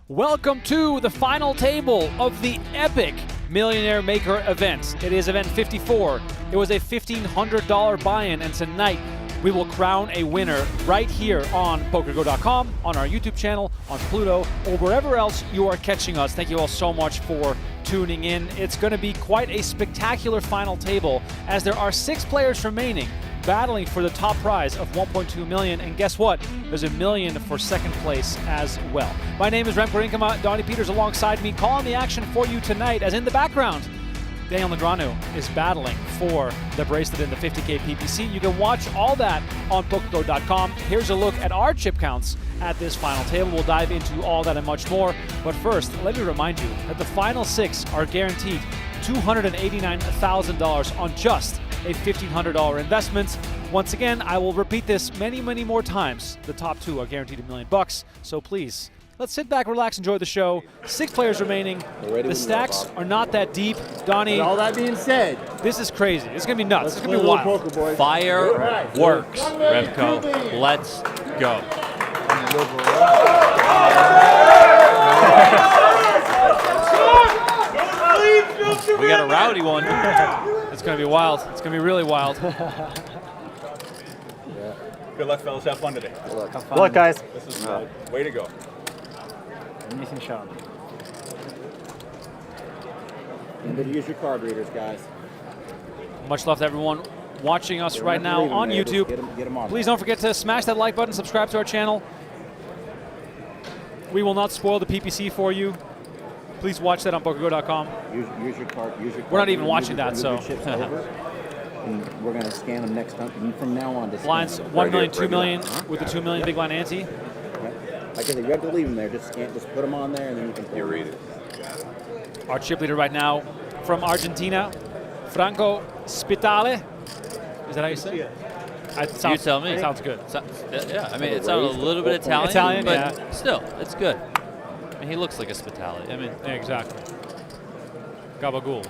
Welcome to the final table of the epic Millionaire Maker event. It is event 54. It was a $1,500 buy-in, and tonight we will crown a winner right here on PokerGO.com, on our YouTube channel, on Pluto, or wherever else you are catching us. Thank you all so much for tuning in. It's going to be quite a spectacular final table, as there are 6 players remaining battling for the top prize of $1.2 million, and guess what? There's $1 million for second place as well. My name is Remko, Rinkema. Donnie Peters alongside me, calling the action for you tonight, as in the background, Daniel Negreanu is battling for the bracelet in the 50K PPC. You can watch all that on PokerGO.com. Here's a look at our chip counts at this final table. We'll dive into all that and much more. But first, let me remind you that the final 6 are guaranteed $289,000 on just a $1,500 investment. Once again, I will repeat this many, many more times. The top 2 are guaranteed $1 million. So please, let's sit back, relax, enjoy the show. 6 players remaining. The stacks are not that deep. Donnie, all that being said, this is crazy. It's going to be nuts. It's going to be wild. Poker, boys. Fireworks, Remko. Let's go. We got a rowdy one. It's going to be wild. It's going to be really wild. Good luck, fellas. Have fun today. Good luck. Good luck, guys. This is way to go. Amazing shot. Remember to use your card readers, guys. Much love to everyone watching us right now on YouTube. Get 'em on. Please don't forget to smash that like button, subscribe to our channel. We will not spoil the PPC for you. Please watch that on PokerGO.com. Use your card. We're not even watching that, so. And we're going to scan them next time. And from now on, Blinds 1 million, 2 million with the 2 million big blind ante. Like I said, you have to leave them there. Just put them on there, and then you can. You read it. Our chip leader right now from Argentina, Franco Spitale. Is that how you say it? You tell me. It sounds good. Yeah, I mean, it sounds a little bit Italian, but yeah. Still, it's good. I mean, he looks like a Spitale. I mean, yeah, exactly. Gabagool.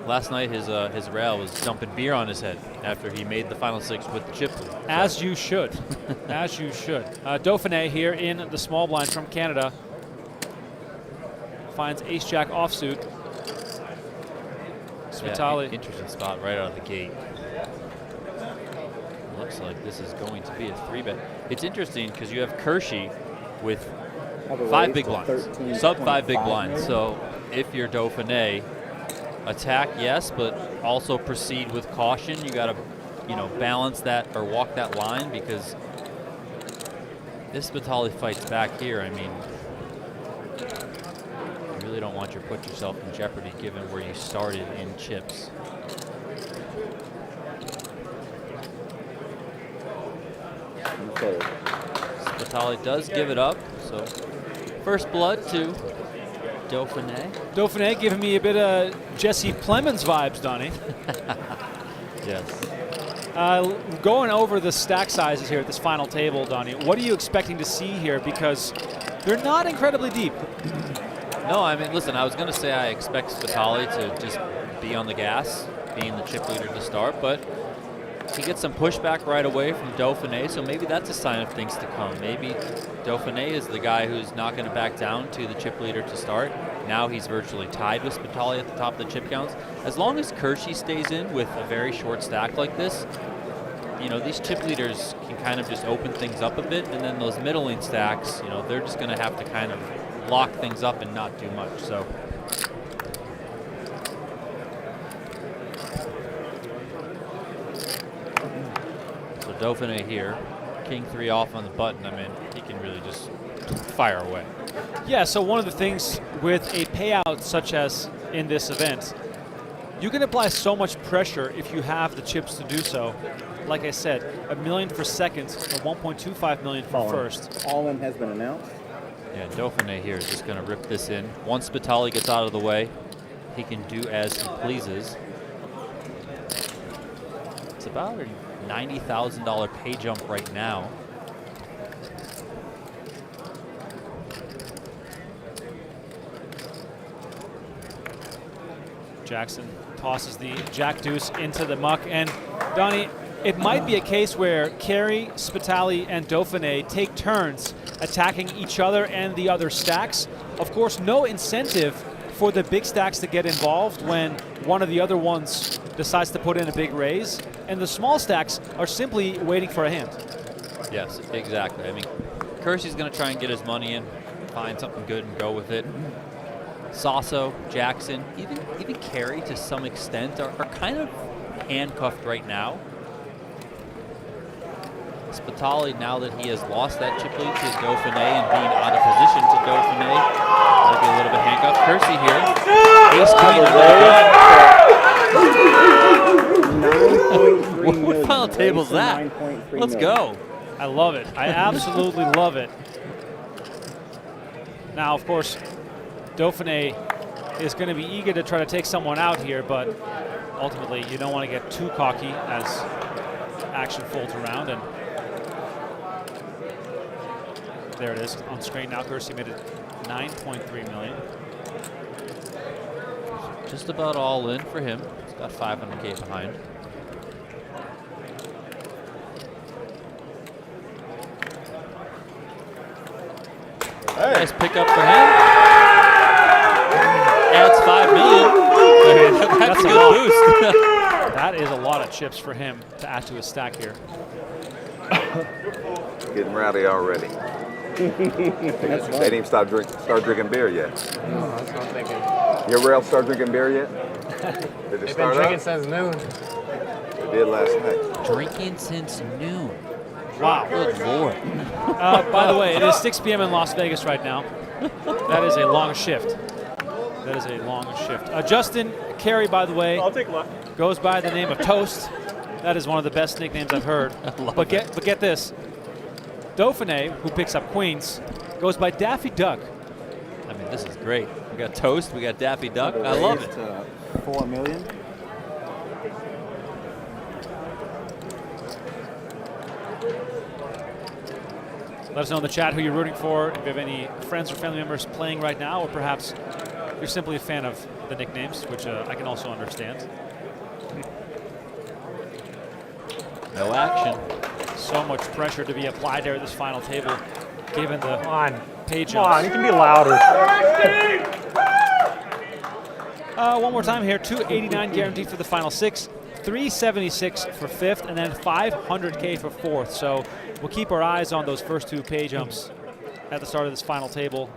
Last night his rail was dumping beer on his head after he made the final 6 with the chip. As you should. As you should. Dauphinais here in the small blind from Canada. Finds ace-jack offsuit. Spitale. Yeah, interesting spot right out of the gate. Looks like this is going to be a 3-bet. It's interesting because you have Kersey with 5 big blinds, sub 5 big blinds. So if you're Dauphinais, attack, yes, but also proceed with caution. You got to, balance that or walk that line, because this Spitale fights back here. I mean, you really don't want to put yourself in jeopardy given where you started in chips. Spitale does give it up, so first blood to Dauphinais. Dauphinais giving me a bit of Jesse Plemons vibes, Donnie. Yes. Going over the stack sizes here at this final table, Donnie, what are you expecting to see here? Because they're not incredibly deep. No, I mean, listen, I was going to say I expect Spitale to just be on the gas, being the chip leader to start, but he gets some pushback right away from Dauphinais, so maybe that's a sign of things to come. Maybe Dauphinais is the guy who's not going to back down to the chip leader to start. Now he's virtually tied with Spitale at the top of the chip counts. As long as Kersey stays in with a very short stack like this, these chip leaders can kind of just open things up a bit, and then those middling stacks, they're just going to have to kind of lock things up and not do much. So Dauphinais here, King 3 off on the button. I mean, he can really just fire away. Yeah, so one of the things with a payout such as in this event, you can apply so much pressure if you have the chips to do so. Like I said, $1 million for second, or $1.25 million for first. All-in has been announced. Yeah, Dauphinais here is just going to rip this in. Once Spitale gets out of the way, he can do as he pleases. It's about a $90,000 pay jump right now. Jackson tosses the jack deuce into the muck, and Donnie, it might be a case where Carey, Spitale, and Dauphinais take turns attacking each other and the other stacks. Of course, no incentive for the big stacks to get involved when one of the other ones decides to put in a big raise, and the small stacks are simply waiting for a hand. Yes, exactly. I mean, Kersey's going to try and get his money in, find something good and go with it. Saso, Jackson, even Carey to some extent are kind of handcuffed right now. Spitale, now that he has lost that chip lead to Dauphinais and being out of position to Dauphinais, might be a little bit handcuffed. Kersey here, ace queen. What final table's that? Let's go. I love it. I absolutely love it. Now, of course, Dauphinais is going to be eager to try to take someone out here, but ultimately you don't want to get too cocky as action folds around. And there it is on screen now. Kersey made it 9.3 million. Just about all in for him. He's got 500K behind. Hey. Nice pickup for him. Adds 5 million. That's a good boost. That is a lot of chips for him to add to his stack here. Getting rowdy already. They didn't even start drinking beer yet. No, that's what I'm thinking. You ever else start drinking beer yet? Did it They've been start drinking up? since noon. They did last night. Drinking since noon. Wow. Good Lord. By the way, it is 6 p.m. in Las Vegas right now. That is a long shift. That is a long shift. Justin Carey, by the way, I'll take luck. goes by the name of Toast. That is one of the best nicknames I've heard. But get this. Dauphinais, who picks up queens, goes by Daffy Duck. I mean, this is great. We got Toast, we got Daffy Duck. I love it. 4 million. Let us know in the chat who you're rooting for, if you have any friends or family members playing right now, or perhaps you're simply a fan of the nicknames, which I can also understand. No action. So much pressure to be applied there at this final table, given the Come on. page Come on, you jumps. can be louder. One more time here, 289 guaranteed for the final 6, 376 for 5th, and then 500K for 4th. So we'll keep our eyes on those first 2 pay jumps at the start of this final table.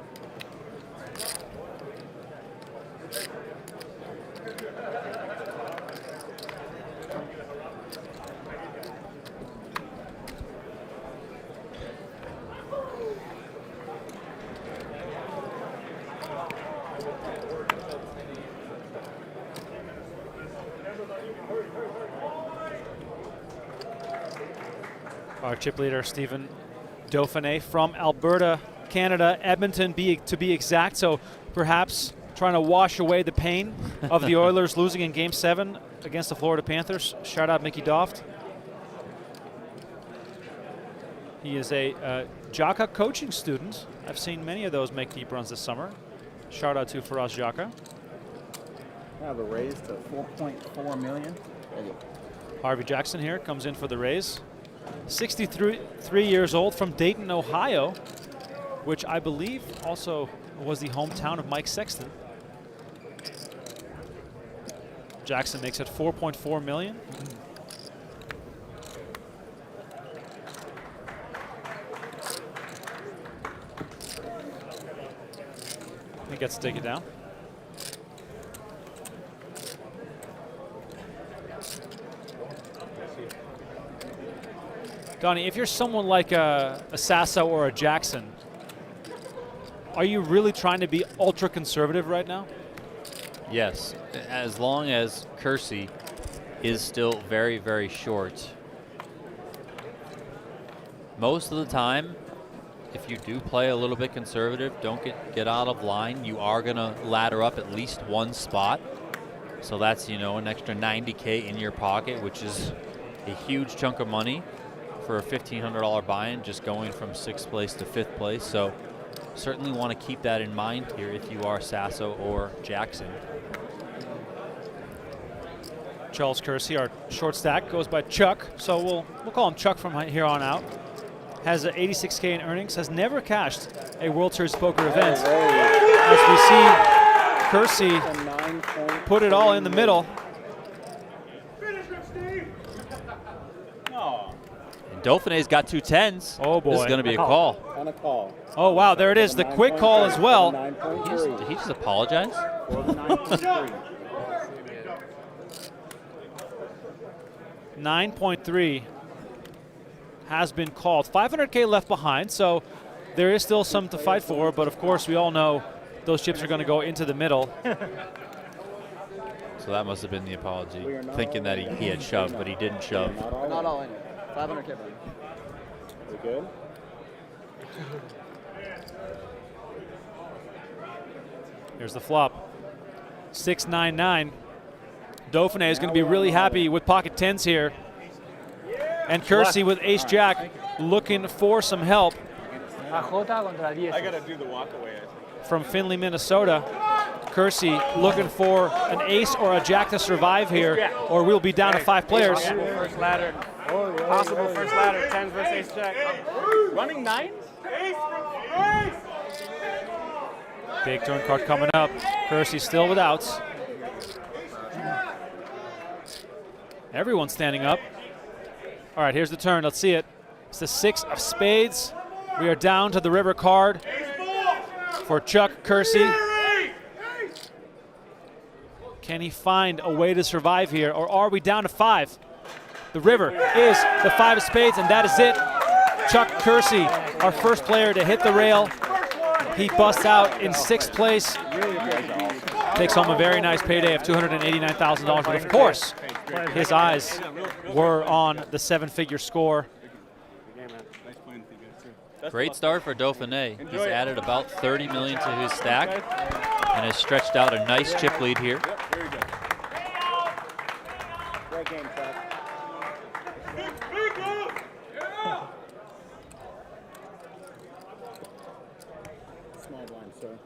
Our chip leader, Stephen Dauphinais from Alberta, Canada, Edmonton to be exact. So perhaps trying to wash away the pain of the Oilers losing in Game 7 against the Florida Panthers. Shout out Mickey Doft. He is a Jaka coaching student. I've seen many of those make deep runs this summer. Shout out to Faraz Jaka. I have a raise to 4.4 million. Harvey Jackson here comes in for the raise. 63 years old from Dayton, Ohio, which I believe also was the hometown of Mike Sexton. Jackson makes it 4.4 million. He gets to take it down. Donnie, if you're someone like a Saso or a Jackson, are you really trying to be ultra conservative right now? Yes, as long as Kersey is still very, very short. Most of the time, if you do play a little bit conservative, don't get out of line, you are going to ladder up at least one spot. So that's, you know, an extra 90K in your pocket, which is a huge chunk of money for a $1,500 buy-in, just going from 6th place to 5th place. So certainly want to keep that in mind here if you are Saso or Jackson. Charles Kersey, our short stack, goes by Chuck, so we'll call him Chuck from here on out. Has 86K in earnings, has never cashed a World Series poker event. As we see Kersey put it all in the middle. And Dauphinais got 2 10s. Oh boy. This is going to be a call. On a call. Oh wow, there it is, the quick call as well. Did he just apologize? 9.3 has been called. 500K left behind, so there is still some to fight for, but of course we all know those chips are going to go into the middle. So that must have been the apology, thinking that he had shoved, but he didn't shove. Not all in. 500K. We good? Here's the flop. 6-9-9. Dauphinais is going to be really happy with pocket tens here. And Kersey with ace-jack looking for some help. I gotta do the walk away. From Findlay, Minnesota. Kersey looking for an ace or a jack to survive here, or we'll be down to 5 players. First ladder. Possible first ladder. 10s versus ace jack. Running 9s? Big turn card coming up. Kersey still with outs. Everyone's standing up. All right, here's the turn. Let's see it. It's the 6 of spades. We are down to the river card for Chuck Kersey. Can he find a way to survive here, or are we down to 5? The river is the 5 of spades, and that is it. Chuck Kersey, our first player to hit the rail. He busts out in 6th place. Takes home a very nice payday of $289,000, but of course, his eyes were on the 7-figure score. Great start for Dauphinais. He's added about 30 million to his stack and has stretched out a nice chip lead here. Great game, Chuck. Small blind, sir.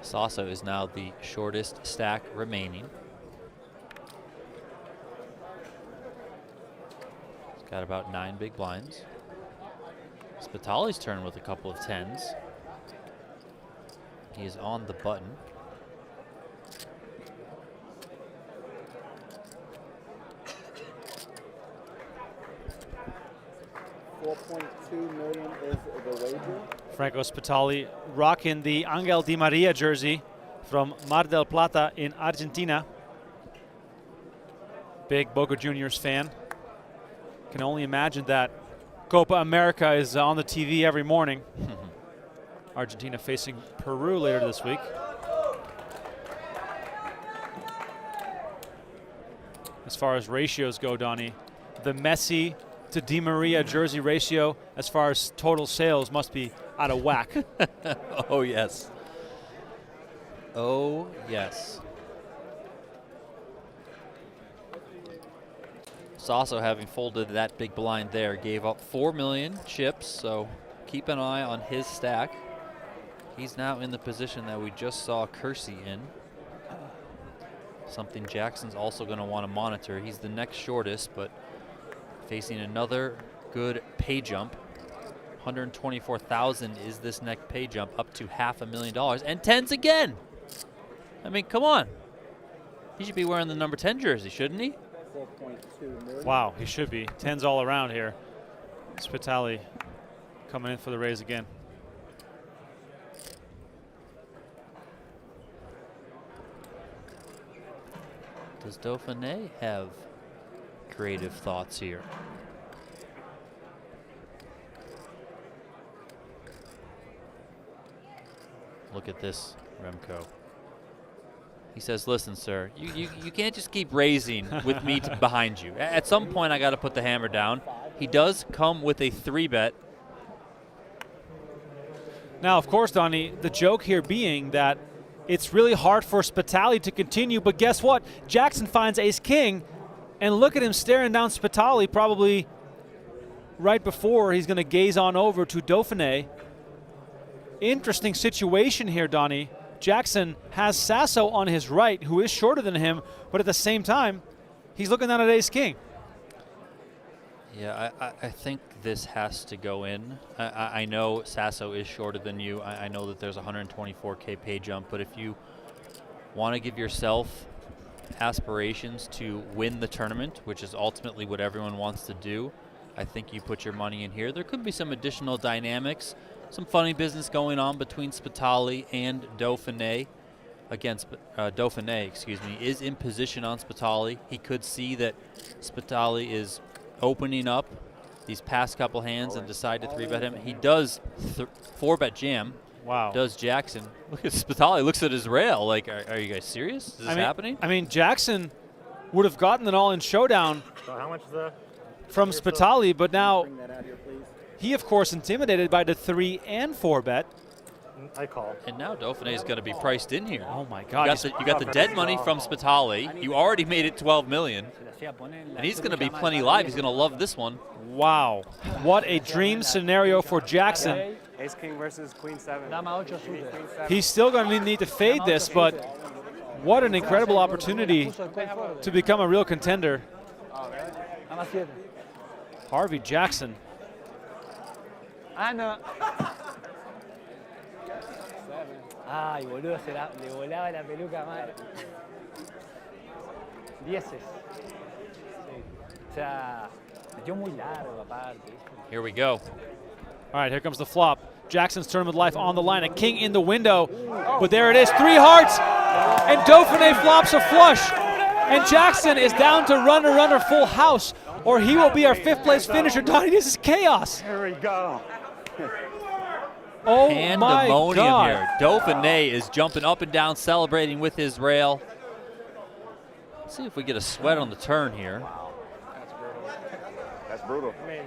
Saso is now the shortest stack remaining. He's got about 9 big blinds. Spitale's turn with a couple of 10s. He is on the button. $4.2 million is the wager. Franco Spitale rocking the Angel Di Maria jersey from Mar del Plata in Argentina. Big Boca Juniors fan. Can only imagine that Copa America is on the TV every morning. Argentina facing Peru later this week. As far as ratios go, Donnie, the Messi to Di Maria jersey ratio as far as total sales must be out of whack. Oh, yes. Oh, yes. Saso, having folded that big blind there, gave up 4 million chips, so keep an eye on his stack. He's now in the position that we just saw Kersey in. Something Jackson's also going to want to monitor. He's the next shortest, but facing another good pay jump. 124,000 is this next pay jump, up to $500,000, and 10s again. I mean, come on. He should be wearing the number 10 jersey, shouldn't he? 4.2 million. Wow, he should be. 10s all around here. Spitale coming in for the raise again. Does Dauphinais have creative thoughts here? Look at this, Remko. He says, listen, sir, you can't just keep raising with me behind you. At some point, I got to put the hammer down. He does come with a 3-bet. Now, of course, Donnie, the joke here being that it's really hard for Spitale to continue. But guess what? Jackson finds ace-king, and look at him staring down Spitale probably right before he's going to gaze on over to Dauphinais. Interesting situation here, Donnie. Jackson has Saso on his right, who is shorter than him, but at the same time, he's looking down at ace-king. Yeah, I think this has to go in. I know Saso is shorter than you. I know that there's a 124K pay jump, but if you want to give yourself aspirations to win the tournament, which is ultimately what everyone wants to do, I think you put your money in here. There could be some additional dynamics, some funny business going on between Spitale and Dauphinais. Against Dauphinais, excuse me, is in position on Spitale. He could see that Spitale is opening up these past couple hands and decide to 3-bet him. He does 4-bet jam. Wow. Does Jackson. Look at Spitale, looks at his rail. Like, are you guys serious? Is this happening? I mean, Jackson would have gotten an all-in showdown from Spitale, but now he, of course, intimidated by the 3 and 4-bet. I call. And now Dauphinais is going to be priced in here. Oh my God! You got the dead money from Spitale. You already made it 12 million, and he's going to be plenty live. He's going to love this one. Wow, what a dream scenario for Jackson. Ace King versus Queen 7. He's still going to need to fade this, but what an incredible opportunity to become a real contender. Harvey Jackson. Ay, boludo, le volaba la peluca mal. 10. Sí. O sea, metió muy largo aparte. Here we go. All right, here comes the flop. Jackson's tournament life on the line. A king in the window. But there it is, 3 hearts. And Dauphinais flops a flush. And Jackson is down to runner, full house. Or he will be our 5th place finisher. Donnie, this is chaos. Here we go. Oh my Pandemonium God. here. Dauphinais is jumping up and down, celebrating with his rail. Let's see if we get a sweat on the turn here. That's brutal. I mean,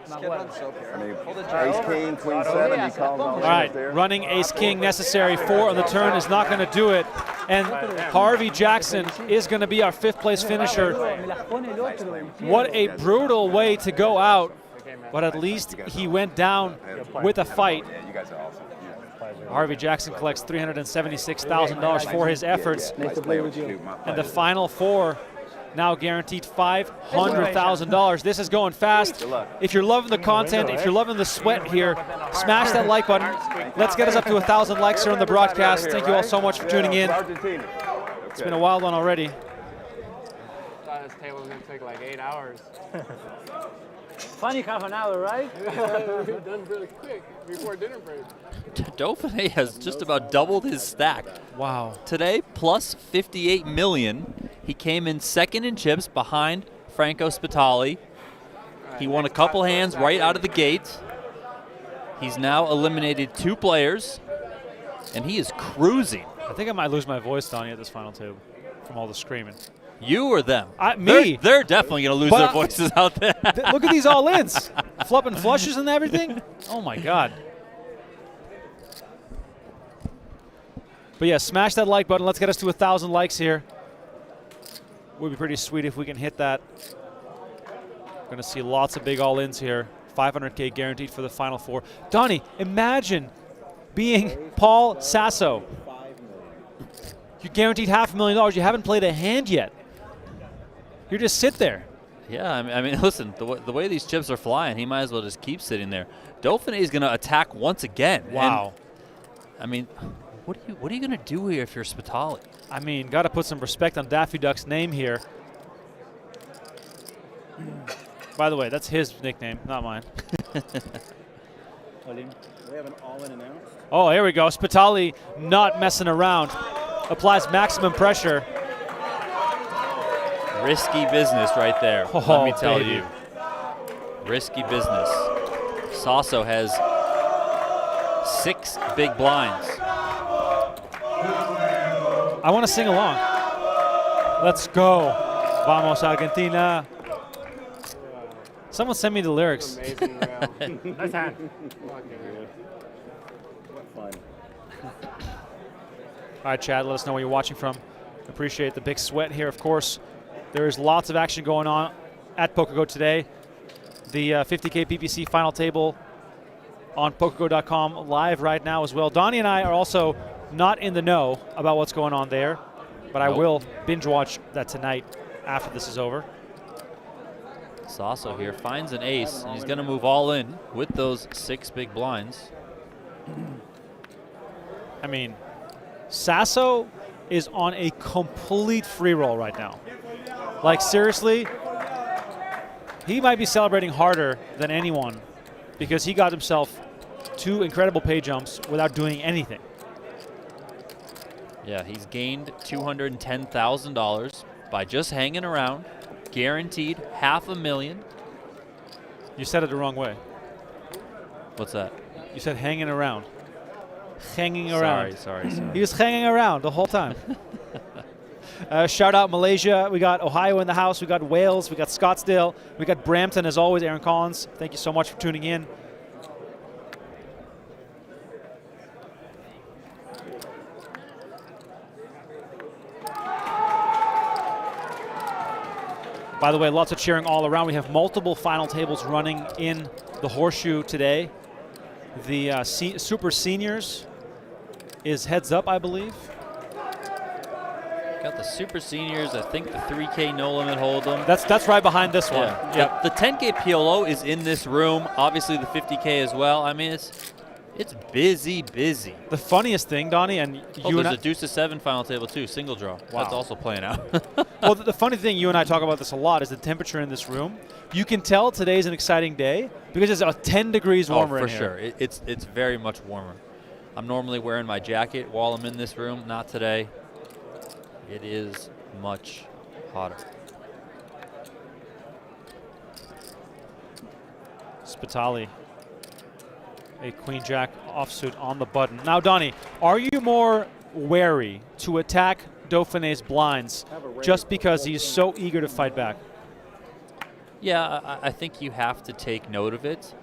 ace king, queen 7, he calls all All right, there. running ace-king necessary. 4 on the turn is not going to do it. And Harvey Jackson is going to be our 5th place finisher. What a brutal way to go out. But at least he went down with a fight. Yeah, you guys are awesome. Harvey Jackson collects $376,000 for his efforts. Nice to play with you. And the final 4 now guaranteed $500,000. This is going fast. If you're loving the content, if you're loving the sweat here, smash that like button. Let's get us up to 1,000 likes here on the broadcast. Thank you all so much for tuning in. It's been a wild one already. I thought this table was going to take like 8 hours. Funny half an hour, right? We're done really quick before dinner break. Dauphinais has just about doubled his stack. Wow. Today, plus 58 million. He came in 2nd in chips behind Franco Spitale. He won a couple hands right out of the gate. He's now eliminated 2 players, and he is cruising. I think I might lose my voice, Donnie, at this final table from all the screaming. You or them? Me. They're definitely going to lose their voices out there. Look at these all-ins. Flopping flushes and everything. Oh, my God. But, yeah, smash that like button. Let's get us to 1,000 likes here. Would be pretty sweet if we can hit that. Going to see lots of big all-ins here. 500K guaranteed for the final 4. Donnie, imagine being Paul Saso. You're guaranteed $500,000. You haven't played a hand yet. You just sit there. Yeah, I mean, listen, the way these chips are flying, he might as well just keep sitting there. Dauphinais is going to attack once again. Wow. And, I mean, what are you going to do here if you're Spitale? I mean, got to put some respect on Daffy Duck's name here. By the way, that's his nickname, not mine. We have an all-in announced. Oh, here we go. Spitale not messing around. Applies maximum pressure. Risky business right there, Oh, let me tell baby. you. Risky business. Saso has 6 big blinds. I want to sing along. Let's go. Vamos, Argentina. Someone send me the lyrics. Amazing rail. Nice hand. What fun. right, Chad, let us know where you're watching from. Appreciate the big sweat here, of course. There's lots of action going on at PokerGO today. The 50K PPC final table on PokerGO.com live right now as well. Donnie and I are also not in the know about what's going on there, but I will binge watch that tonight after this is over. Saso here finds an ace, and he's going to move all in with those 6 big blinds. I mean, Saso is on a complete free roll right now. Like, seriously, he might be celebrating harder than anyone because he got himself 2 incredible pay jumps without doing anything. Yeah, he's gained $210,000 by just hanging around, guaranteed $500,000. You said it the wrong way. What's that? You said hanging around. Hanging around. Sorry. He was hanging around the whole time. Shout out Malaysia. We got Ohio in the house. We got Wales. We got Scottsdale. We got Brampton, as always. Aaron Collins, thank you so much for tuning in. By the way, lots of cheering all around. We have multiple final tables running in the Horseshoe today. The Super Seniors is heads up, I believe. Got the Super Seniors, I think the 3K No Limit Hold'em. That's right behind this one. Yeah. Yep. The 10K PLO is in this room. Obviously the 50K as well. I mean, it's busy. The funniest thing, Donnie, and you and there's I, a deuce to 7 final table too, single draw. Wow. That's also playing out. well, the funny thing, you and I talk about this a lot, is the temperature in this room. You can tell today's an exciting day because it's 10 degrees warmer in here. For sure. It's very much warmer. I'm normally wearing my jacket while I'm in this room. Not today. It is much hotter. Spitale, a queen-jack offsuit on the button. Now, Donnie, are you more wary to attack Dauphinais' blinds just because he's so eager to fight back? Yeah, I think you have to take note of it.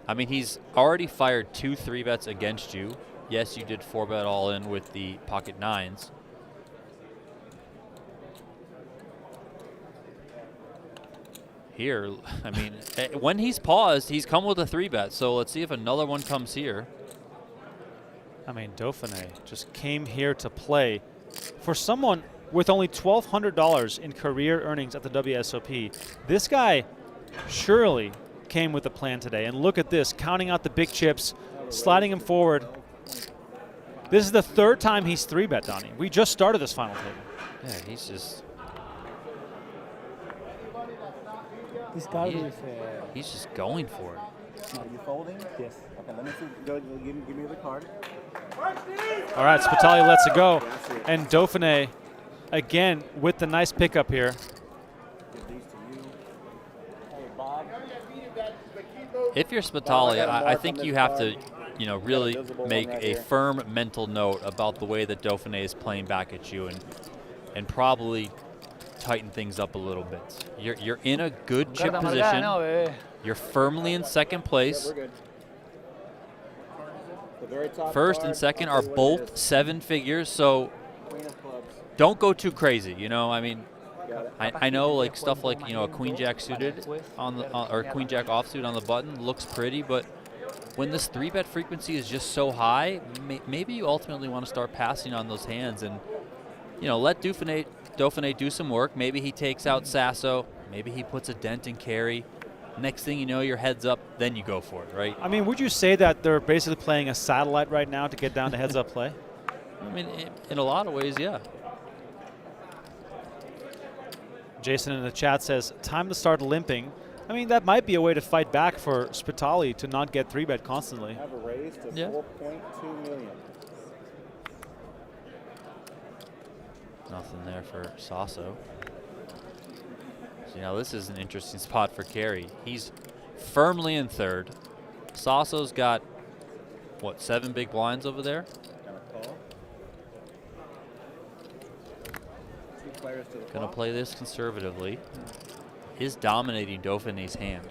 I mean, he's already fired 2 3-bets against you. Yes, you did 4-bet all in with the pocket 9s. Here, I mean, when he's paused, he's come with a 3-bet. So let's see if another one comes here. I mean, Dauphinais just came here to play. For someone with only $1,200 in career earnings at the WSOP, this guy surely came with a plan today. And look at this, counting out the big chips, sliding him forward. This is the 3rd time he's 3-bet, Donnie. We just started this final table. Yeah, he's just... He's just going for it. Are you folding? Yes. Okay, let me see. Go, give me the card. All right, Spitale lets it go. And Dauphinais, again, with the nice pickup here. Give these to you. Hey, Bob. If you're Spitale, I think you have to, really make a firm mental note about the way that Dauphinais is playing back at you and probably tighten things up a little bit. You're in a good chip position. You're firmly in 2nd place. First and second are both 7 figures, so don't go too crazy. I mean, I know like stuff like a queen jack suited on the or queen jack offsuit on the button looks pretty, but when this 3-bet frequency is just so high, maybe you ultimately want to start passing on those hands and let Dauphinais do some work. Maybe he takes out Saso. Maybe he puts a dent in Carey. Next thing you know, your head's up, then you go for it, right? I mean, would you say that they're basically playing a satellite right now to get down to heads-up play? I mean, in a lot of ways, yeah. Jason in the chat says, time to start limping. I mean, that might be a way to fight back for Spitale to not get 3-bet constantly. Have a raise to 4.2 million. Nothing there for Saso. So, this is an interesting spot for Carey. He's firmly in 3rd. Saso's got, 7 big blinds over there? Gonna play this conservatively. Is dominating Dauphinais' hand.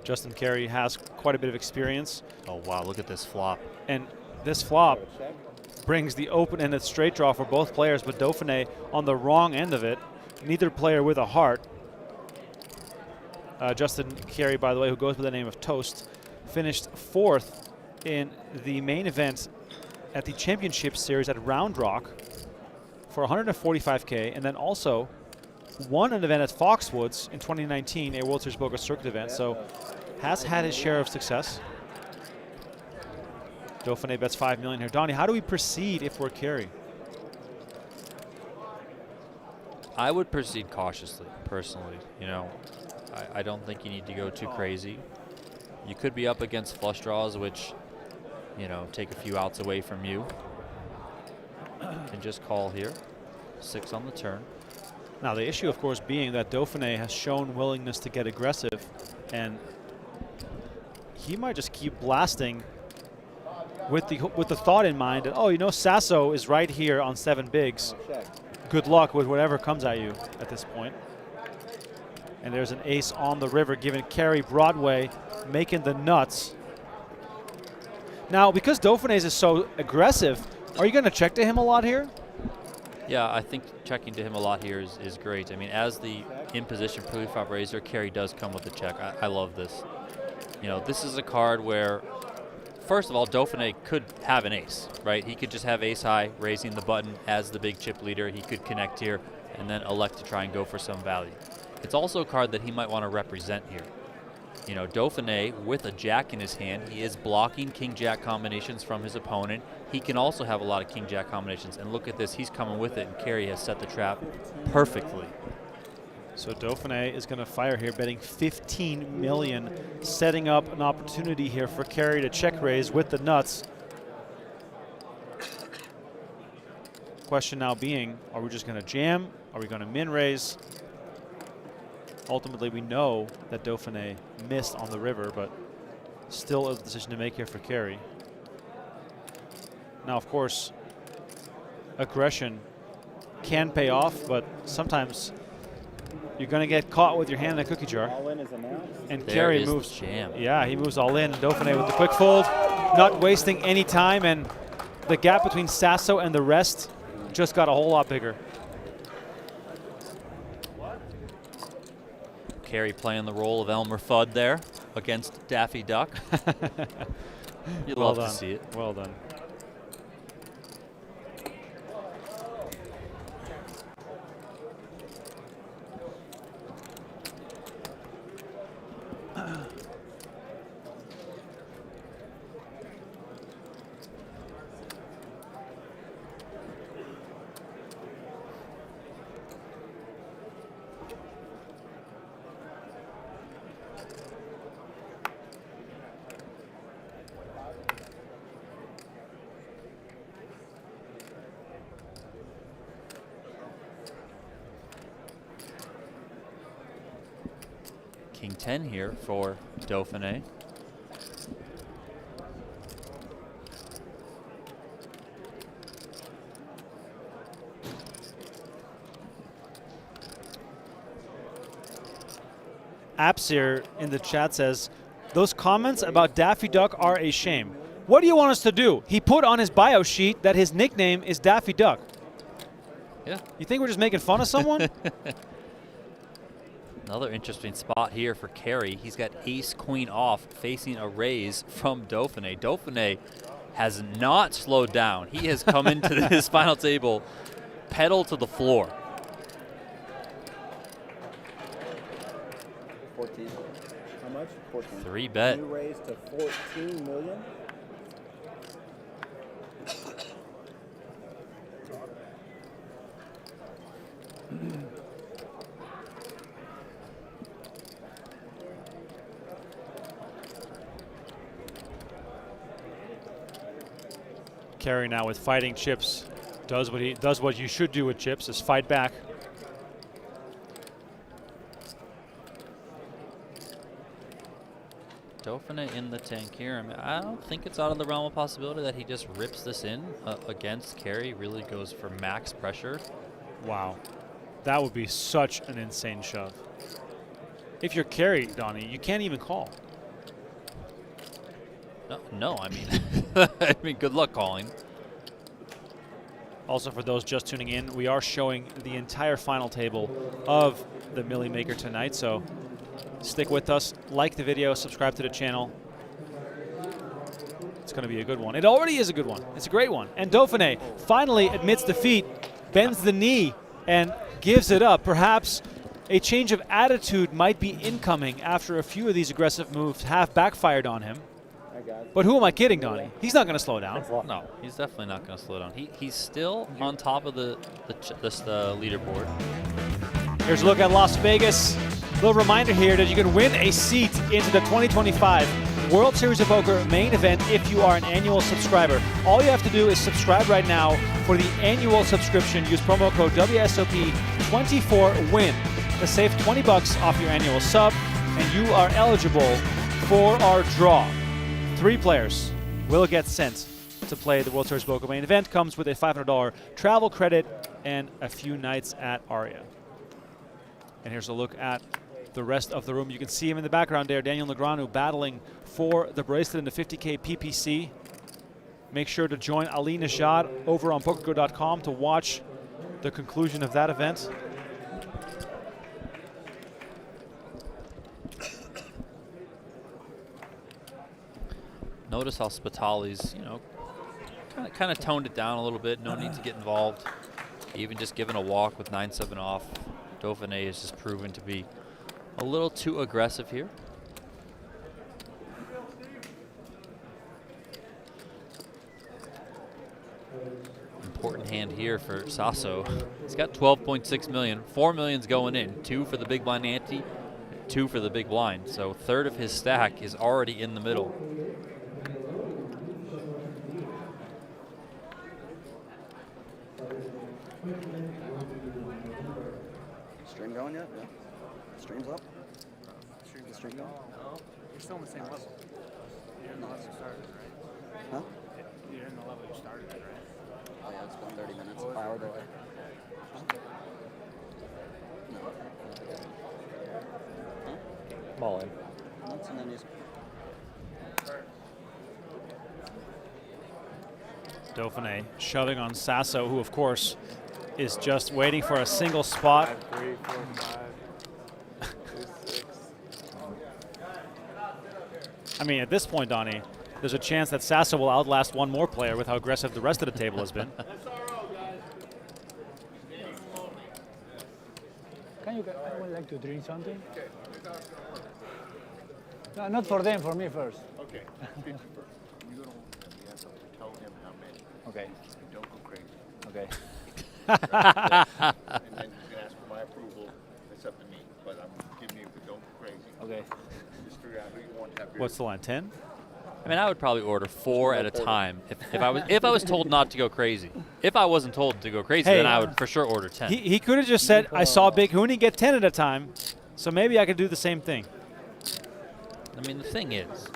Justin Carey has quite a bit of experience. Oh, wow, look at this flop. And this flop brings the open-ended straight draw for both players, but Dauphinais on the wrong end of it. Neither player with a heart. Justin Carey, by the way, who goes by the name of Toast, finished 4th in the main event at the Championship Series at Round Rock for 145K, and then also won an event at Foxwoods in 2019, a World Series Poker Circuit event, so has had his share of success. Dauphinais bets 5 million here. Donnie, how do we proceed if we're Carey? I would proceed cautiously, personally. You know, I don't think you need to go too crazy. You could be up against flush draws, which, you know, take a few outs away from you. And just call here. 6 on the turn. Now, the issue, of course, being that Dauphinais has shown willingness to get aggressive, and he might just keep blasting with the thought in mind that, oh, you know, Saso is right here on 7 bigs. Good luck with whatever comes at you at this point. And there's an ace on the river, giving Carey Broadway, making the nuts. Now, because Dauphinais is so aggressive, are you going to check to him a lot here? Yeah, I think checking to him a lot here is great. I mean, as the in-position preflop raiser, Carey does come with a check. I love this. You know, this is a card where, first of all, Dauphinais could have an ace, right? He could just have ace high, raising the button as the big chip leader. He could connect here and then elect to try and go for some value. It's also a card that he might want to represent here. You know, Dauphinais with a jack in his hand, he is blocking king-jack combinations from his opponent. He can also have a lot of king-jack combinations. And look at this, he's coming with it, and Carey has set the trap perfectly. So Dauphinais is going to fire here, betting 15 million, setting up an opportunity here for Carey to check raise with the nuts. Question now being, are we just going to jam? Are we going to min raise? Ultimately, we know that Dauphinais missed on the river, but still a decision to make here for Carey. Now, of course, aggression can pay off, but sometimes you're going to get caught with your hand in a cookie jar. All in is announced. And There Carey is moves. the jam. Yeah, he moves all in. Dauphinais with the quick fold, not wasting any time, and the gap between Saso and the rest just got a whole lot bigger. Carey playing the role of Elmer Fudd there against Daffy Duck. You'd Well love done. to see it. Well done. King 10 here for Dauphinais. Apsir in the chat says, those comments about Daffy Duck are a shame. What do you want us to do? He put on his bio sheet that his nickname is Daffy Duck. Yeah. You think we're just making fun of someone? Another interesting spot here for Carey. He's got ace-queen off, facing a raise from Dauphinais. Dauphinais has not slowed down. He has come into this final table pedal to the floor. 14. How much? 14. 3 bet. You raised to 14 million. Carey now with fighting chips does what you should do with chips, is fight back. Dauphinais in the tank here. I mean, I don't think it's out of the realm of possibility that he just rips this in against Carey. Really goes for max pressure. Wow, that would be such an insane shove. If you're Carey, Donnie, you can't even call. No, I mean, I mean, good luck calling. Also, for those just tuning in, we are showing the entire final table of the Millie Maker tonight, so stick with us, like the video, subscribe to the channel. It's going to be a good one. It already is a good one. It's a great one. And Dauphinais finally admits defeat, bends the knee, and gives it up. Perhaps a change of attitude might be incoming after a few of these aggressive moves have backfired on him. But who am I kidding, Donnie? He's not going to slow down. No, he's definitely not going to slow down. He's still on top of the leaderboard. Here's a look at Las Vegas. Little reminder here that you can win a seat into the 2025 World Series of Poker main event if you are an annual subscriber. All you have to do is subscribe right now for the annual subscription. Use promo code WSOP24WIN to save $20 off your annual sub, and you are eligible for our draw. 3 players will get sent to play the World Series of Poker main event. Comes with a $500 travel credit and a few nights at Aria. And here's a look at the rest of the room. You can see him in the background there, Daniel Negreanu, battling for the bracelet in the 50K PPC. Make sure to join Ali Nashad over on PokerGo.com to watch the conclusion of that event. Notice how Spitale's, kind of toned it down a little bit. No need to get involved. Even just giving a walk with 9-7 off. Dauphinais is just proven to be a little too aggressive here. Important hand here for Saso. He's got 12.6 million. 4 million's going in. 2 for the big blind ante, 2 for the big blind. So a third of his stack is already in the middle. Stream going yet? Yeah. Stream's up? Stream's the stream going? No, you're still on the same level. You're in the level you started, right? Huh? You're in the level you started, right? Oh yeah, it's been 30 minutes. Hour delay. Ball in. Once and then he's Dauphinais shoving on Saso, who of course is just waiting for a single spot. 5, 3, 4, 5, 2, 6. I mean, at this point, Donnie, there's a chance that Saso will outlast one more player with how aggressive the rest of the table has been. I would like to drink something. No, not for them, for me first. Okay, speak to first. You go to him, you have to tell him how many. Okay. And don't go crazy. Okay. And then you can ask for my approval. It's up to me, but I'm giving you, but don't go crazy. Okay. Just figure out who you want to have your. What's the line, 10? I mean, I would probably order 4 at a time if I was told not to go crazy. If I wasn't told to go crazy, Hey, then I would for sure order 10. He could have just said, I saw Big Hooney get 10 at a time, so maybe I could do the same thing. I mean, the thing is,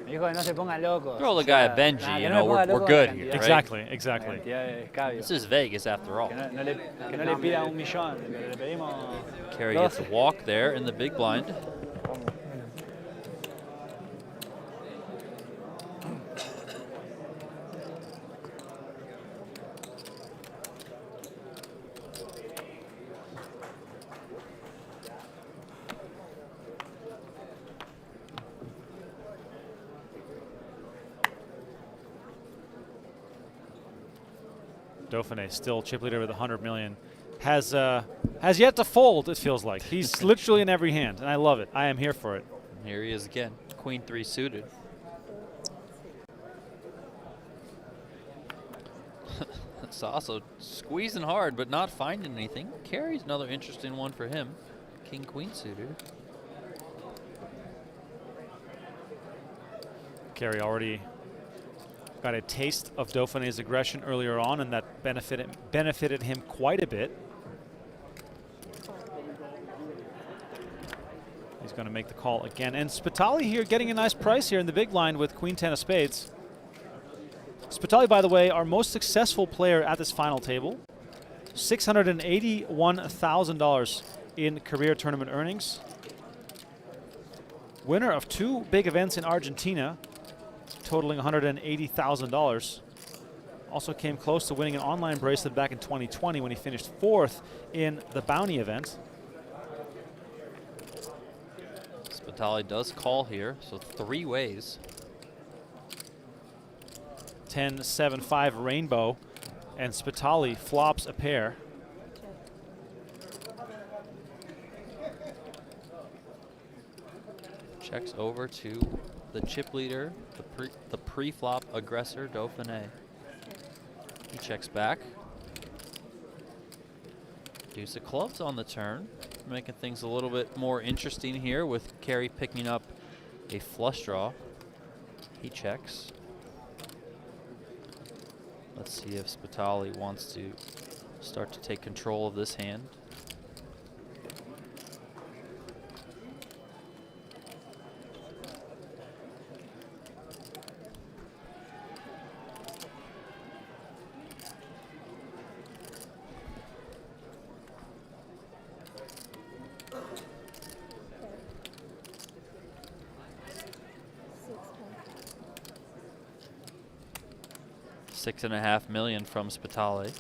Dijo, no se pongan locos. throw the guy a Benji, Nah, you que no know, me ponga we're loco good la here, cantidad. right? Exactly, exactly. La cantidad de escabio. This is Vegas after all. Que no le pida 1 millón, pero le pedimos Carey gets a 12. walk there in the big blind. Dauphinais still chip leader with 100 million. Has yet to fold, it feels like. He's literally in every hand, and I love it. I am here for it. Here he is again, Queen 3 suited. Saso squeezing hard, but not finding anything. Carey's another interesting one for him. King Queen suited. Carey already got a taste of Dauphinais' aggression earlier on, and that benefited him quite a bit. He's going to make the call again. And Spitale here getting a nice price here in the big blind with Queen 10 of spades. Spitale, by the way, our most successful player at this final table. $681,000 in career tournament earnings. Winner of 2 big events in Argentina. totaling $180,000. Also came close to winning an online bracelet back in 2020 when he finished 4th in the Bounty event. Spitale does call here, so 3 ways. 10, 7, 5 rainbow, and Spitale flops a pair. Checks over to the chip leader, the pre-flop aggressor, Dauphinais. He checks back. Deuce of clubs on the turn, making things a little bit more interesting here with Carey picking up a flush draw. He checks. Let's see if Spitale wants to start to take control of this hand. $6.5 million from Spitale.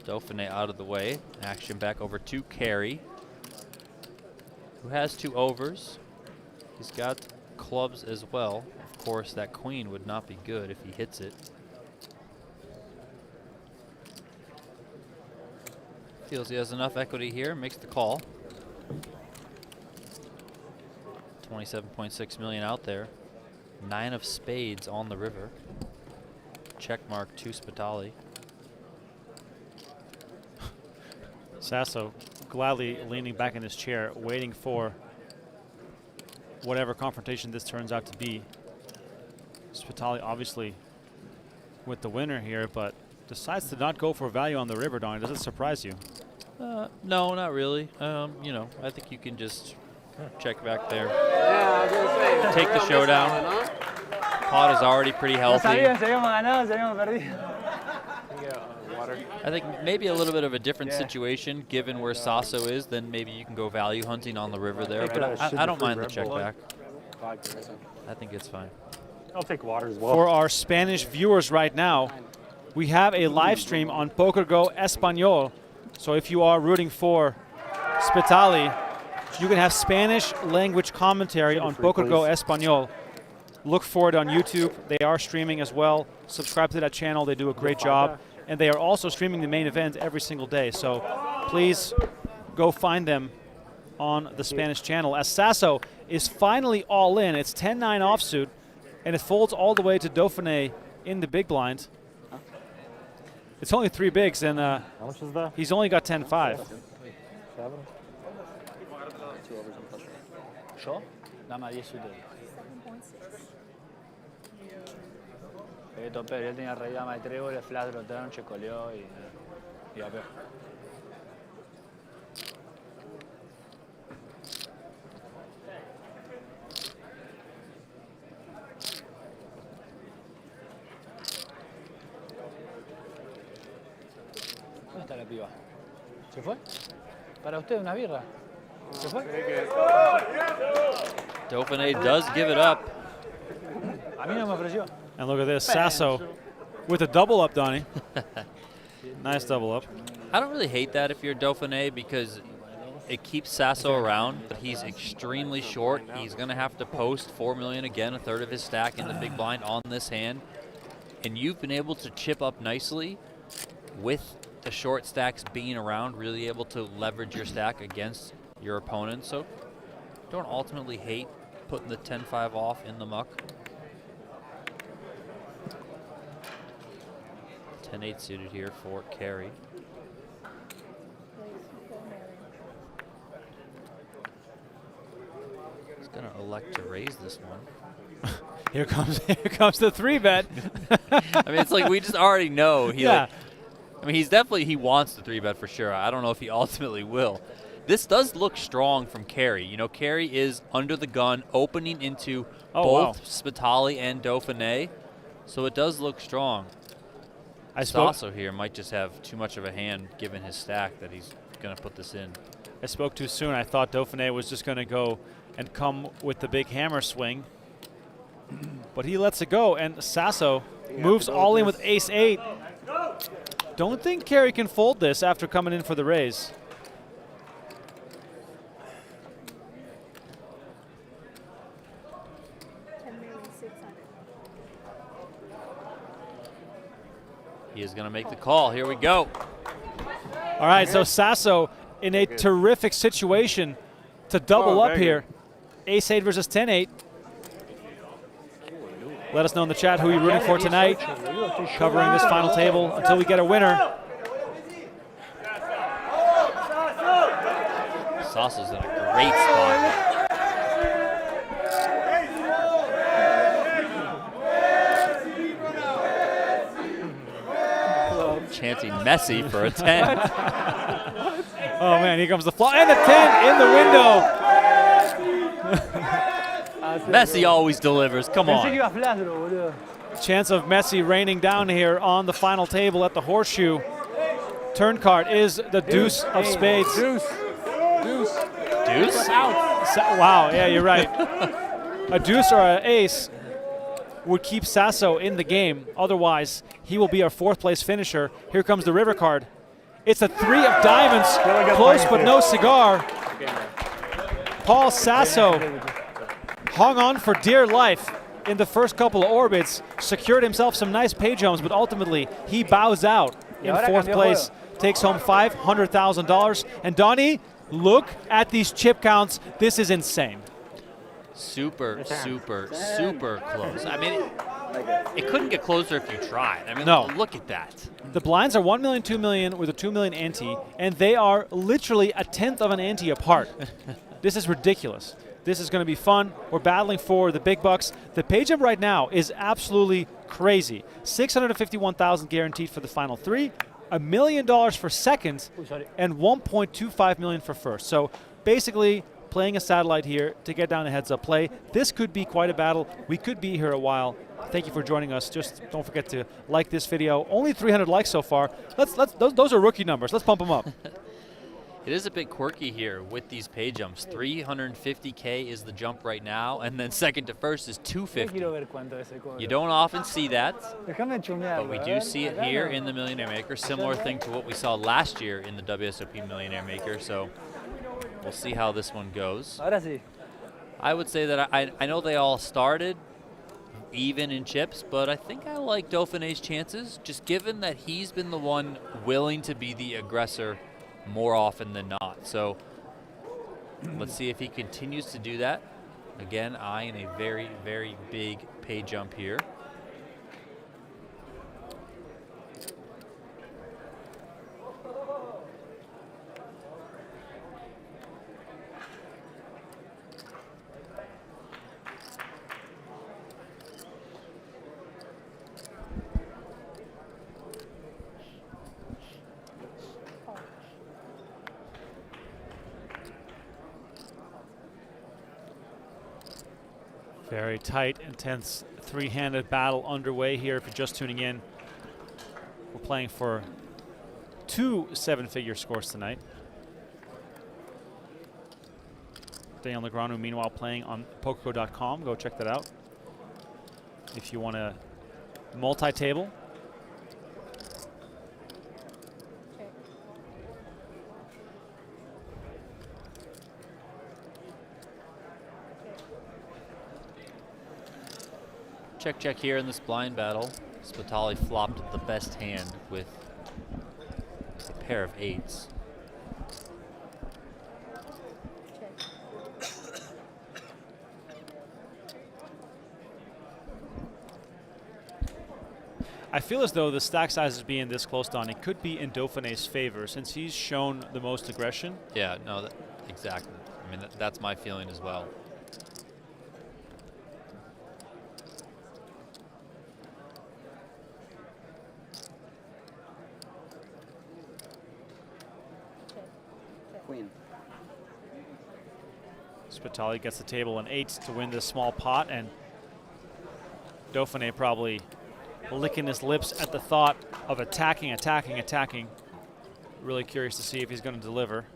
Dauphinais out of the way. Action back over to Carey, who has 2 overs. He's got clubs as well. Of course, that queen would not be good if he hits it. Feels he has enough equity here, makes the call. 27.6 million out there. 9 of spades on the river. Check mark to Spitale. Saso gladly leaning back in his chair, waiting for whatever confrontation this turns out to be. Spitale obviously with the winner here, but decides to not go for value on the river, Donnie. Does it surprise you? No, not really. You know, I think you can just check back there. Yeah, I was gonna say. Take the showdown. Pot is already pretty healthy. Water. I think maybe a little bit of a different situation given where Saso is, then maybe you can go value hunting on the river there. But I don't mind the check back. I think it's fine. I'll take water as well. For our Spanish viewers right now, we have a live stream on PokerGO Espanol. So if you are rooting for Spitale, you can have Spanish language commentary on PokerGO Espanol. Look for it on YouTube. They are streaming as well. Subscribe to that channel. They do a great job. And they are also streaming the main event every single day. So please go find them on the Spanish channel. As Saso is finally all in. It's 10-9 offsuit, and it folds all the way to Dauphinais in the big blind. It's only 3 bigs, and How much is that? he's only got 10-5. 7? 2 overs and flush draw. Yo? Dame a 10 ustedes. Topé, él tenía rey dama de trébol, el flash lo turn, checoleó y a ver. ¿Dónde está la piba? ¿Se fue? ¿Para usted una birra? ¿Se fue? Dauphinais does give it up. A mí no me ofreció. And look at this, Saso with a double up, Donnie. Nice double up. I don't really hate that if you're Dauphinais because it keeps Saso around, but he's extremely short. He's going to have to post $4 million again, a third of his stack in the big blind on this hand. And you've been able to chip up nicely with the short stacks being around, really able to leverage your stack against your opponent. So don't ultimately hate putting the 10-5 off in the muck. 10-8 suited here for Carey. He's gonna elect to raise this one. Here comes the 3-bet. I mean, it's like we just already know he. Yeah. Like, I mean, he wants the 3-bet for sure. I don't know if he ultimately will. This does look strong from Carey. You know, Carey is under the gun, opening into both Spitale and Dauphinais, so it does look strong. Saso here might just have too much of a hand given his stack that he's going to put this in. I spoke too soon. I thought Dauphinais was just going to go and come with the big hammer swing. but he lets it go, and Saso moves all in with ace-8. Don't think Carey can fold this after coming in for the raise. He is going to make the call. Here we go. All right, so Saso in a terrific situation to double up here. Ace-8 versus 10-8. Let us know in the chat who you're rooting for tonight, covering this final table until we get a winner. Saso's in a great spot. Chancing Messi for a 10. Oh man, here comes the flop, and a 10 in the window. Messi always delivers, come on. Chance of Messi raining down here on the final table at the horseshoe. Turn card is the deuce of spades. Deuce. Deuce? Wow, yeah, you're right. A deuce or an ace would keep Saso in the game. Otherwise, he will be our 4th place finisher. Here comes the river card. It's a 3 of diamonds, close but no cigar. Paul Saso hung on for dear life in the first couple of orbits, secured himself some nice page homes, but ultimately he bows out in 4th place, takes home $500,000. And Donnie, look at these chip counts. This is insane. Super close. I mean, it couldn't get closer if you tried. I mean, no. Look at that. The blinds are 1 million, 2 million with a 2 million ante, and they are literally a 1/10 of an ante apart. This is ridiculous. This is going to be fun. We're battling for the big bucks. The page up right now is absolutely crazy. 651,000 guaranteed for the final 3, $1 million for second, and 1.25 million for first. So basically, playing a satellite here to get down a heads-up play. This could be quite a battle. We could be here a while. Thank you for joining us. Just don't forget to like this video. Only 300 likes so far. Those are rookie numbers. Let's pump them up. It is a bit quirky here with these pay jumps. 350K is the jump right now, and then second to first is 250. You don't often see that, but we do see it here in the Millionaire Maker. Similar thing to what we saw last year in the WSOP Millionaire Maker. So we'll see how this one goes. I would say that I know they all started even in chips, but I think I like Dauphinais' chances, just given that he's been the one willing to be the aggressor more often than not. So let's see if he continues to do that. Again, eyeing a very, very big pay jump here. Very tight, intense, 3-handed battle underway here. If you're just tuning in, we're playing for 2 7-figure scores tonight. Daniel Negreanu, meanwhile, playing on PokerGO.com. Go check that out if you want to multi-table. Check here in this blind battle. Spitale flopped the best hand with a pair of 8s. I feel as though the stack sizes being this close on, it could be in Dauphinais' favor since he's shown the most aggression. Yeah, no, exactly. I mean, that's my feeling as well. Queen. Spitale gets the table an 8 to win this small pot, and Dauphinais probably licking his lips at the thought of attacking. Really curious to see if he's going to deliver.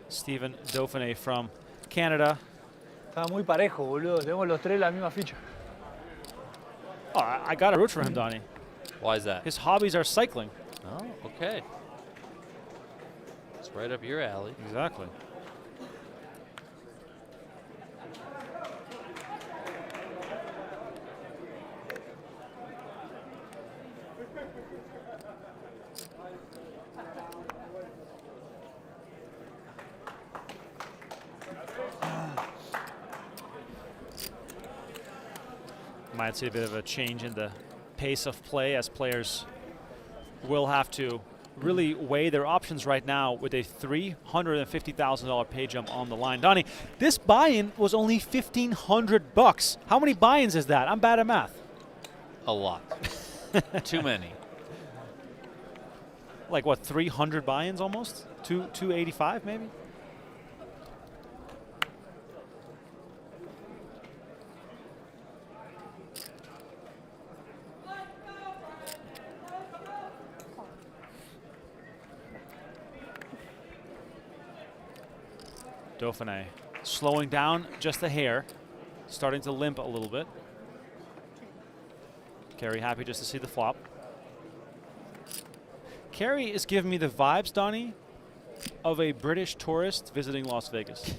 Stephen Dauphinais from Canada. Está muy parejo, boludo. Tenemos los tres la misma ficha. Oh, I got to root for him, Donnie. Why is that? His hobbies are cycling. Oh, okay. It's right up your alley. Exactly. Might see a bit of a change in the pace of play as players will have to really weigh their options right now with a $350,000 pay jump on the line. Donnie, this buy-in was only $1,500. How many buy-ins is that? I'm bad at math. A lot. Too many. Like what, 300 buy-ins almost? 285 maybe? Dauphinais slowing down just a hair, starting to limp a little bit. Carey happy just to see the flop. Carey is giving me the vibes, Donnie, of a British tourist visiting Las Vegas.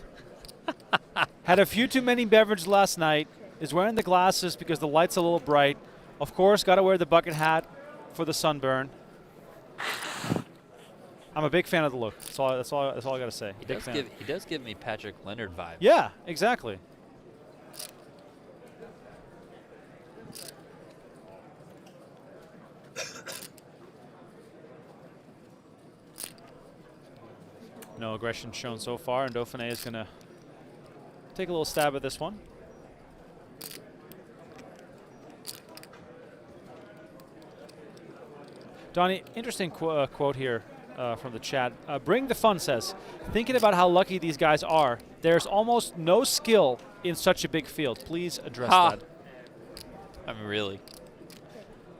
Had a few too many beverages last night, is wearing the glasses because the light's a little bright. Of course, got to wear the bucket hat for the sunburn. I'm a big fan of the look. That's all I got to say. He does give me Patrick Leonard vibes. Yeah, exactly. No aggression shown so far, and Dauphinais is going to take a little stab at this one. Donnie, interesting quote here from the chat. Bring the Fun says, thinking about how lucky these guys are, there's almost no skill in such a big field. Please address that. I mean, really?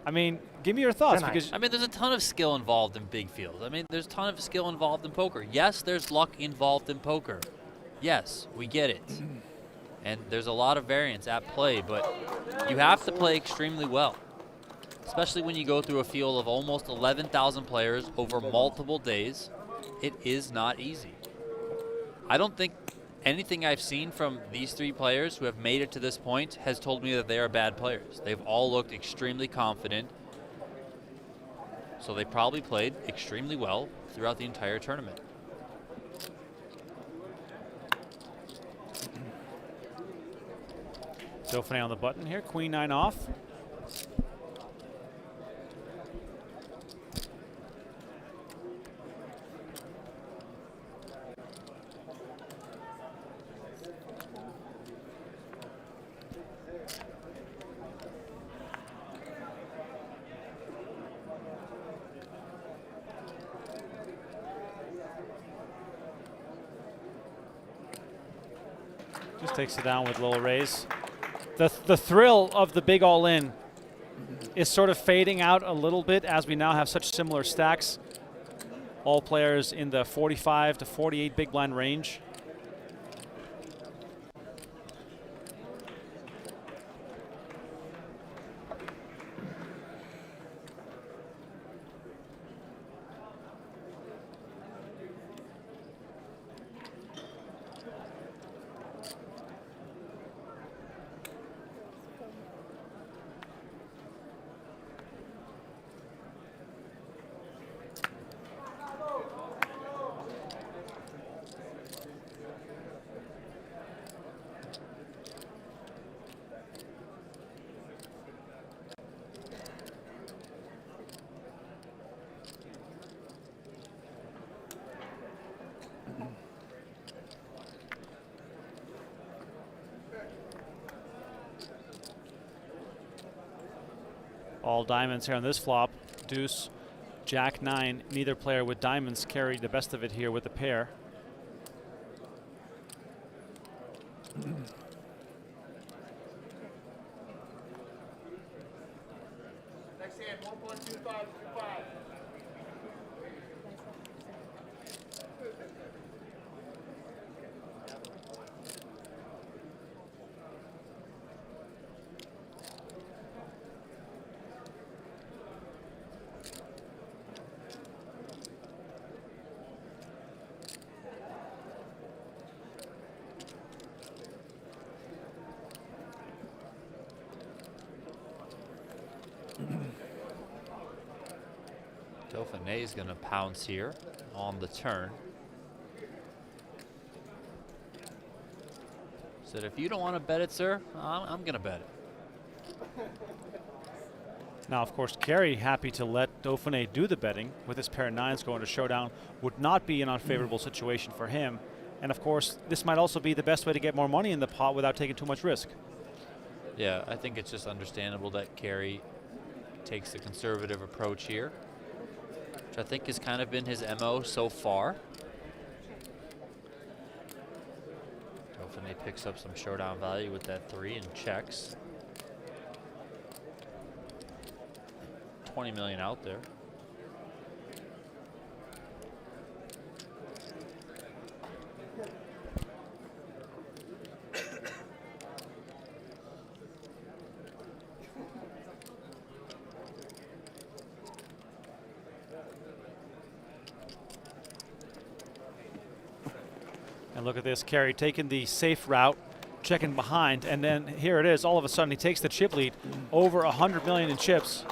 I mean, give me your thoughts. Because I mean, there's a ton of skill involved in big fields. I mean, there's a ton of skill involved in poker. Yes, there's luck involved in poker. Yes, we get it. And there's a lot of variance at play, but you have to play extremely well. Especially when you go through a field of almost 11,000 players over multiple days. It is not easy. I don't think anything I've seen from these three players who have made it to this point has told me that they are bad players. They've all looked extremely confident. So they probably played extremely well throughout the entire tournament. Dauphinais on the button here, Queen 9 off. Just takes it down with little raise. The thrill of the big all-in is sort of fading out a little bit as we now have such similar stacks. All players in the 45 to 48 big blind range. All diamonds here on this flop. Deuce, Jack 9. Neither player with diamonds carried the best of it here with the pair. Next hand, 1.2525. Dauphinais is going to pounce here on the turn. Said, if you don't want to bet it, sir, I'm going to bet it. Now, of course, Carey happy to let Dauphinais do the betting. With his pair of nines going to showdown would not be an unfavorable situation for him. And of course, this might also be the best way to get more money in the pot without taking too much risk. Yeah, I think it's just understandable that Carey takes the conservative approach here, which I think has kind of been his MO so far. Dauphinais picks up some showdown value with that 3 and checks. 20 million out there. And look at this, Carey taking the safe route, checking behind, and then here it is. All of a sudden, he takes the chip lead, over 100 million in chips.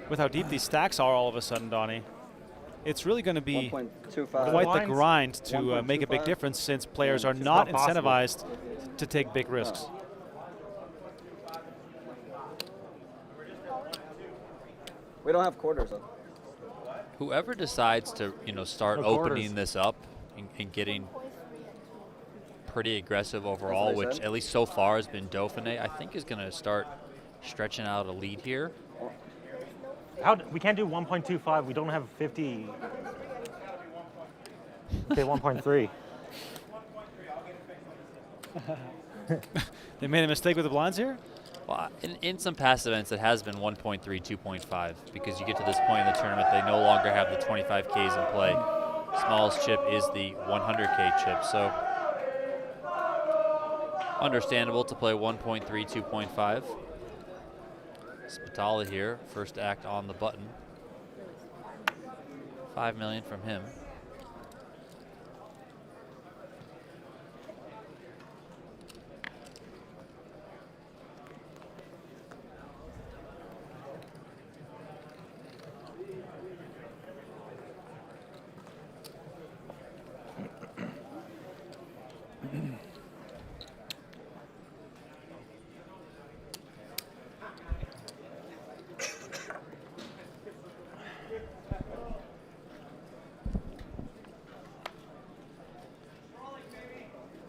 With how deep these stacks are all of a sudden, Donnie, it's really going to be 1.25. quite the grind to 1.25. make a big difference, since players are not incentivized to take big risks. We don't have quarters though. Whoever decides to, start opening this up and getting pretty aggressive overall, which at least so far has been Dauphinais, I think is going to start stretching out a lead here. We can't do 1.25. We don't have 50. Okay, 1.3. They made a mistake with the blinds here? Well, in some past events, it has been 1.3, 2.5, because you get to this point in the tournament, they no longer have the 25Ks in play. Smallest chip is the 100K chip, so understandable to play 1.3, 2.5. Spitale here, first act on the button. 5 million from him.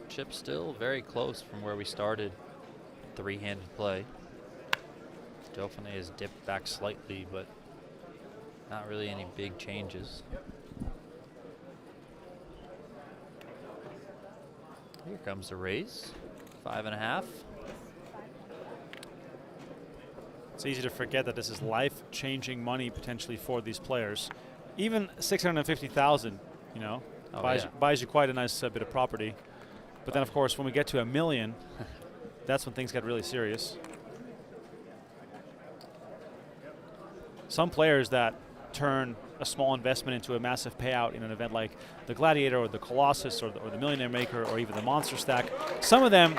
Chip still very close from where we started. Three-handed play. Dauphinais has dipped back slightly, but not really any big changes. Here comes the raise. 5.5. It's easy to forget that this is life-changing money potentially for these players. Even 650,000, buys you quite a nice bit of property. But then, of course, when we get to $1 million, that's when things get really serious. Some players that turn a small investment into a massive payout in an event like the Gladiator or the Colossus or the Millionaire Maker or even the Monster Stack, some of them,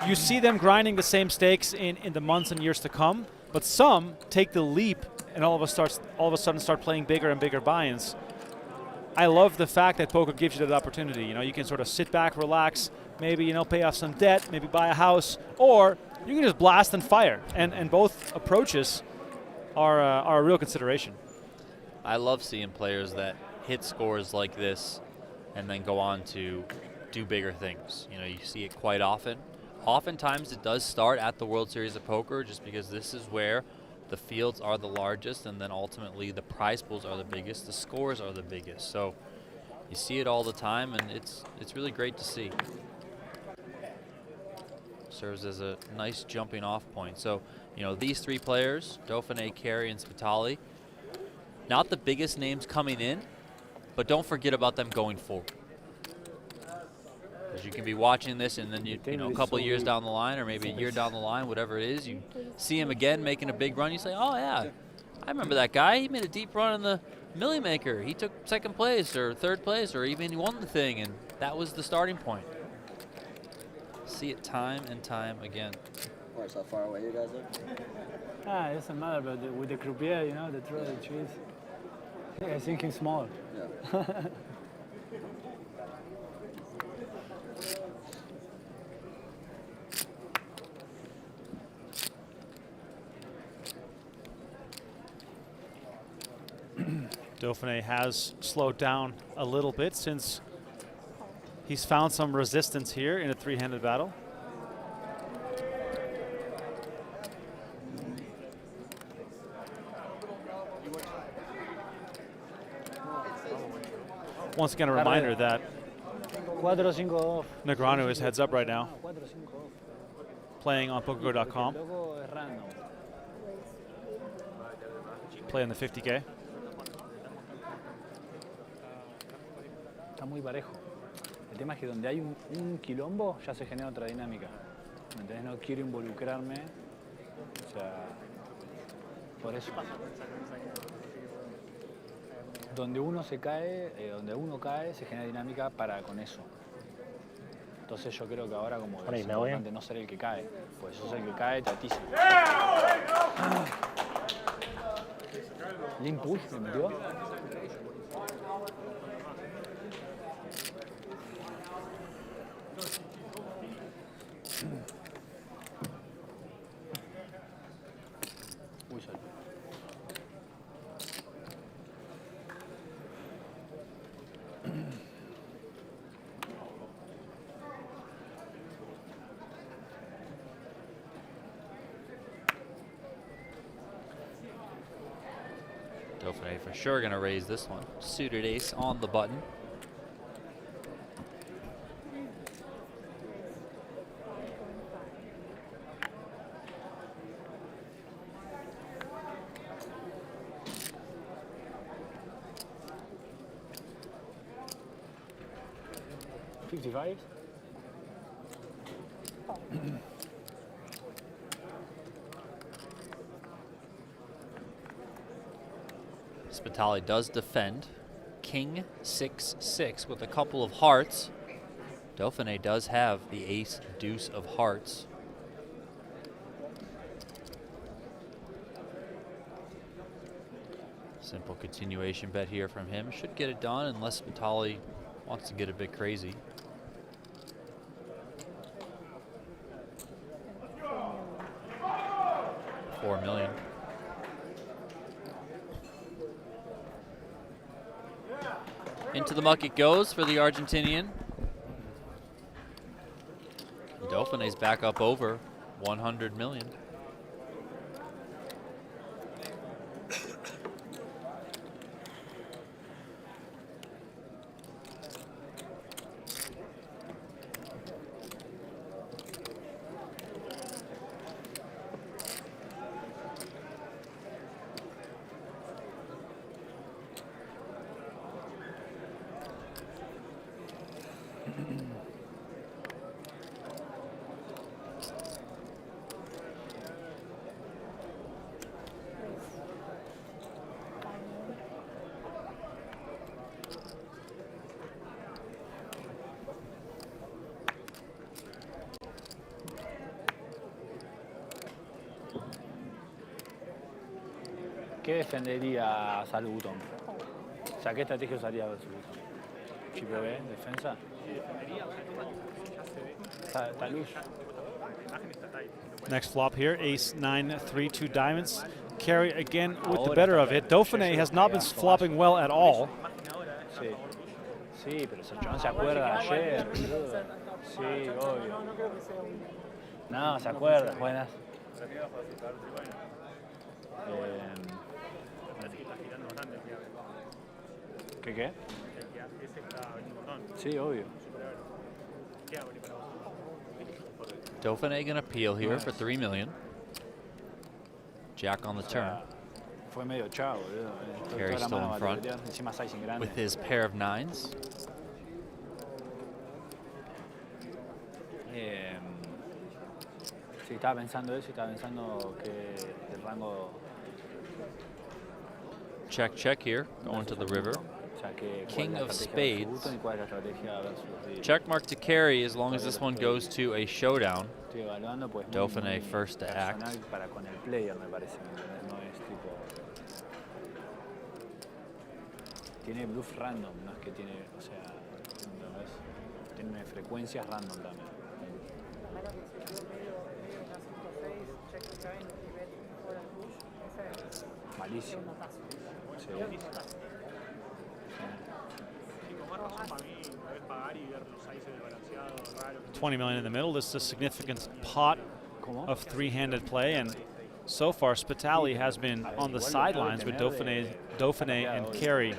you see them grinding the same stakes in the months and years to come, but some take the leap and all of a sudden start playing bigger and bigger buy-ins. I love the fact that poker gives you that opportunity. You can sort of sit back, relax, maybe pay off some debt, maybe buy a house, or you can just blast and fire. And both approaches are a real consideration. I love seeing players that hit scores like this and then go on to do bigger things. You see it quite often. Oftentimes it does start at the World Series of Poker, just because this is where the fields are the largest, and then ultimately the prize pools are the biggest, the scores are the biggest. So you see it all the time, and it's really great to see. Serves as a nice jumping off point. So, these three players, Dauphinais, Carey, and Spitale, not the biggest names coming in, but don't forget about them going forward. Because you can be watching this, and then a couple of years down the line, or maybe a year down the line, whatever it is, you see him again making a big run. You say, "Oh yeah, I remember that guy. He made a deep run in the Millie Maker. He took second place or third place, or even he won the thing, and that was the starting point." see it time and time again. Where's how far away you guys are? It doesn't matter, but with the croupier, you know, the throw the trees. Yeah, I think he's small. Yeah. Dauphinais has slowed down a little bit since he's found some resistance here in a three-handed battle. Once again, a reminder that 4-5 off. Negreanu is heads up right now, 4-5 off. playing on PokerGo.com, Luego es random. playing the 50K. Está muy parejo. El tema es que donde hay un quilombo ya se genera otra dinámica. ¿Me entendés? No quiero involucrarme. O sea, por eso. Donde uno se cae, donde uno cae, se genera dinámica para con eso. Entonces yo creo que ahora como es importante no ser el que cae. Pues sos el que cae, te atiza. Link push me metió. Uy, salió. Dauphinais for sure going to raise this one. Suited ace on the button. Spitale does defend. King 6-6 with a couple of hearts. Dauphinais does have the ace deuce of hearts. Simple continuation bet here from him. Should get it done unless Spitale wants to get a bit crazy. $4 million. Into the muck it goes for the Argentinian. Dauphinais back up over 100 million. ¿Qué defendería Salutón? O sea, ¿qué estrategia usaría Salutón? Chip B, defensa. Está luz. Next flop here, ace 9, 3, 2 diamonds. Carey again with the better of it. Dauphinais has not been flopping well at all. Sí, sí, pero ese chabón se acuerda de ayer, boludo. Sí, obvio. No, se acuerda. Buenas. ¿Qué? Sí, obvio. Dauphinais gonna peel here for 3 million. Jack on the turn. Fue medio chavo, boludo. Carey still in front Encima sizing grande. with his pair of nines. Sí, estaba pensando eso y estaba pensando que el rango... Check, check here, going to the river. O sea, King cuál es la of estrategia del spades. Button y cuál es la estrategia versus Check mark to Carey as long as this one goes to a showdown. Estoy evaluando, pues, Dauphinais first to personal act. para con el player, me parece, ¿me entendés? No es tipo... Tiene bluff random, no es que tiene, o sea, ¿entendés? Tiene frecuencias random también. Malísimo. Sí. 20 million in the middle. This is a significant pot of three-handed play, and so far Spitale has been on the sidelines with Dauphinais and Carey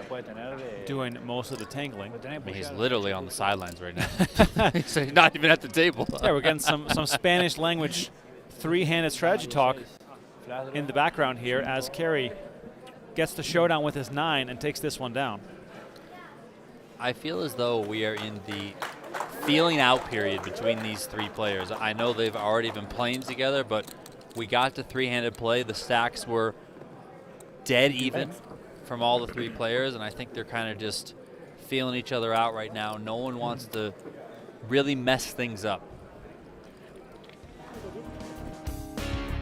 doing most of the tangling. I mean, he's literally on the sidelines right now. He's not even at the table. Yeah, we're getting some Spanish language three-handed strategy talk in the background here as Carey gets the showdown with his 9 and takes this one down. I feel as though we are in the feeling out period between these three players. I know they've already been playing together, but we got to three-handed play. The stacks were dead even from all the three players, and I think they're kind of just feeling each other out right now. No one wants to really mess things up.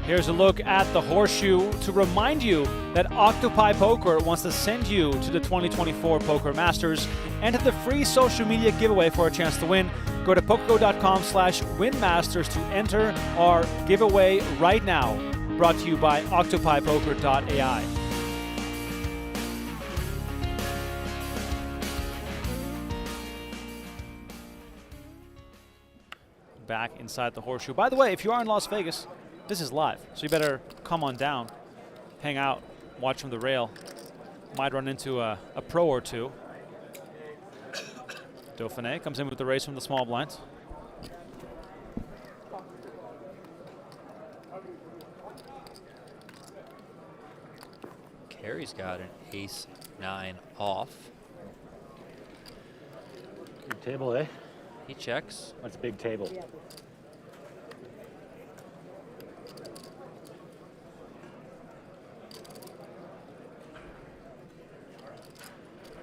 Here's a look at the horseshoe to remind you that Octopi Poker wants to send you to the 2024 Poker Masters and to the free social media giveaway for a chance to win. Go to PokerGO.com/winmasters to enter our giveaway right now. Brought to you by OctopiPoker.ai. Back inside the horseshoe. By the way, if you are in Las Vegas, this is live, so you better come on down, hang out, watch from the rail. Might run into a pro or two. Dauphinais comes in with the raise from the small blinds. Carey's got an ace-9 off. Big table, eh? He checks. That's a big table.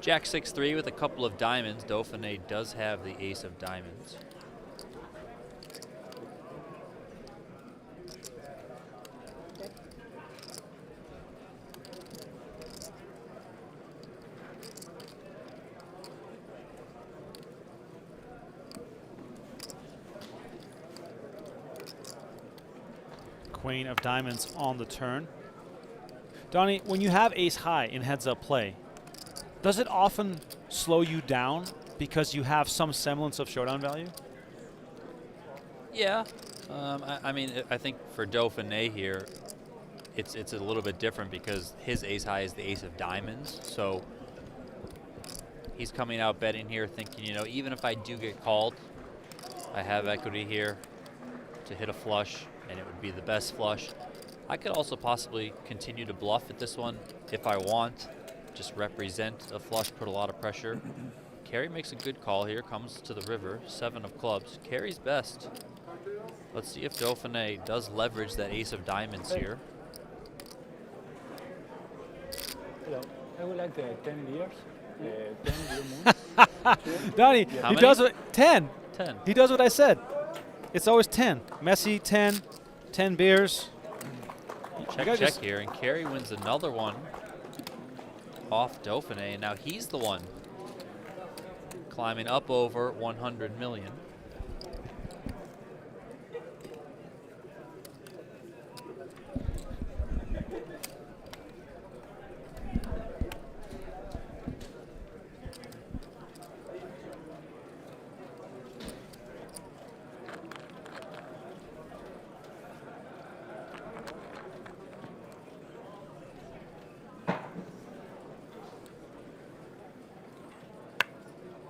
Jack 6-3 with a couple of diamonds. Dauphinais does have the ace of diamonds. Queen of diamonds on the turn. Donnie, when you have ace high in heads-up play, does it often slow you down because you have some semblance of showdown value? Yeah. I mean, I think for Dauphinais here, it's a little bit different because his ace high is the ace of diamonds. So he's coming out betting here thinking, you know, even if I do get called, I have equity here to hit a flush, and it would be the best flush. I could also possibly continue to bluff at this one if I want. Just represent a flush, put a lot of pressure. Carey makes a good call here, comes to the river, 7 of clubs. Carey's best. Let's see if Dauphinais does leverage that ace of diamonds here. Hello. I would like the 10 years. 10 years. Donnie, How he many? does what? 10. 10. He does what I said. It's always 10. Messi, 10. 10 beers. Check here, and Carey wins another one off Dauphinais, and now he's the one climbing up over 100 million.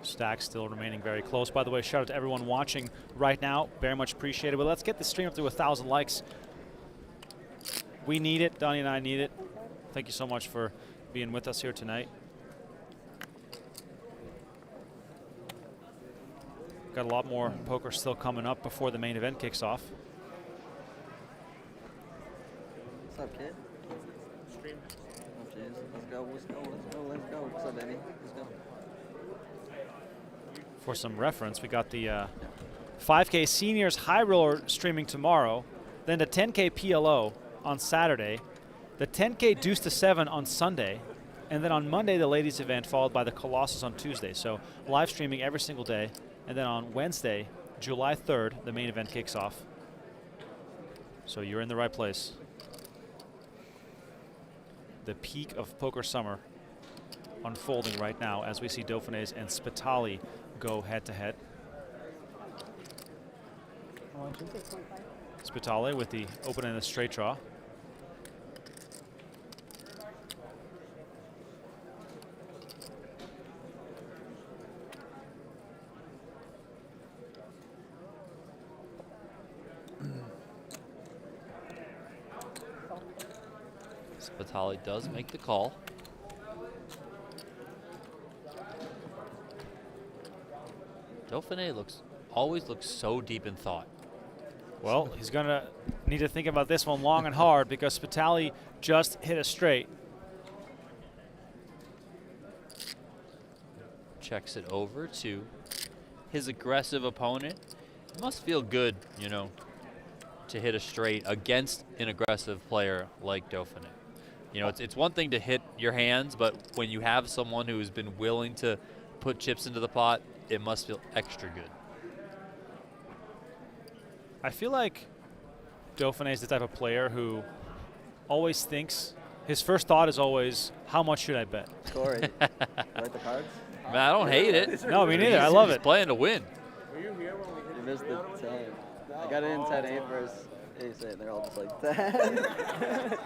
Stack still remaining very close. By the way, shout out to everyone watching right now. Very much appreciated. But let's get the stream up to 1,000 likes. We need it. Donnie and I need it. Thank you so much for being with us here tonight. Got a lot more poker still coming up before the main event kicks off. What's up, kid? Stream. Oh, jeez. Let's go. Let's go. Let's go. Let's go. What's up, Danny? Let's go. For some reference, we got the 5K Seniors High Roller streaming tomorrow, then the 10K PLO on Saturday, the 10K Deuce to 7 on Sunday, and then on Monday the ladies event followed by the Colossus on Tuesday. So live streaming every single day, and then on Wednesday, July 3rd, the main event kicks off. So you're in the right place. The peak of poker summer unfolding right now as we see Dauphinais and Spitale go head to head. Spitale with the open and the straight draw. Spitale does make the call. Dauphinais always looks so deep in thought. Well, he's going to need to think about this one long and hard because Spitale just hit a straight. Checks it over to his aggressive opponent. It must feel good, you know, to hit a straight against an aggressive player like Dauphinais. You know, it's one thing to hit your hands, but when you have someone who's been willing to put chips into the pot, it must feel extra good. I feel like Dauphinais is the type of player who always thinks, his first thought is always, how much should I bet? Corey, you like the cards? Man, I don't hate it. No, me neither. I love it. He's playing to win. Were you here when we hit? You missed the 10. I got it inside 8 versus ace 8, and they're all just like that.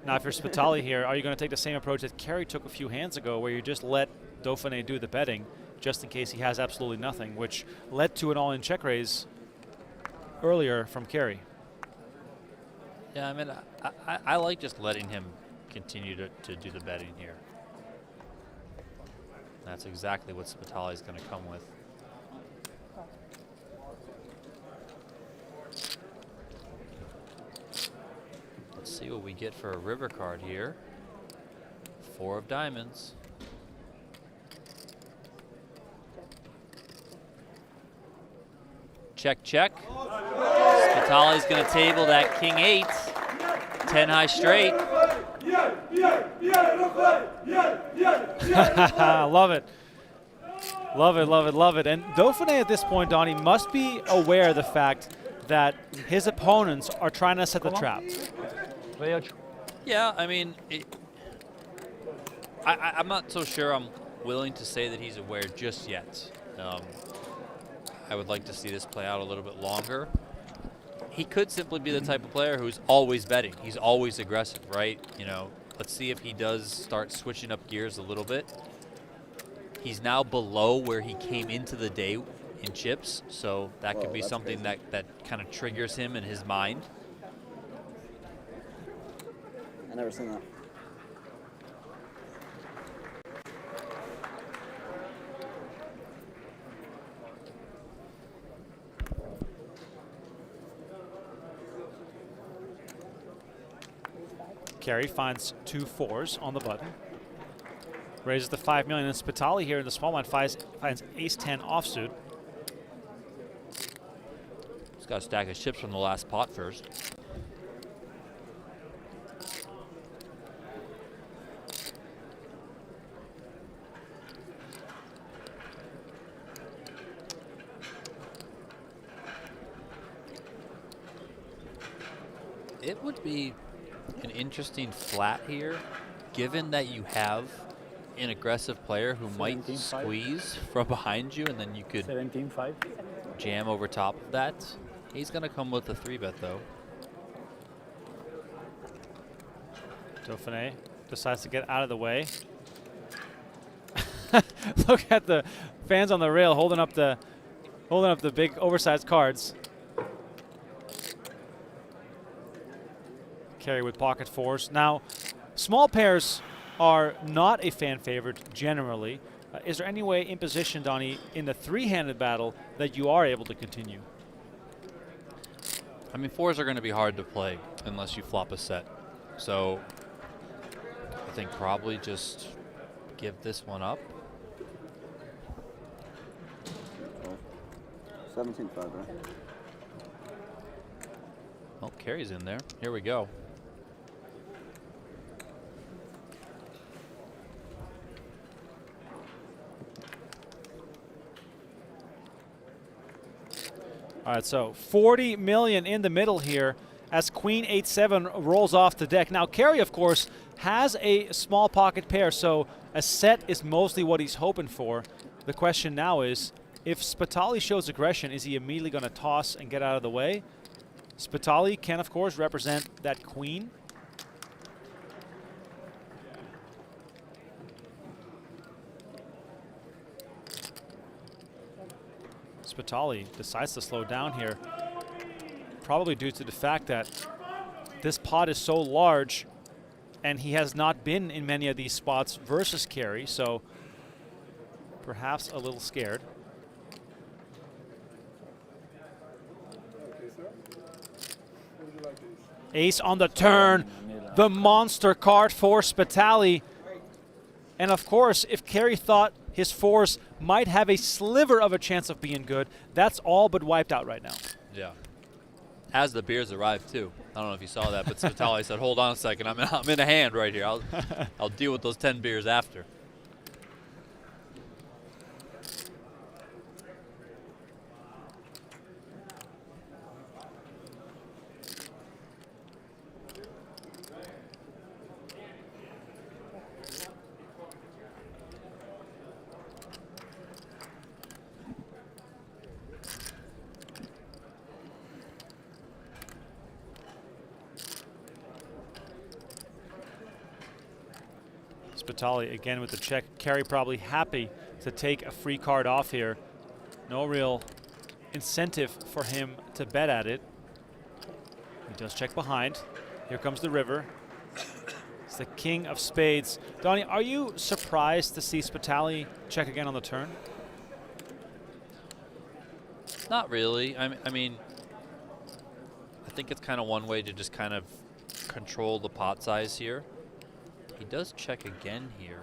Now, if you're Spitale here, are you going to take the same approach that Carey took a few hands ago, where you just let Dauphinais do the betting, just in case he has absolutely nothing, which led to an all-in check raise earlier from Carey? Yeah, I mean, I like just letting him continue to do the betting here. That's exactly what Spitale is going to come with. Let's see what we get for a river card here. 4 of diamonds. Check, check. Spitale's going to table that king 8. 10 high straight. Love it. Love it, love it, love it. And Dauphinais at this point, Donnie, must be aware of the fact that his opponents are trying to set the trap. Yeah, I mean, I'm not so sure I'm willing to say that he's aware just yet. I would like to see this play out a little bit longer. He could simply be the type of player who's always betting. He's always aggressive, right? You know, let's see if he does start switching up gears a little bit. He's now below where he came into the day in chips, so that could be something that kind of triggers him in his mind. I never seen that. Carey finds 2 4s on the button. Raises the 5 million, and Spitale here in the small blind finds ace-10 offsuit. He's got to stack his chips from the last pot first. It would be an interesting flat here, given that you have an aggressive player who might squeeze from behind you, and then you could 17-5. jam over top of that. He's going to come with a 3-bet, though. Dauphinais decides to get out of the way. Look at the fans on the rail holding up the big oversized cards. Carey with pocket 4s. Now, small pairs are not a fan favorite generally. Is there any way in position, Donnie, in the 3-handed battle that you are able to continue? I mean, 4s are going to be hard to play unless you flop a set. So think probably just give this one up. 17-5, right? Oh, Carey's in there. Here we go. All right, so 40 million in the middle here as Queen 8-7 rolls off the deck. Now, Carey, of course, has a small pocket pair, so a set is mostly what he's hoping for. The question now is, if Spitale shows aggression, is he immediately going to toss and get out of the way? Spitale can, of course, represent that queen. Spitale decides to slow down here, probably due to the fact that this pot is so large and he has not been in many of these spots versus Carey, so perhaps a little scared. Ace on the turn, the monster card for Spitale. And of course, if Carey thought his fours might have a sliver of a chance of being good, that's all but wiped out right now. Yeah. As the beers arrived too. I don't know if you saw that, but Spitale said, "Hold on a second, I'm in a hand right here. I'll deal with those 10 beers after." Spitale again with the check. Carey probably happy to take a free card off here. No real incentive for him to bet at it. He does check behind. Here comes the river. It's the king of spades. Donnie, are you surprised to see Spitale check again on the turn? Not really. I mean, I think it's kind of one way to just kind of control the pot size here. He does check again here.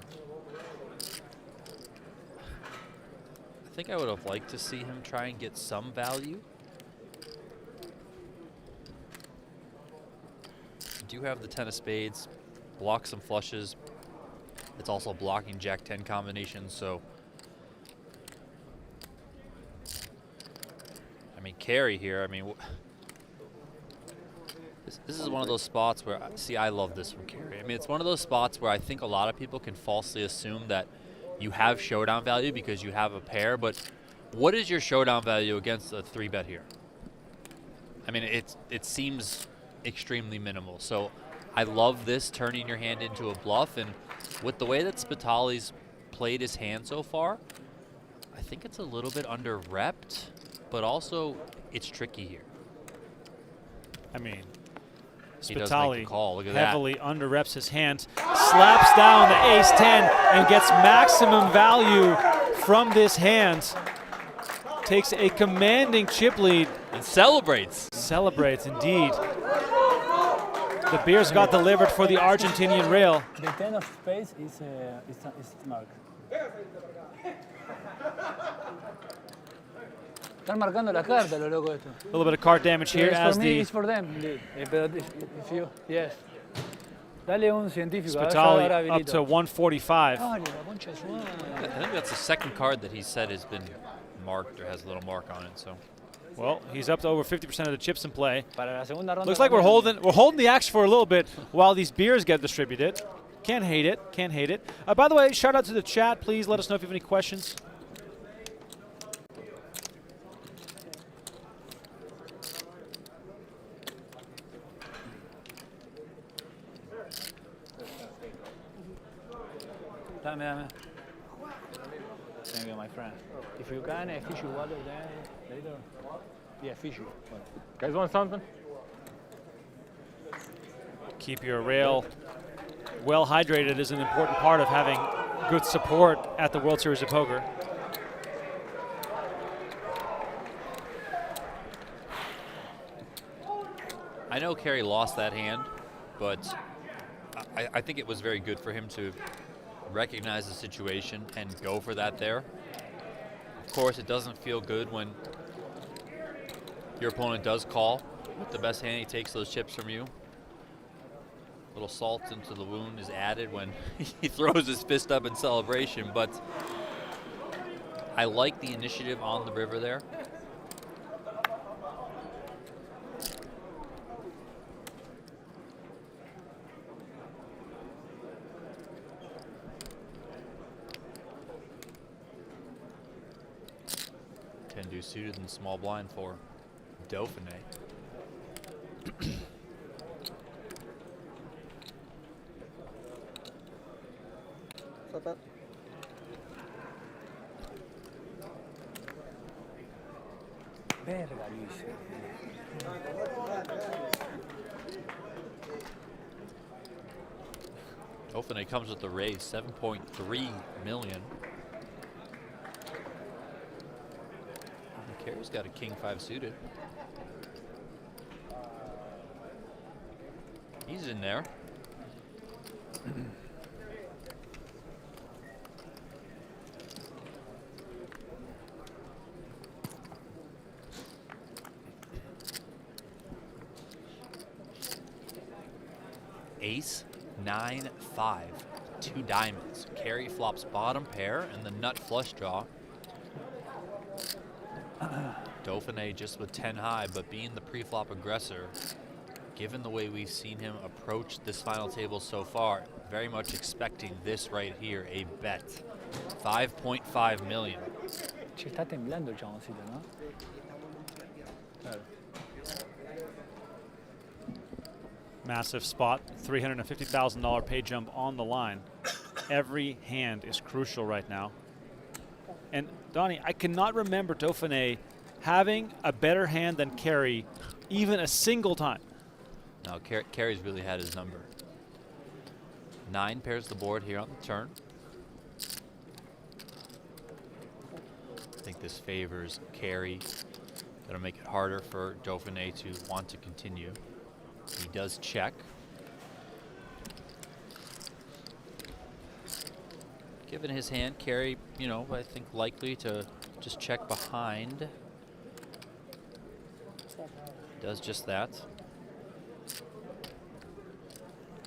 I think I would have liked to see him try and get some value. Do have the 10 of spades, block some flushes. It's also blocking Jack-10 combinations, so. I mean, Carey here, I mean, this is one of those spots where, see, I love this from Carey. I mean, it's one of those spots where I think a lot of people can falsely assume that you have showdown value because you have a pair, but what is your showdown value against a 3-bet here? I mean, it seems extremely minimal. So I love this turning your hand into a bluff, and with the way that Spitale's played his hand so far, I think it's a little bit under-repped, but also it's tricky here. I mean, Spitale heavily under-reps his hand, slaps down the ace-10 and gets maximum value from this hand. Takes a commanding chip lead. And celebrates. Celebrates, indeed. The beers got delivered for the Argentinian rail. The 10 of spades is marked. Están marcando la carta, lo loco esto. A little bit of card damage here as for me, the it's for them, indeed. But if you, yes. Dale un científico. Spitale up to 145. I think that's the second card that he said has been marked or has a little mark on it. So, well, he's up to over 50% of the chips in play. Para la segunda ronda Looks like we're holding the action for a little bit while these beers get distributed. Can't hate it. Can't hate it. By the way, shout out to the chat. Please let us know if you have any questions. Dame. Thank you, my friend. If you can, fish your water then later. Yeah, fish you. Guys want something? Keep your rail well hydrated is an important part of having good support at the World Series of Poker. I know Carey lost that hand, but I think it was very good for him to recognize the situation and go for that there. Of course, it doesn't feel good when your opponent does call with the best hand. He takes those chips from you. A little salt into the wound is added when he throws his fist up in celebration, but I like the initiative on the river there. Can-do suited and small blind for Dauphinais. What's up? Verga, Luis. Dauphinais comes with the raise, 7.3 million. Carey's got a king 5 suited. He's in there. Ace, 9, 5, 2 diamonds. Carey flops bottom pair and the nut flush draw. Dauphinais just with 10 high, but being the pre-flop aggressor, given the way we've seen him approach this final table so far, very much expecting this right here, a bet. 5.5 million. Che, está temblando el chaboncito, ¿no? Claro. Massive spot, $350,000 pay jump on the line. Every hand is crucial right now. And Donnie, I cannot remember Dauphinais having a better hand than Carey even a single time. No, Carey's really had his number. 9 pairs the board here on the turn. I think this favors Carey. Gonna make it harder for Dauphinais to want to continue. He does check. Given his hand, Carey, you know, I think likely to just check behind. Does just that.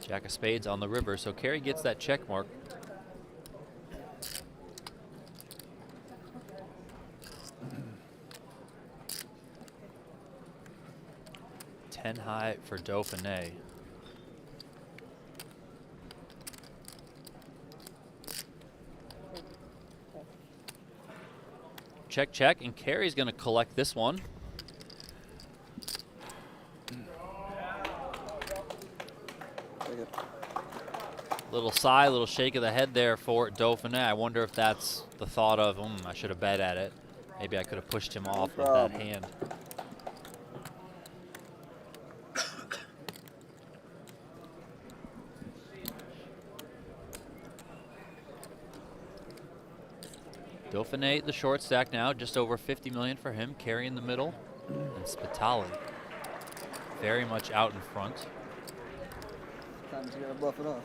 Jack of spades on the river, so Carey gets that check mark. Ten high for Dauphinais. Check, check, and Carey's going to collect this one. Little sigh, little shake of the head there for Dauphinais. I wonder if that's the thought of, I should have bet at it. Maybe I could have pushed him off with that hand. Dauphinais, the short stack now, just over 50 million for him. Carey in the middle, and Spitale very much out in front. Time to gotta bluff it off.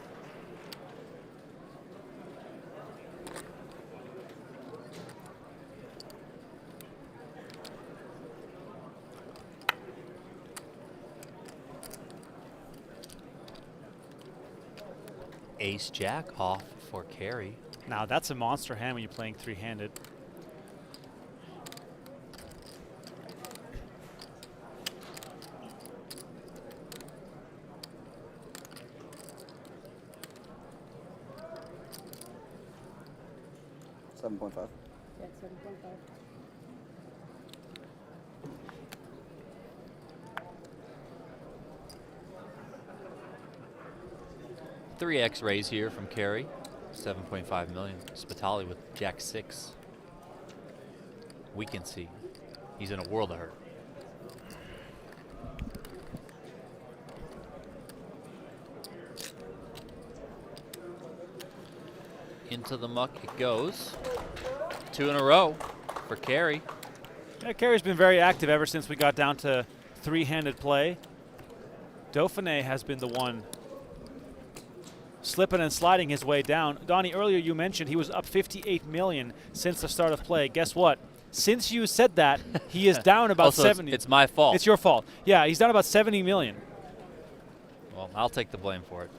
Ace Jack off for Carey. Now that's a monster hand when you're playing three-handed. $7.5. Yeah, 7.5. 3x raise here from Carey. 7.5 million. Spitale with Jack 6. We can see he's in a world of hurt. Into the muck it goes. 2 in a row for Carey. Yeah, Carey's been very active ever since we got down to three-handed play. Dauphinais has been the one slipping and sliding his way down. Donnie, earlier you mentioned he was up 58 million since the start of play. Guess what? Since you said that, he is down about Also, 70. It's my fault. It's your fault. Yeah, he's down about 70 million. Well, I'll take the blame for it.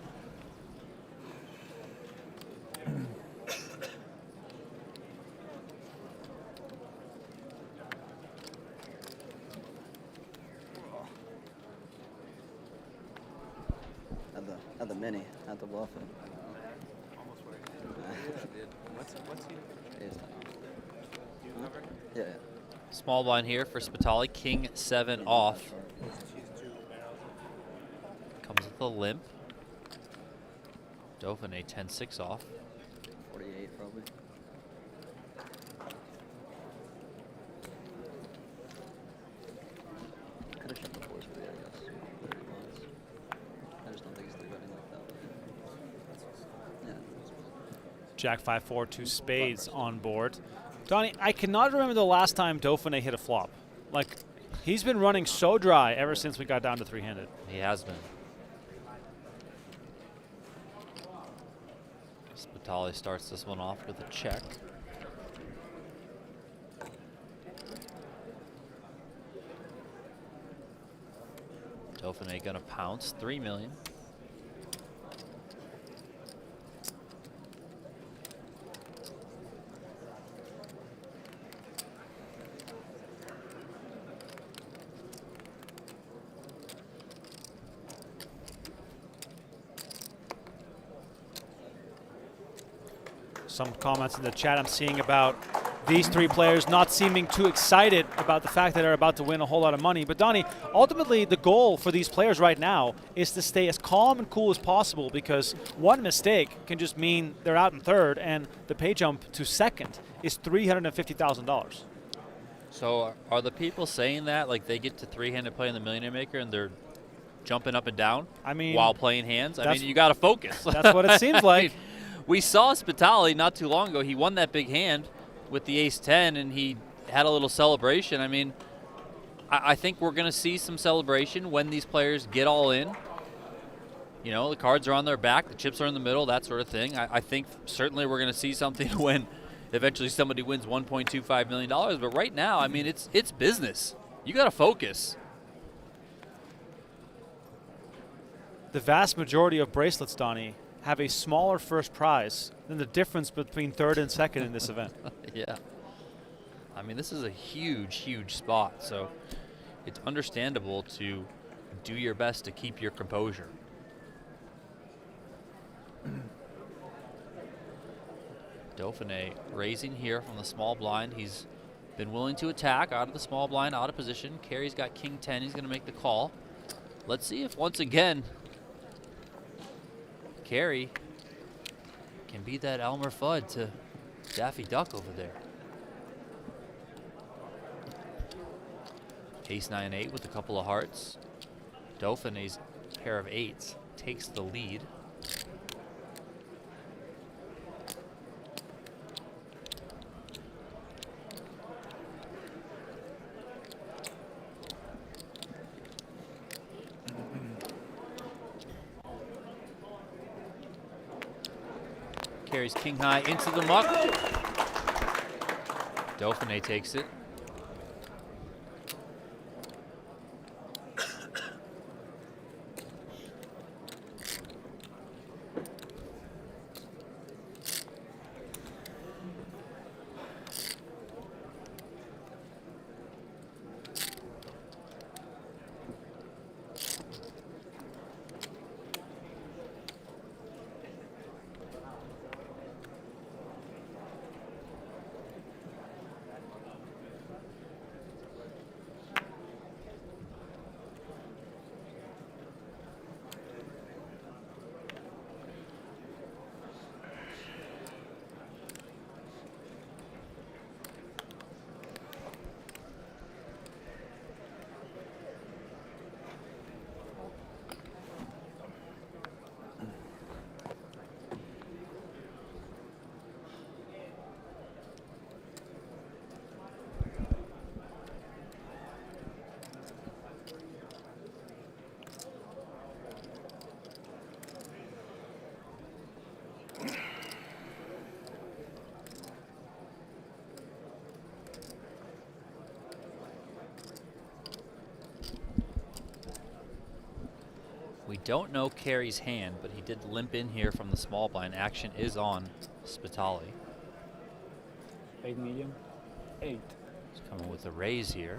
At the mini, at the bluffing. What's he? Yeah. Small blind here for Spitale. King 7 off. Comes with a limp. Dauphinais 10-6 off. 48 probably. Could have shut the fours for you, I guess. I just don't think he's three betting like that. Yeah. Jack 5-4, 2 spades on board. Donnie, I cannot remember the last time Dauphinais hit a flop. Like, he's been running so dry ever since we got down to three-handed. He has been. Spitale starts this one off with a check. Dauphinais gonna pounce, 3 million. Some comments in the chat I'm seeing about these three players not seeming too excited about the fact that they're about to win a whole lot of money. But Donnie, ultimately the goal for these players right now is to stay as calm and cool as possible, because one mistake can just mean they're out in third and the pay jump to second is $350,000. So are the people saying that like they get to three-handed play in the Millionaire Maker and they're jumping up and down while playing hands? I mean, you got to focus. That's what it seems like. We saw Spitale not too long ago. He won that big hand with the ace-10, and he had a little celebration. I mean, I think we're going to see some celebration when these players get all in. You know, the cards are on their back, the chips are in the middle, that sort of thing. I think certainly we're going to see something when eventually somebody wins $1.25 million. But right now, I mean, it's business. You got to focus. The vast majority of bracelets, Donnie, have a smaller first prize than the difference between third and second in this event. Yeah. I mean, this is a huge, huge spot, so it's understandable to do your best to keep your composure. Dauphinais raising here from the small blind. He's been willing to attack out of the small blind, out of position. Carey's got king 10. He's going to make the call. Let's see if once again Carey can beat that Elmer Fudd to Daffy Duck over there. Ace 9-8 with a couple of hearts. Dauphinais' pair of eights takes the lead. Carries king high into the muck. Dauphinais takes it. don't know Carey's hand, but he did limp in here from the small blind. Action is on Spitale. 8 million. 8. He's coming with a raise here.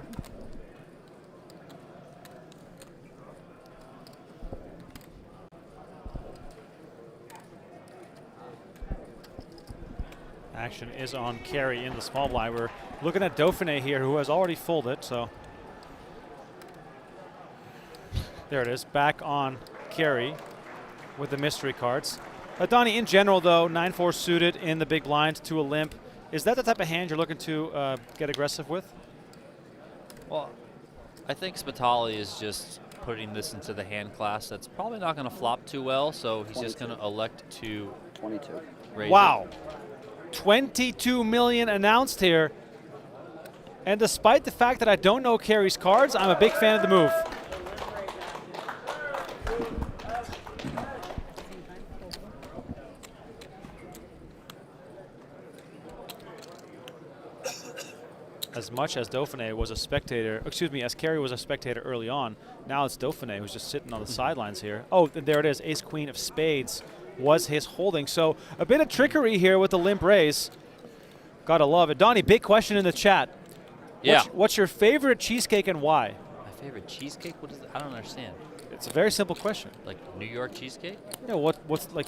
Action is on Carey in the small blind. We're looking at Dauphinais here, who has already folded, so. There it is, back on Carey with the mystery cards. Donnie, in general though, 9-4 suited in the big blind to a limp. Is that the type of hand you're looking to get aggressive with? Well, I think Spitale is just putting this into the hand class that's probably not going to flop too well, so he's just going to elect to 22. raise Wow. it. 22 million announced here. And despite the fact that I don't know Carey's cards, I'm a big fan of the move. As much as Dauphinais was a spectator, excuse me, as Carey was a spectator early on, now it's Dauphinais who's just sitting on the sidelines here. Oh, there it is, ace-queen of spades was his holding. So a bit of trickery here with the limp raise. Gotta love it. Donnie, big question in the chat. Yeah. What's your favorite cheesecake and why? My favorite cheesecake? What is it? I don't understand. It's a very simple question. Like New York cheesecake? Yeah, what's like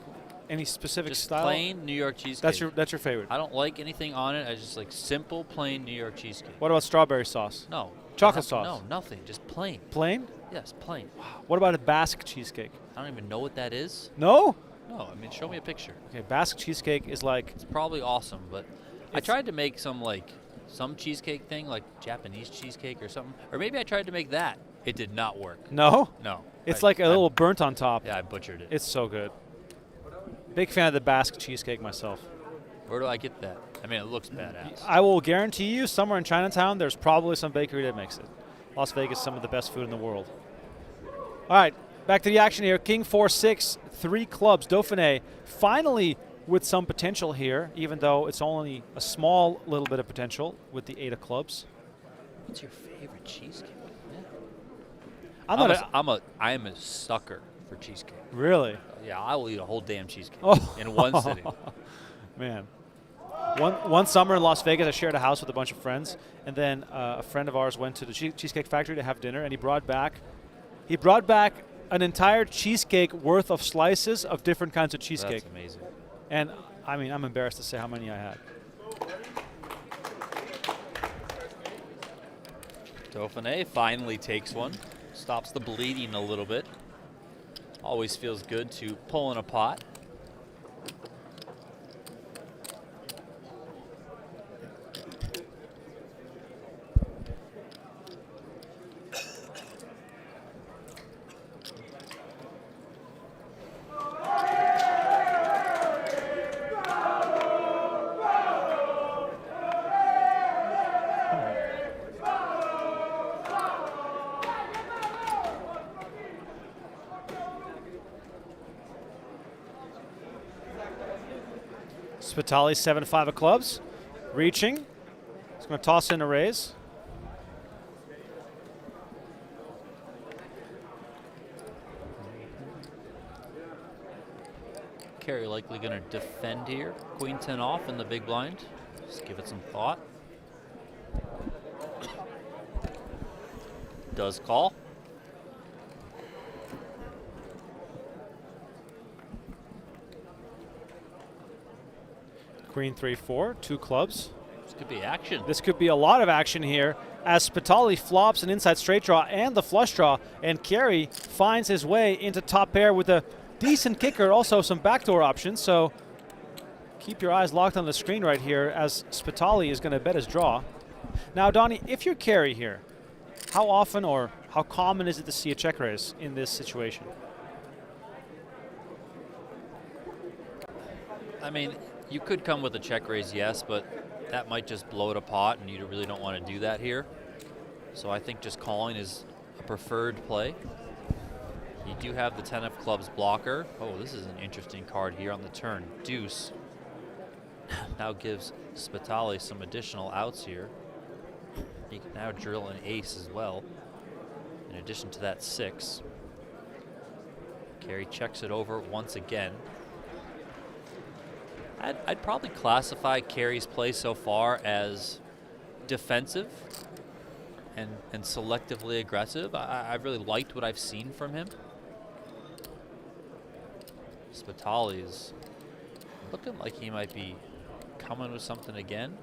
any specific Just style? plain New York cheesecake. That's your favorite. I don't like anything on it. I just like simple, plain New York cheesecake. What about strawberry sauce? No. Chocolate sauce? No, nothing. Just plain. Plain? Yes, plain. What about a Basque cheesecake? I don't even know what that is. No? No, I mean, show me a picture. Okay, Basque cheesecake is like... It's probably awesome, but I tried to make some cheesecake thing, like Japanese cheesecake or something. Or maybe I tried to make that. It did not work. No? No. It's like a little burnt on top. Yeah, I butchered it. It's so good. Big fan of the Basque cheesecake myself. Where do I get that? I mean, it looks badass. I will guarantee you somewhere in Chinatown there's probably some bakery that makes it. Las Vegas, some of the best food in the world. All right, back to the action here. King 4-6, 3 clubs. Dauphinais finally with some potential here, even though it's only a small little bit of potential with the 8 of clubs. What's your favorite cheesecake? Yeah. I am a sucker for cheesecake. Really? Yeah, I will eat a whole damn cheesecake Oh. in one sitting. Man. One summer in Las Vegas, I shared a house with a bunch of friends, and then a friend of ours went to the Cheesecake Factory to have dinner, and he brought back an entire cheesecake worth of slices of different kinds of cheesecake. That's amazing. And I mean, I'm embarrassed to say how many I had. Dauphinais finally takes one. Stops the bleeding a little bit. Always feels good to pull in a pot. Spitale 7-5 of clubs, reaching. He's going to toss in a raise. Carey likely going to defend here. Queen 10 off in the big blind. Just give it some thought. Does call. Queen 3-4, 2 clubs. This could be action. This could be a lot of action here as Spitale flops an inside straight draw and the flush draw, and Carey finds his way into top pair with a decent kicker, also some backdoor options. So keep your eyes locked on the screen right here as Spitale is going to bet his draw. Now, Donnie, if you're Carey here, how often or how common is it to see a check raise in this situation? I mean, you could come with a check raise, yes, but that might just blow it a pot, and you really don't want to do that here. So I think just calling is a preferred play. You do have the 10 of clubs blocker. Oh, this is an interesting card here on the turn. Deuce now gives Spitale some additional outs here. He can now drill an ace as well, in addition to that 6. Carey checks it over once again. I'd probably classify Carey's play so far as defensive and selectively aggressive. I really liked what I've seen from him. Spitale's looking like he might be coming with something again.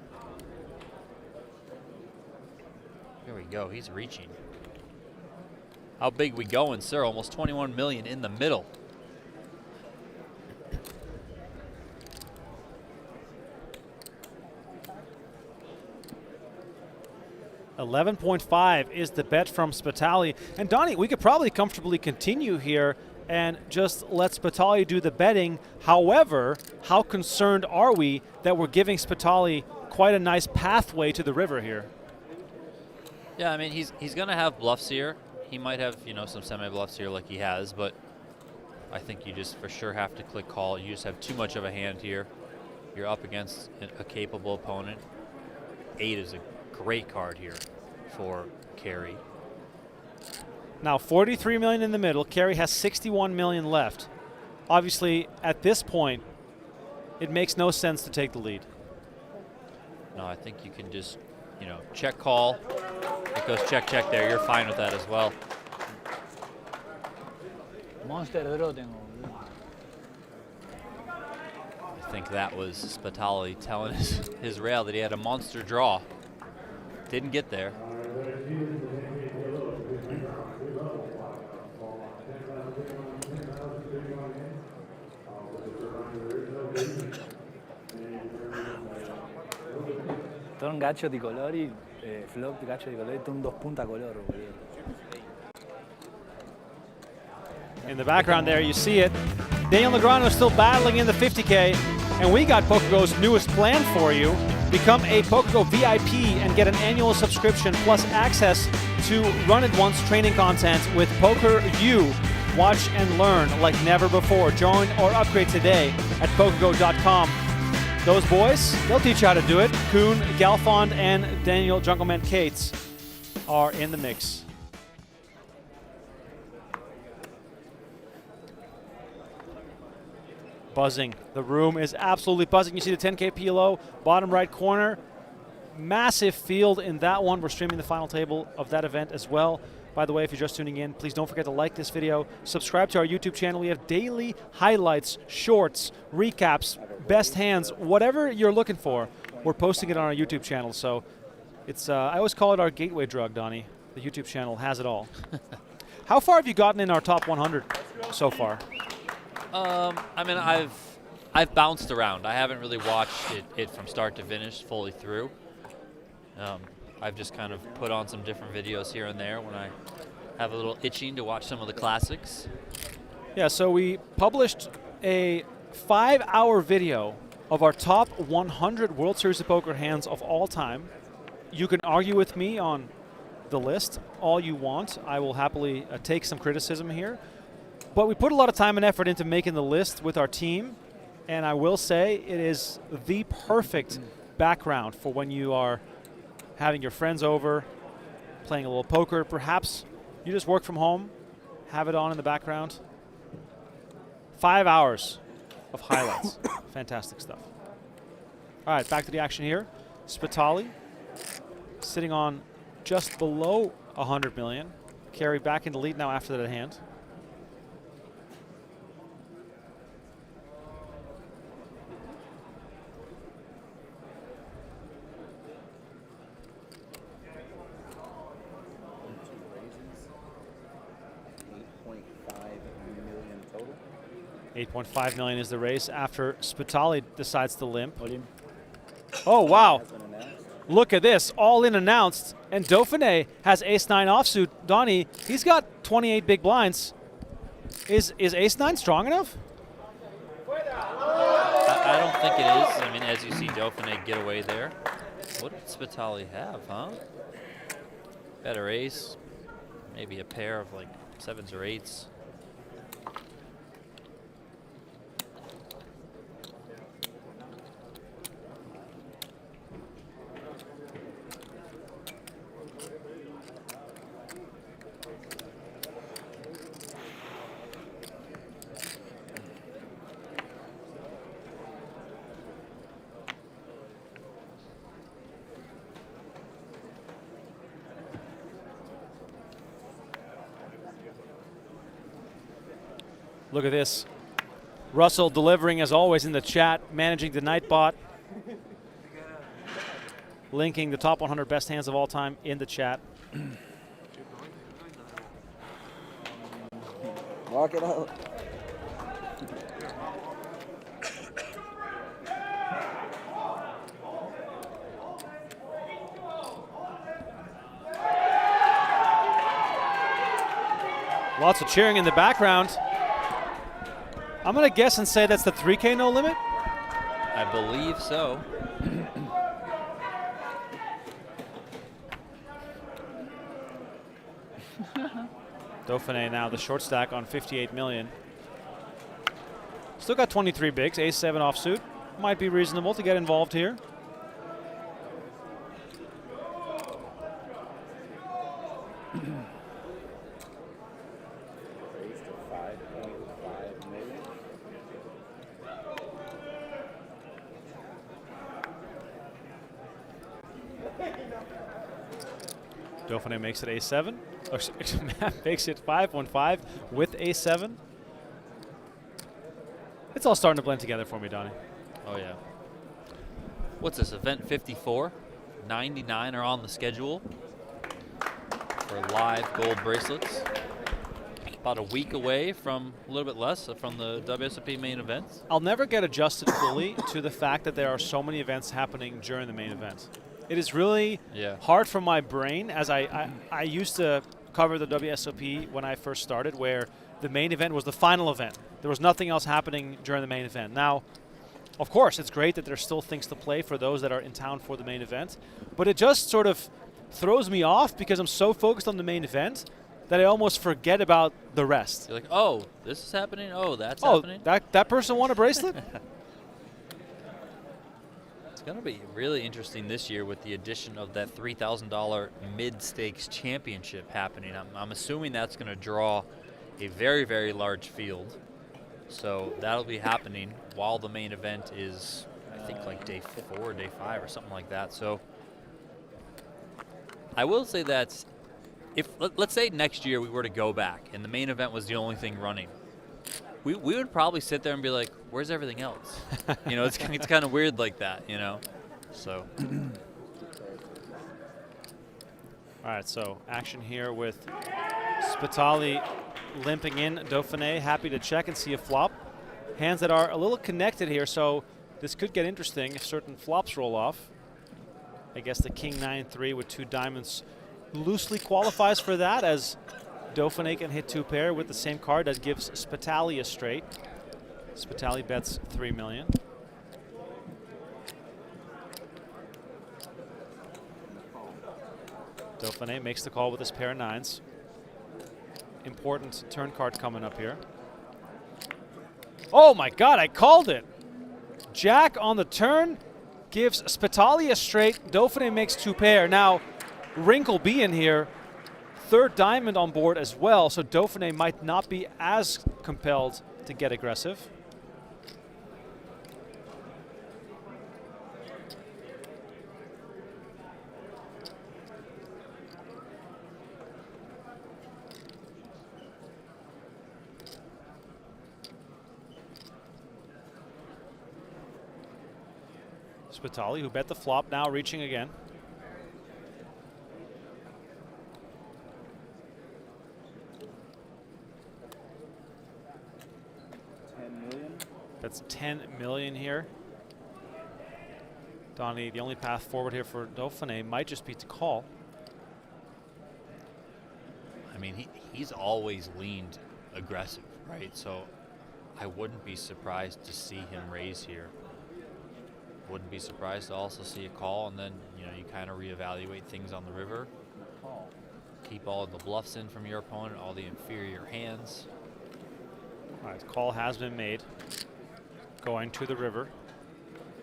Here we go, he's reaching. How big we going, sir? Almost 21 million in the middle. $11.5 is the bet from Spitale. And Donnie, we could probably comfortably continue here and just let Spitale do the betting. However, how concerned are we that we're giving Spitale quite a nice pathway to the river here? Yeah, I mean, he's going to have bluffs here. He might have, you know, some semi-bluffs here like he has, but I think you just for sure have to click call. You just have too much of a hand here. You're up against a capable opponent. 8 is a great card here for Carey. Now 43 million in the middle. Carey has 61 million left. Obviously, at this point, it makes no sense to take the lead. No, I think you can just, you know, check call. It goes check, check there. You're fine with that as well. Monster draw tengo. I think that was Spitale telling his rail that he had a monster draw. Didn't get there. Torn gacho di colori, flop gacho di colori, torn 2 punta color, boludo. In the background there, you see it. Daniel Negreanu is still battling in the 50K, and we got PokerGo's newest plan for you. Become a PokerGo VIP and get an annual subscription plus access to Run It Once training content with PokerU. Watch and learn like never before. Join or upgrade today at PokerGo.com. Those boys, they'll teach you how to do it. Kuhn, Galfond, and Daniel Jungleman Cates are in the mix. Buzzing. The room is absolutely buzzing. You see the 10K PLO, bottom right corner. Massive field in that one. We're streaming the final table of that event as well. By the way, if you're just tuning in, please don't forget to like this video. Subscribe to our YouTube channel. We have daily highlights, shorts, recaps, best hands, whatever you're looking for. We're posting it on our YouTube channel. So it's I always call it our gateway drug, Donnie. The YouTube channel has it all. How far have you gotten in our top 100 so far? I mean, I've bounced around. I haven't really watched it from start to finish fully through. I've just kind of put on some different videos here and there when I have a little itching to watch some of the classics. Yeah, so we published a 5-hour video of our top 100 World Series of Poker hands of all time. You can argue with me on the list all you want. I will happily take some criticism here. But we put a lot of time and effort into making the list with our team, and I will say it is the perfect background for when you are having your friends over, playing a little poker. Perhaps you just work from home, have it on in the background. 5 hours of highlights. Fantastic stuff. All right, back to the action here. Spitale sitting on just below 100 million. Carey back into lead now after that hand. $8.5 million is the raise after Spitale decides to limp. Oh, wow. Look at this. All in announced. And Dauphinais has ace-9 offsuit. Donnie, he's got 28 big blinds. Is ace-9 strong enough? I don't think it is. I mean, as you see Dauphinais get away there. What did Spitale have, huh? Better ace. Maybe a pair of like 7s or 8s. Look at this. Russell delivering as always in the chat, managing the Nightbot. Linking the top 100 best hands of all time in the chat. Walk it out. Lots of cheering in the background. I'm going to guess and say that's the 3K no limit. I believe so. Dauphinais now the short stack on 58 million. Still got 23 bigs, ace-7 offsuit. Might be reasonable to get involved here. Dauphinais makes it ace-7. Matt makes it 5-1-5 with ace-7. It's all starting to blend together for me, Donnie. Oh, yeah. What's this, event 54? 99 are on the schedule for live gold bracelets. About a week away from, a little bit less, from the WSOP main events. I'll never get adjusted fully to the fact that there are so many events happening during the main event. It is really hard for my brain, as I used to cover the WSOP when I first started, where the main event was the final event. There was nothing else happening during the main event. Now, of course, it's great that there's still things to play for those that are in town for the main event, but it just sort of throws me off because I'm so focused on the main event that I almost forget about the rest. You're like, oh, this is happening? Oh, that's happening? Oh, that person won a bracelet? It's going to be really interesting this year with the addition of that $3,000 mid-stakes championship happening. I'm assuming that's going to draw a very, very large field. So that'll be happening while the main event is, I think, like day 4, day 5, or something like that. So I will say that if, let's say next year we were to go back and the main event was the only thing running, we would probably sit there and be like, where's everything else? You know, it's kind of weird like that, you know? So. All right, so action here with Spitale limping in. Dauphinais happy to check and see a flop. Hands that are a little connected here, so this could get interesting if certain flops roll off. I guess the King 9-3 with 2 diamonds loosely qualifies for that, as Dauphinais can hit 2 pair with the same card that gives Spitale a straight. Spitale bets 3 million. Dauphinais makes the call with his pair of 9s. Important turn card coming up here. Oh my God, I called it. Jack on the turn gives Spitale a straight. Dauphinais makes 2 pair. Now, Rinkle be in here. 3rd diamond on board as well, so Dauphinais might not be as compelled to get aggressive. Spitale, who bet the flop, now reaching again. That's 10 million here. Donnie, the only path forward here for Dauphinais might just be to call. I mean, he's always leaned aggressive, right? So I wouldn't be surprised to see him raise here. Wouldn't be surprised to also see a call, and then, you know, you kind of reevaluate things on the river. Keep all of the bluffs in from your opponent, all the inferior hands. All right, the call has been made. Going to the river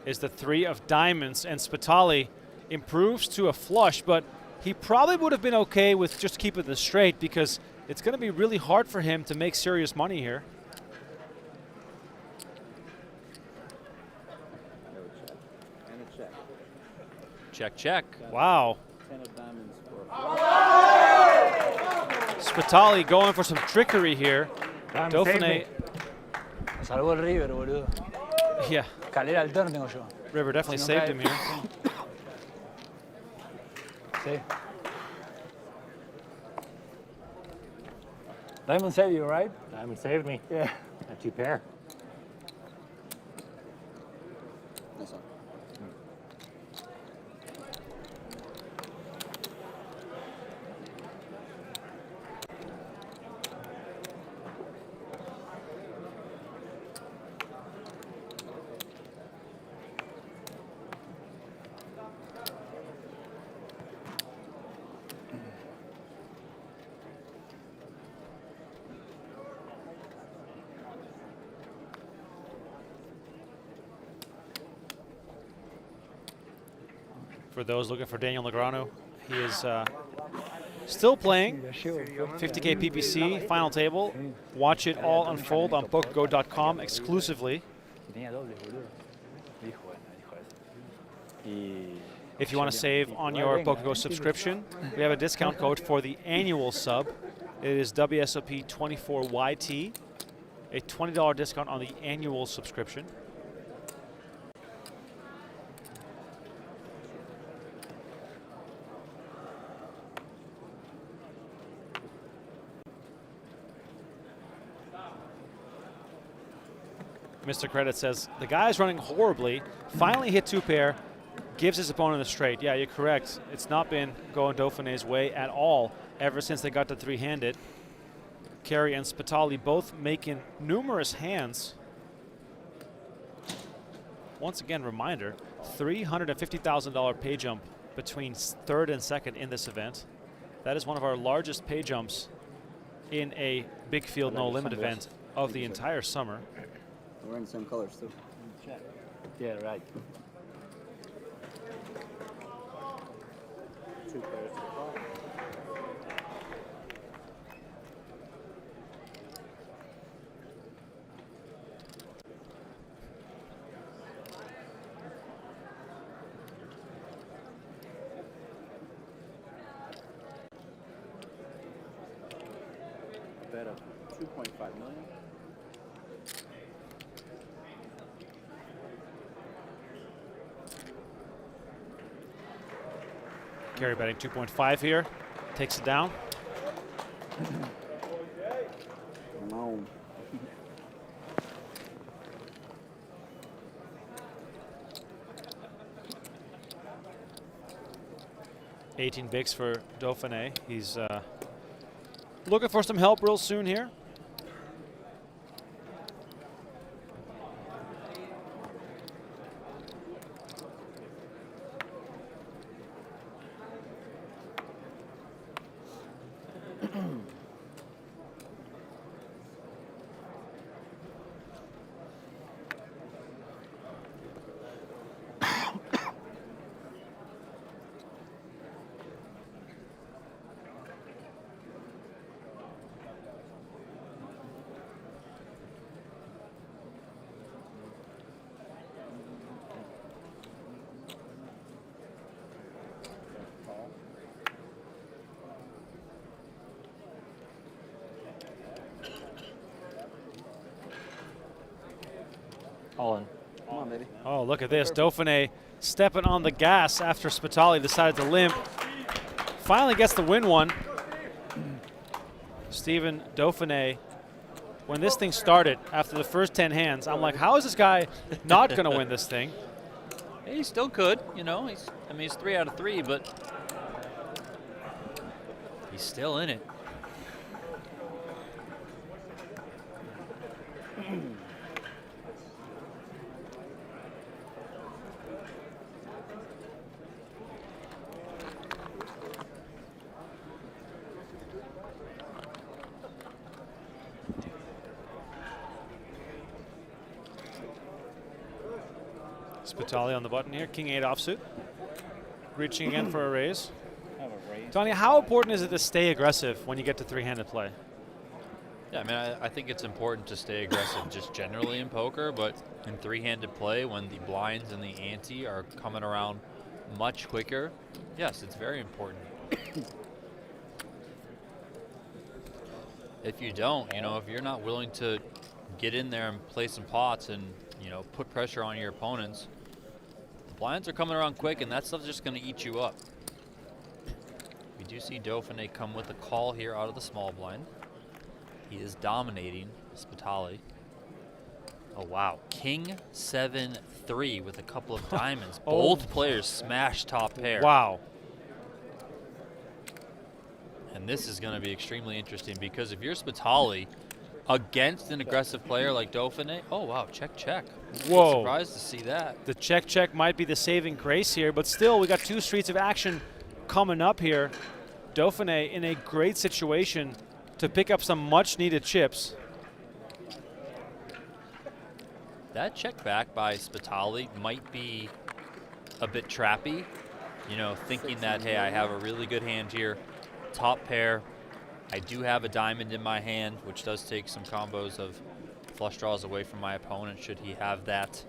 is the 3 of diamonds, and Spitale improves to a flush, but he probably would have been okay with just keeping this straight because it's going to be really hard for him to make serious money here. Check, check. Wow. Spitale going for some trickery here. Dauphinais salvó el River, boludo. Yeah, Calera al turn tengo yo. River definitely Si no saved cae- him here. Sí. Diamond saved you, right? Diamond saved me. Yeah. A 2-pair. This one. For those looking for Daniel Negreanu, he is still playing 50K PPC final table. Watch it all unfold on PokerGO.com exclusively. Tenía dobles, boludo. Dijo eso. Y If you want to save on your PokerGO subscription, we have a discount code for the annual sub. It is WSOP24YT, a $20 discount on the annual subscription. Mr. Credit says, the guy's running horribly, finally hit 2-pair, gives his opponent a straight. Yeah, you're correct. It's not been going Dauphinais' way at all ever since they got to 3-handed. Carey and Spitale both making numerous hands. Once again, reminder, $350,000 pay jump between third and second in this event. That is one of our largest pay jumps in a big field no limit event of the entire summer. We're in the same colors too. Yeah, right. Bet of 2.5 million. Carey betting 2.5 here, takes it down. No. $18 bigs for Dauphinais. He's looking for some help real soon here. All in. Come on, baby. Oh, look at this. Dauphinais stepping on the gas after Spitale decided to limp. Finally gets the win one. Stephen Dauphinais, when this thing started after the first 10 hands, I'm like, how is this guy not going to win this thing? He still could, you know. He's 3 out of 3, but he's still in it. Spitale on the button here, King 8 offsuit. Reaching again for a raise. Donnie, how important is it to stay aggressive when you get to 3-handed play? Yeah, I mean, I think it's important to stay aggressive just generally in poker, but in 3-handed play, when the blinds and the ante are coming around much quicker, yes, it's very important. If you don't, you know, if you're not willing to get in there and play some pots and, you know, put pressure on your opponents. The blinds are coming around quick, and that stuff's just going to eat you up. We do see Dauphinais come with a call here out of the small blind. He is dominating Spitale. Oh, wow. King 7-3 with a couple of diamonds. Both players smash top pair. Wow. And this is going to be extremely interesting because if you're Spitale against an aggressive player like Dauphinais, oh, wow, check, check. Whoa. Surprised to see that. The check might be the saving grace here, but still, we got 2 streets of action coming up here. Dauphinais in a great situation to pick up some much-needed chips. That check back by Spitale might be a bit trappy, you know, thinking that, hey, I have a really good hand here, top pair. I do have a diamond in my hand, which does take some combos of flush draws away from my opponent should he have that.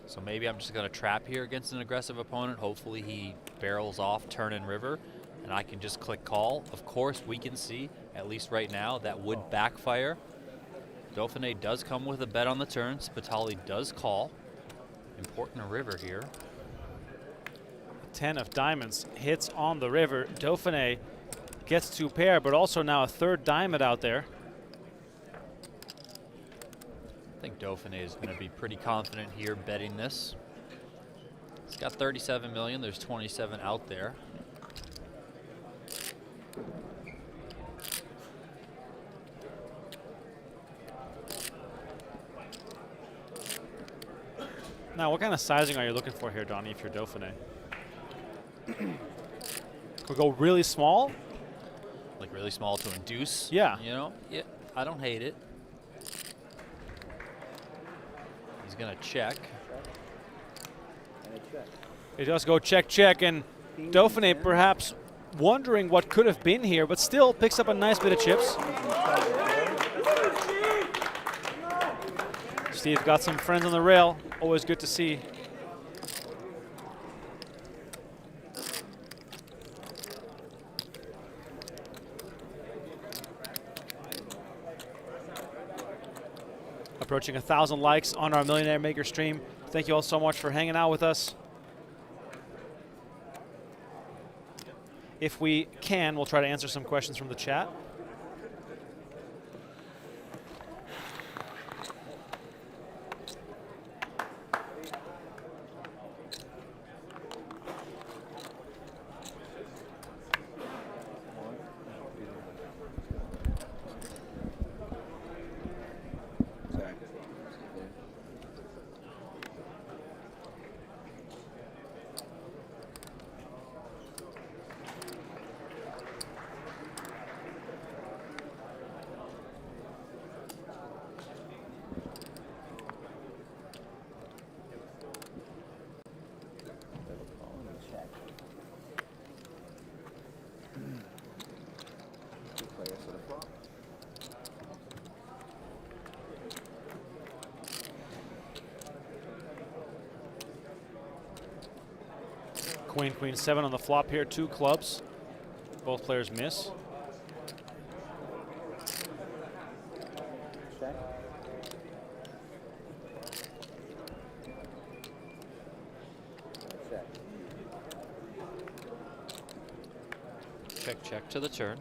So maybe I'm just going to trap here against an aggressive opponent. Hopefully he barrels off turn and river, and I can just click call. Of course, we can see, at least right now, that would backfire. Dauphinais does come with a bet on the turn. Spitale does call. Important a river here. 10 of diamonds hits on the river. Dauphinais gets 2 pair, but also now a 3rd diamond out there. I think Dauphinais is going to be pretty confident here betting this. He's got 37 million. There's 27 out there. Now, what kind of sizing are you looking for here, Donnie, if you're Dauphinais? Could we go really small? Like really small to induce? Yeah. You know? Yeah, I don't hate it. He's going to check. It does go check, check, and Dauphinais perhaps wondering what could have been here, but still picks up a nice bit of chips. Steve got some friends on the rail. Always good to see. Approaching 1,000 likes on our Millionaire Maker stream. Thank you all so much for hanging out with us. If we can, we'll try to answer some questions from the chat. Queen, queen, 7 on the flop here, 2 clubs. Both players miss. Check, check to the turn.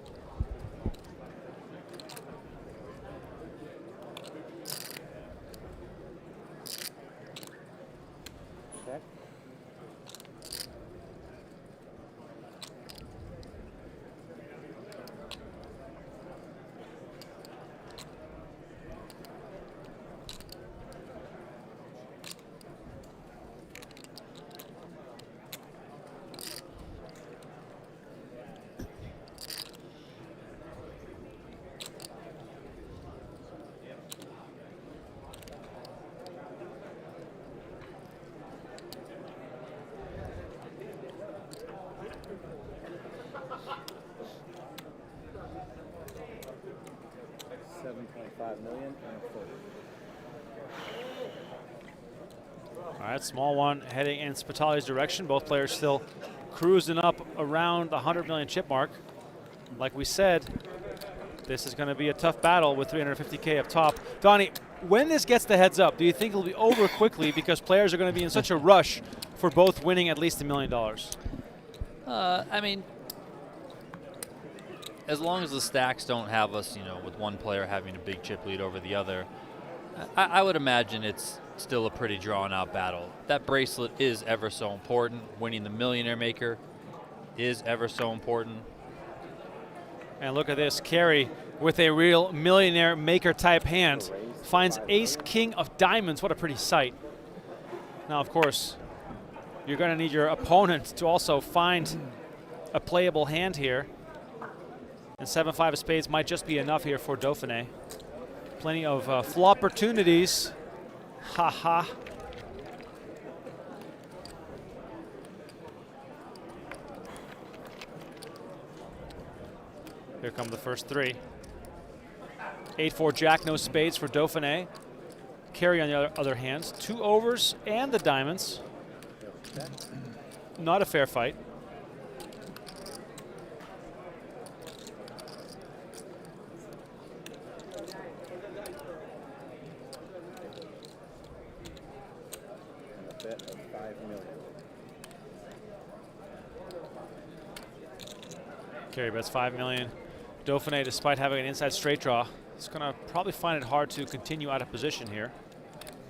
All right, small one heading in Spitale's direction. Both players still cruising up around the 100 million chip mark. Like we said, this is going to be a tough battle with 350K up top. Donnie, when this gets the heads up, do you think it'll be over quickly because players are going to be in such a rush for both winning at least $1 million? I mean, as long as the stacks don't have us, you know, with one player having a big chip lead over the other, I would imagine it's still a pretty drawn-out battle. That bracelet is ever so important. Winning the Millionaire Maker is ever so important. And look at this, Carey with a real Millionaire Maker type hand finds ace king of diamonds. What a pretty sight. Now, of course, you're going to need your opponent to also find a playable hand here. And 7-5 of spades might just be enough here for Dauphinais. Plenty of flop opportunities. Ha ha. Here come the first three. 8-4 jack, no spades for Dauphinais. Carey on the other hand, 2 overs and the diamonds. Not a fair fight. Bet of $5 million. Carey bets $5 million. Dauphinais, despite having an inside straight draw, is going to probably find it hard to continue out of position here.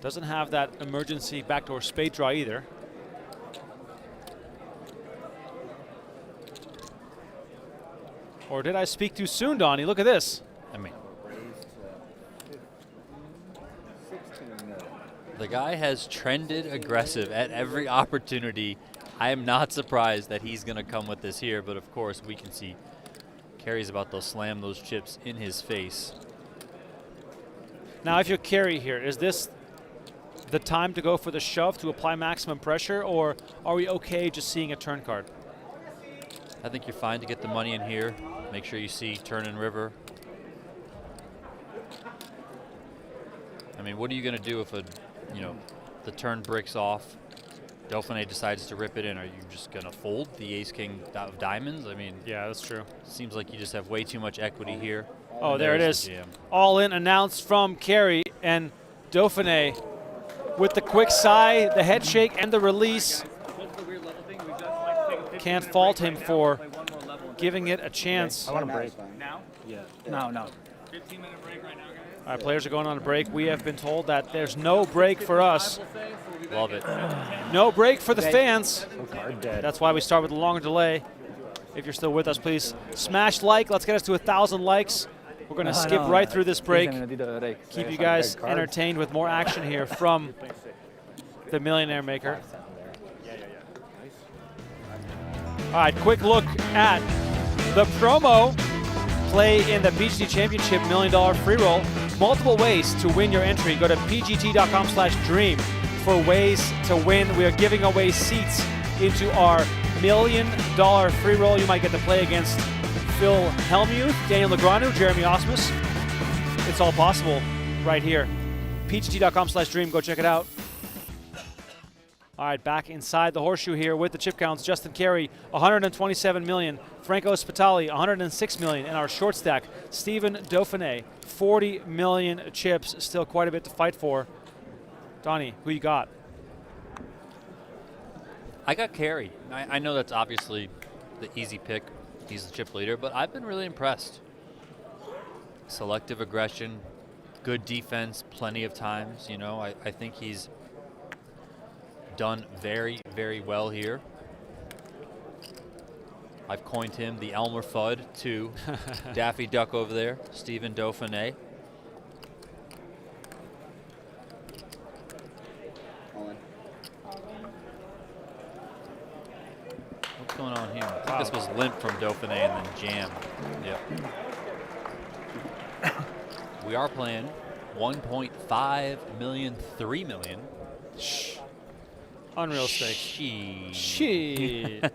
Doesn't have that emergency backdoor spade draw either. Or did I speak too soon, Donnie? Look at this. I mean, Raised to $16 million. the guy has trended aggressive at every opportunity. I am not surprised that he's going to come with this here, but of course we can see Carey's about to slam those chips in his face. Now, if you're Carey here, is this the time to go for the shove to apply maximum pressure, or are we okay just seeing a turn card? I think you're fine to get the money in here. Make sure you see turn and river. I mean, what are you going to do if the turn breaks off? Dauphinais decides to rip it in. Are you just going to fold the ace-king of diamonds? I mean, yeah, that's true. Seems like you just have way too much equity here. Oh, there it There's is. the jam. All in announced from Carey, and Dauphinais with the quick sigh, the head shake, and the release. Can't fault him for giving it a chance. I want to break. Now? Yeah. No. 15-minute break right now, guys. All right, players are going on a break. We have been told that there's no break for us. Love it. No break for the fans. Card dead. That's why we start with a longer delay. If you're still with us, please smash like. Let's get us to 1,000 likes. We're going to skip right through this break. Keep you guys entertained with more action here from the Millionaire Maker. All right, quick look at the promo. Play in the PGT Championship $1 million free roll. Multiple ways to win your entry. Go to pgt.com/dream for ways to win. We are giving away seats into our $1 million free roll. You might get to play against Phil Hellmuth, Daniel Negreanu, Jeremy Osmus. It's all possible right here. pgt.com/dream. Go check it out. All right, back inside the horseshoe here with the chip counts. Justin Carey, 127 million. Franco Spitale, 106 million. And our short stack, Stephen Dauphinais, 40 million chips. Still quite a bit to fight for. Donnie, who you got? I got Carey. I know that's obviously the easy pick. He's the chip leader, but I've been really impressed. Selective aggression, good defense, plenty of times. You know, I think he's done very, very well here. I've coined him the Elmer Fudd to Daffy Duck over there, Stephen Dauphinais. What's going on here? I think this was limp from Dauphinais and then jam. Yep. We are playing 1.5 million, 3 million. Shh. Unreal stake. Shit.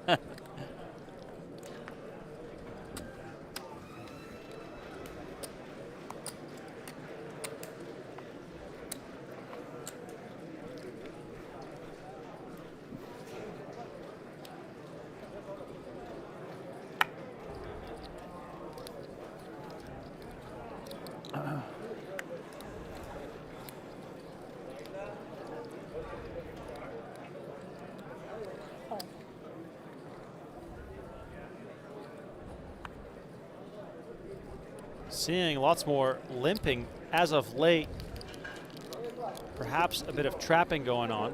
Seeing lots more limping as of late. Perhaps a bit of trapping going on.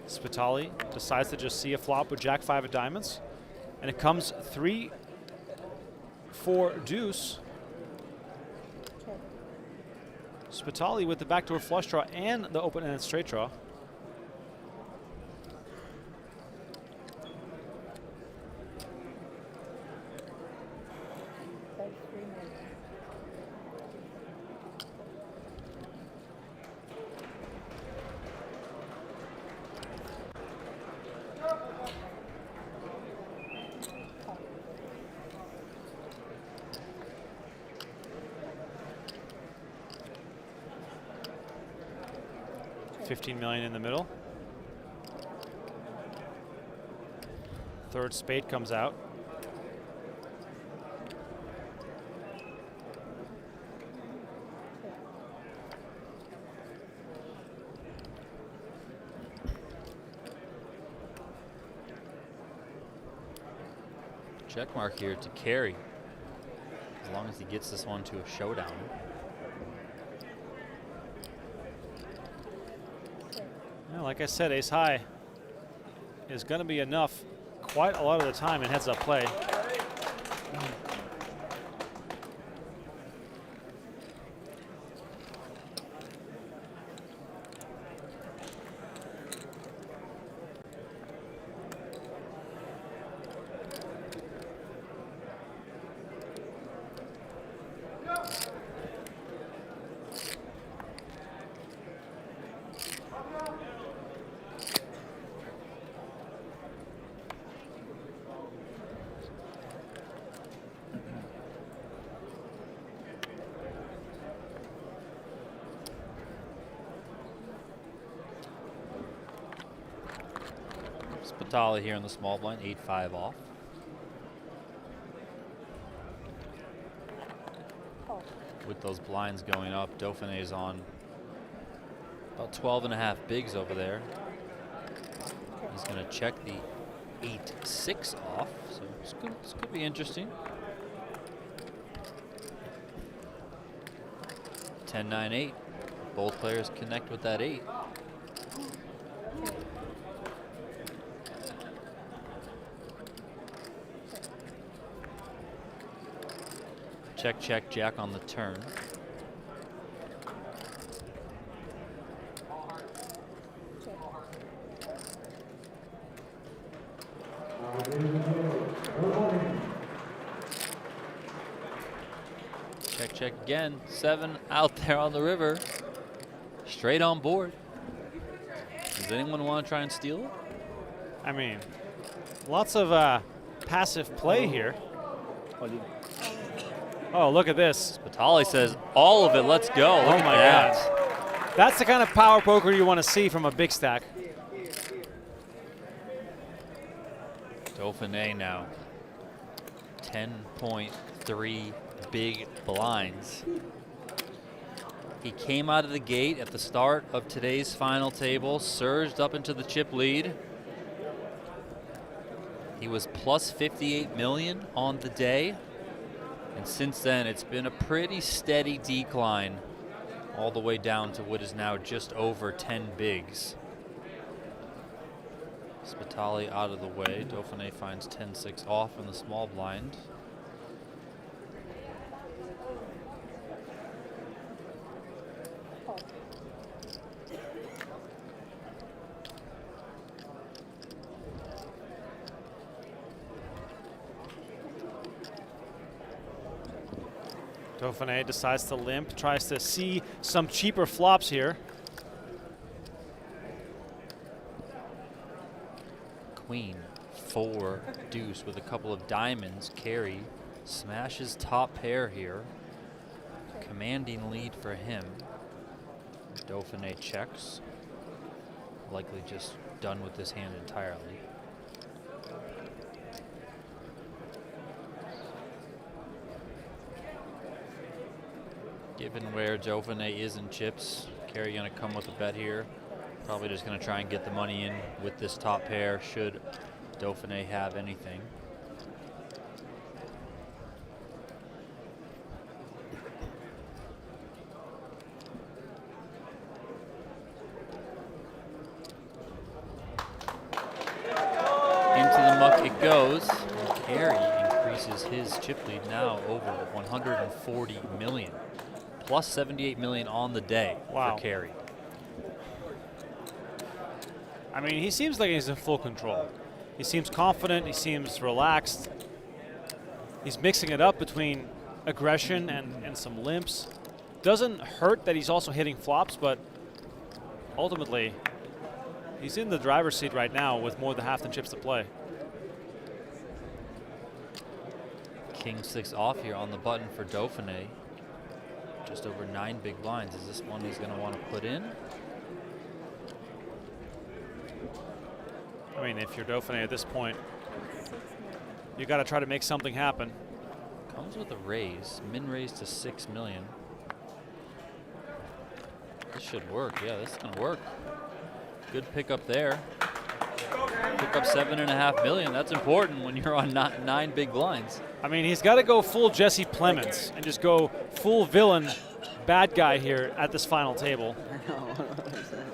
Spitale decides to just see a flop with Jack-5 of diamonds. And it comes 3-4 deuce. Spitale with the backdoor flush draw and the open-ended straight draw. $15 million in the middle. Third spade comes out. Check mark here to Carey, as long as he gets this one to a showdown. Yeah, like I said, ace high is going to be enough quite a lot of the time in heads up play. Spitale here in the small blind, 8-5 off. With those blinds going up, Dauphinais on about 12.5 bigs over there. He's going to check the 8-6 off, so this could be interesting. 10-9-8. Both players connect with that 8. Check, check, jack on the turn. Check, check again. 7 out there on the river. Straight on board. Does anyone want to try and steal it? I mean, lots of passive play here. Oh, look at this. Spitale says, all of it, let's go. Oh my God. That's the kind of power poker you want to see from a big stack. Dauphinais now. 10.3 big blinds. He came out of the gate at the start of today's final table, surged up into the chip lead. He was plus 58 million on the day. And since then, it's been a pretty steady decline all the way down to what is now just over 10 bigs. Spitale out of the way. Dauphinais finds 10-6 off in the small blind. Dauphinais decides to limp, tries to see some cheaper flops here. Queen, 4, deuce with a couple of diamonds. Carey smashes top pair here. Commanding lead for him. Dauphinais checks. Likely just done with this hand entirely. Given where Dauphinais is in chips, Carey gonna come with a bet here. Probably just gonna try and get the money in with this top pair should Dauphinais have anything. goes. And Carey increases his chip lead now over 140 million. Plus 78 million on the day for Carey. I mean, he seems like he's in full control. He seems confident. He seems relaxed. He's mixing it up between aggression and some limps. Doesn't hurt that he's also hitting flops, but ultimately, he's in the driver's seat right now with more than half the chips to play. King 6 off here on the button for Dauphinais. Just over 9 big blinds. Is this one he's going to want to put in? I mean, if you're Dauphinais at this point, you got to try to make something happen. Comes with a raise, min raise to 6 million. This should work. Yeah, this is going to work. Good pickup there. Pick up 7.5 million. That's important when you're on 9 big blinds. I mean, he's got to go full Jesse Plemons and just go full villain bad guy here at this final table. I know, 100%.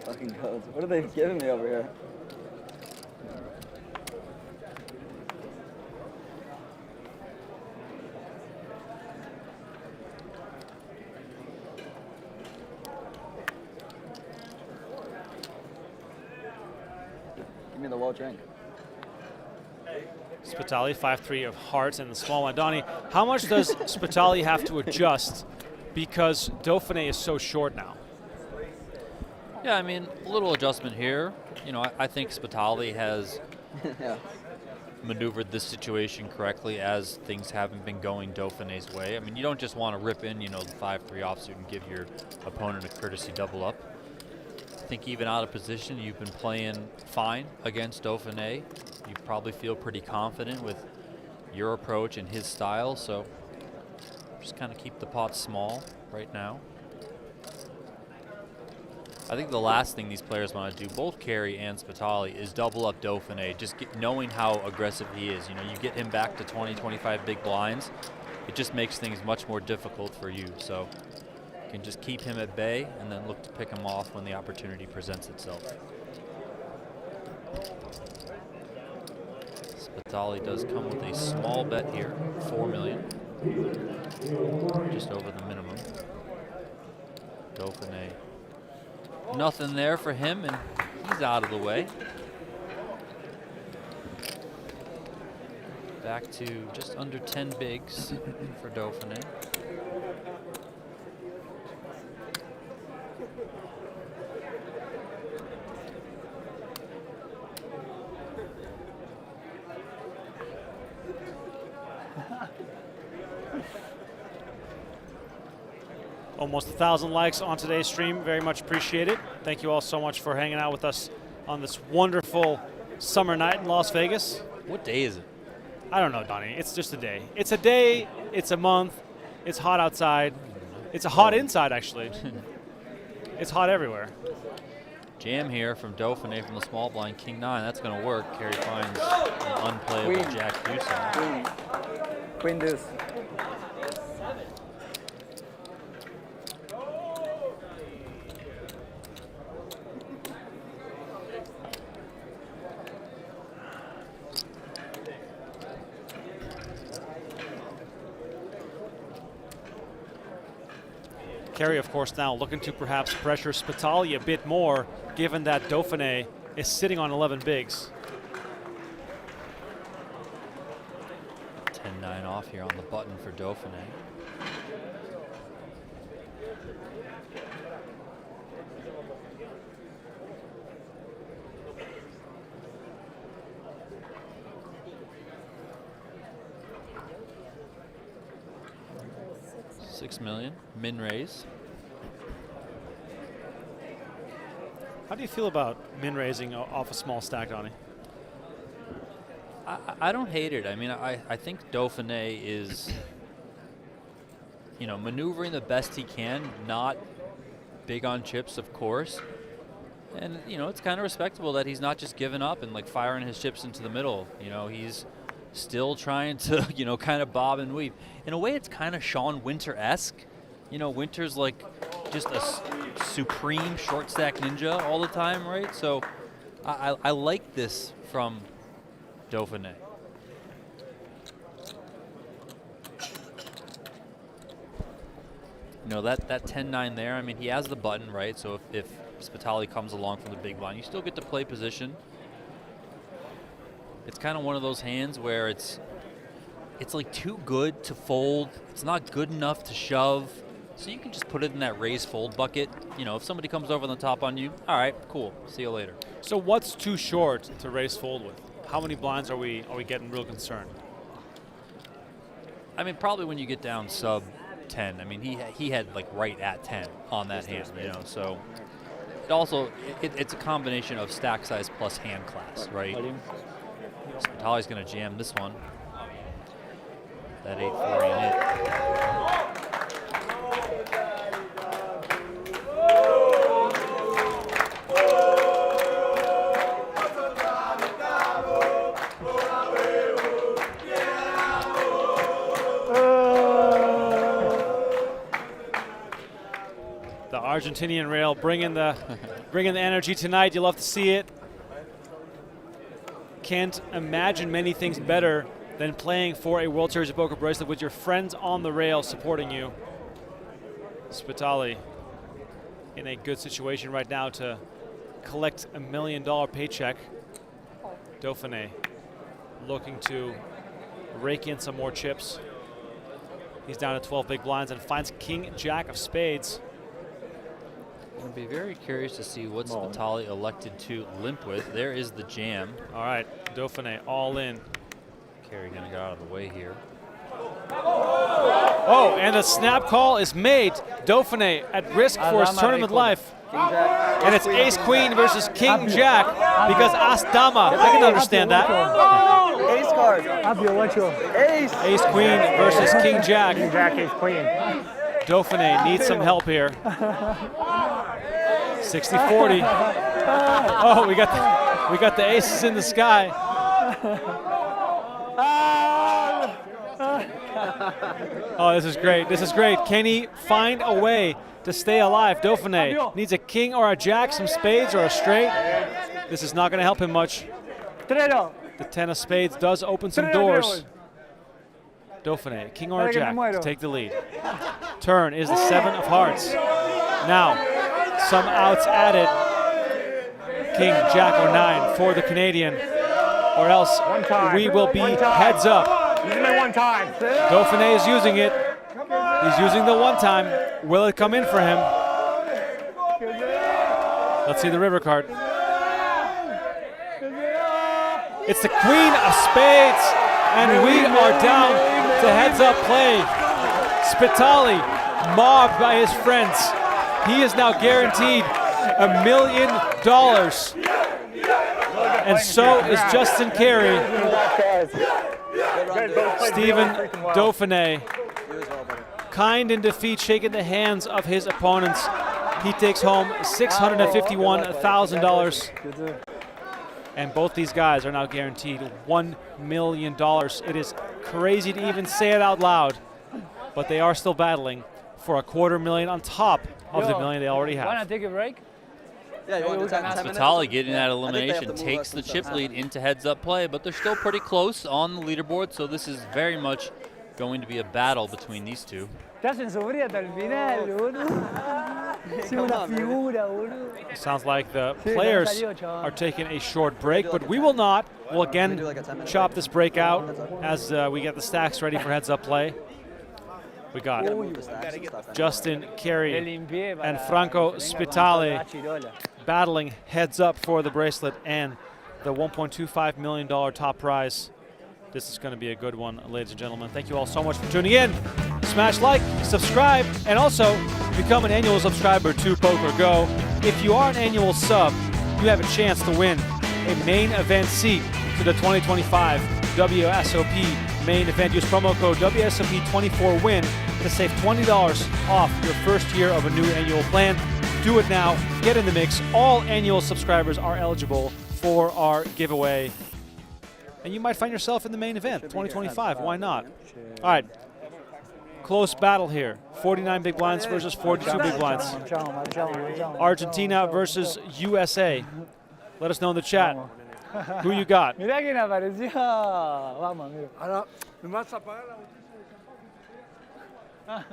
Fucking codes. What are they giving me over here? Give me the wall drink. Spitale, 5-3 of hearts and the small one. Donnie, how much does Spitale have to adjust because Dauphinais is so short now? Yeah, I mean, a little adjustment here. You know, I think Spitale has maneuvered this situation correctly as things haven't been going Dauphinais' way. I mean, you don't just want to rip in, you know, the 5-3 offsuit and give your opponent a courtesy double up. I think even out of position, you've been playing fine against Dauphinais. You probably feel pretty confident with your approach and his style, so just kind of keep the pot small right now. I think the last thing these players want to do, both Carey and Spitale, is double up Dauphinais, just knowing how aggressive he is. You know, you get him back to 20, 25 big blinds, it just makes things much more difficult for you. So you can just keep him at bay and then look to pick him off when the opportunity presents itself. Spitale does come with a small bet here, 4 million, just over the minimum. Dauphinais, nothing there for him, and he's out of the way. Back to just under 10 bigs for Dauphinais. Almost 1,000 likes on today's stream. Very much appreciated. Thank you all so much for hanging out with us on this wonderful summer night in Las Vegas. What day is it? I don't know, Donnie. It's just a day. It's a day. It's a month. It's hot outside. It's a hot inside, actually. It's hot everywhere. Jam here from Dauphinais from the small blind, King 9. That's going to work. Carey finds an unplayable Queen. Jack deuce. Queen deuce. Carey, of course, now looking to perhaps pressure Spitale a bit more, given that Dauphinais is sitting on 11 bigs. 10-9 off here on the button for Dauphinais. $6 million, min raise. How do you feel about min raising off a small stack, Donnie? I don't hate it. I mean, I think Dauphinais is, you know, maneuvering the best he can, not big on chips, of course. And, you know, it's kind of respectable that he's not just giving up and, like, firing his chips into the middle. You know, he's still trying to, you know, kind of bob and weave. In a way, it's kind of Sean Winter-esque you know, Winter's like just a supreme short stack ninja all the time, right? So I like this from Dauphinais. You know, that 10-9 there, I mean, he has the button, right? So if Spitale comes along from the big blind, you still get to play position. It's kind of one of those hands where it's like too good to fold. It's not good enough to shove. So you can just put it in that raise fold bucket. You know, if somebody comes over on the top on you, all right, cool, see you later. So what's too short to raise fold with? How many blinds are we getting real concerned? I mean, probably when you get down sub 10. I mean, he had like right at 10 on that hand, you know. So it also it's a combination of stack size plus hand class, right? Spitale's going to jam this one. That 8-4 in it. Argentinian rail bringing the energy tonight. You love to see it. Can't imagine many things better than playing for a World Series of Poker bracelet with your friends on the rail supporting you. Spitale in a good situation right now to collect a $1 million paycheck. Dauphinais looking to rake in some more chips. He's down to 12 big blinds and finds King Jack of spades. I'd be very curious to see what Spitale elected to limp with. There is the jam. All right, Dauphinais all in. Carey gonna get out of the way here. Oh, and the snap call is made. Dauphinais at risk for his tournament life. And it's Ace Queen versus King Jack because As Dama. I can understand that. Ace card. Ace. Ace Queen versus King Jack. King Jack, Ace Queen. Dauphinais needs some help here. 60-40. Oh, we got the aces in the sky. Oh, this is great. This is great. Can he find a way to stay alive? Dauphinais needs a king or a jack, some spades or a straight. This is not going to help him much. The 10 of spades does open some doors. Dauphinais, king or a jack to take the lead. Turn is the 7 of hearts. Now, some outs added. King, jack, or 9 for the Canadian, or else we will be heads up. Using it one time. Dauphinais is using it. He's using the one time. Will it come in for him? Let's see the river card. It's the queen of spades, and we are down to heads up play. Spitale mobbed by his friends. He is now guaranteed $1 million. And so is Justin Carey. Stephen Dauphinais, kind in defeat, shaking the hands of his opponents. He takes home $651,000. And both these guys are now guaranteed $1 million. It is crazy to even say it out loud, but they are still battling for $250,000 on top of the $1 million they already have. Want to take a break? Yeah, you want to do 10 minutes? Spitale getting that I elimination think they have to move takes us the to chip some lead time. into heads-up play, but they're still pretty close on the leaderboard, so this is very much going to be a battle between these two. Te hacen sufrir hasta el final, boludo. Sí, una figura, boludo. Sounds like the players are taking a short break, but we will not. We'll again chop this break out as we get the stacks ready for heads-up play. We got Justin Carey and Franco Spitale battling heads up for the bracelet and the $1.25 million top prize. This is going to be a good one, ladies and gentlemen. Thank you all so much for tuning in. Smash like, subscribe, and also become an annual subscriber to PokerGO. If you are an annual sub, you have a chance to win a main event seat to the 2025 WSOP main event. Use promo code WSOP24WIN to save $20 off your first year of a new annual plan. Do it now. Get in the mix. All annual subscribers are eligible for our giveaway. And you might find yourself in the main event, 2025. Why not? All right. close battle here. 49 big blinds versus 42 big blinds. Argentina versus USA. Let us know in the chat who you got. Mirá quién apareció. Vamos, amigo. Ahora, ¿me vas a apagar la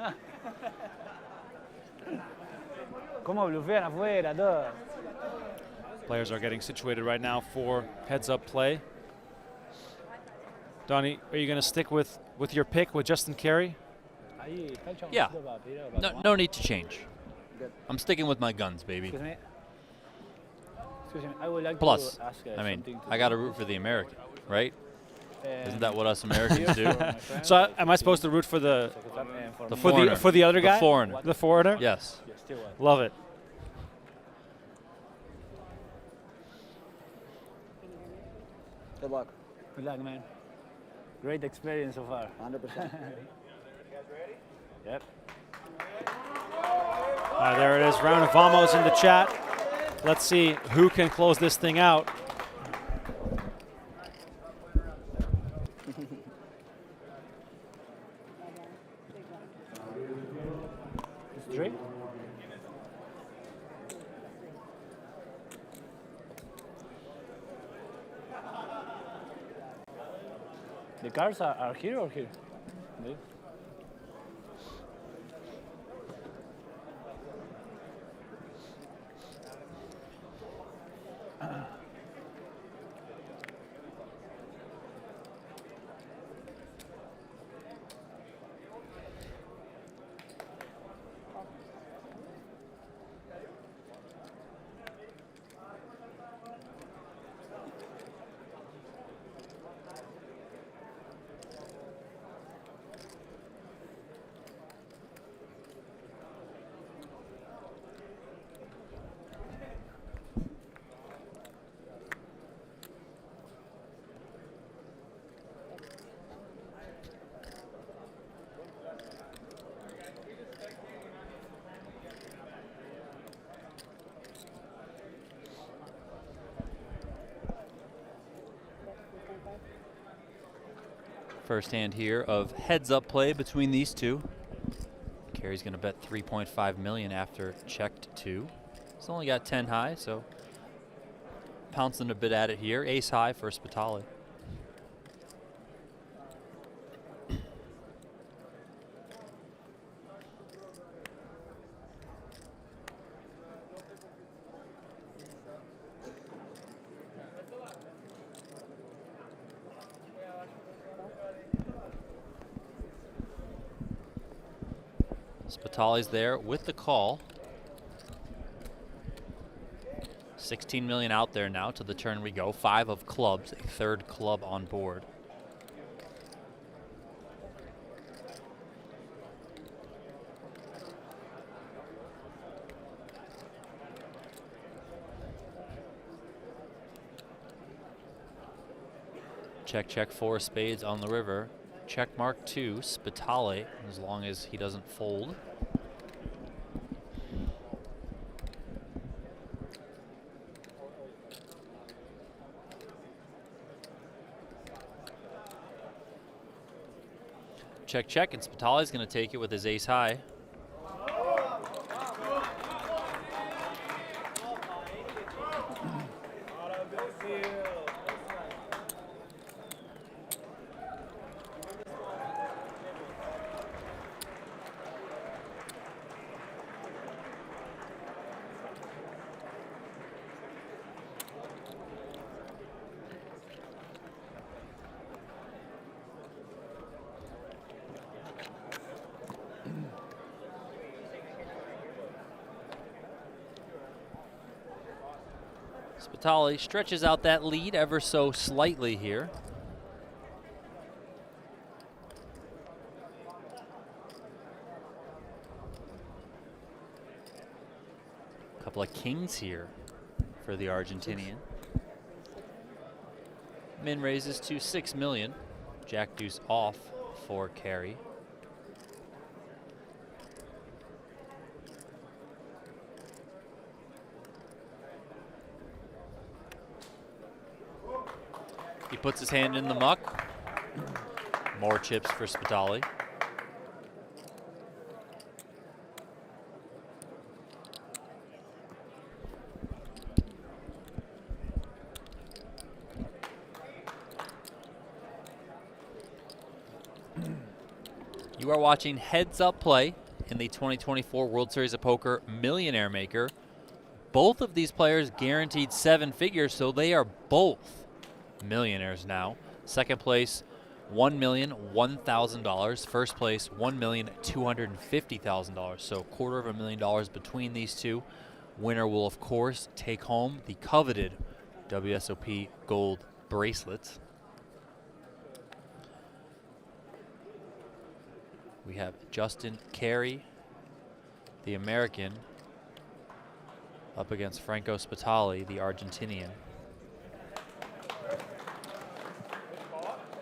¿Cómo blufean afuera todos? Players are getting situated right now for heads-up play. Donnie, are you going to stick with your pick with Justin Carey? Yeah. No need to change. I'm sticking with my guns, baby. Excuse me. Excuse me. I would like Plus, to ask I mean, something to I got to root for the American, right? Isn't that what us Americans do? So am I supposed to root for the foreigner. for the other guy? The foreigner. The foreigner? Yes. Love it. Good luck. Good luck, man. Great experience so far. 100%. Yep. There it is. Round of vamos in the chat. Let's see who can close this thing out. Three. The cards are here or here? There. First hand here of heads-up play between these two. Carey's going to bet 3.5 million after checked 2. He's only got 10 high, so pouncing a bit at it here. Ace high for Spitale. Spitale's there with the call. 16 million out there now. To the turn we go. 5 of clubs, a third club on board. Check, check, 4 spades on the river. Check mark 2, Spitale, as long as he doesn't fold. Check, check, and Spitale's going to take it with his ace high. Spitale stretches out that lead ever so slightly here. A couple of kings here for the Argentinian. Min raises to 6 million. Jack deuce off for Carey. He puts his hand in the muck. More chips for Spitale. You are watching Heads Up Play in the 2024 World Series of Poker Millionaire Maker. Both of these players guaranteed 7 figures, so they are both millionaires now. Second place, $1,001,000. First place, $1,250,000. So $250,000 between these two. Winner will, of course, take home the coveted WSOP gold bracelets. We have Justin Carey, the American, up against Franco Spitale, the Argentinian.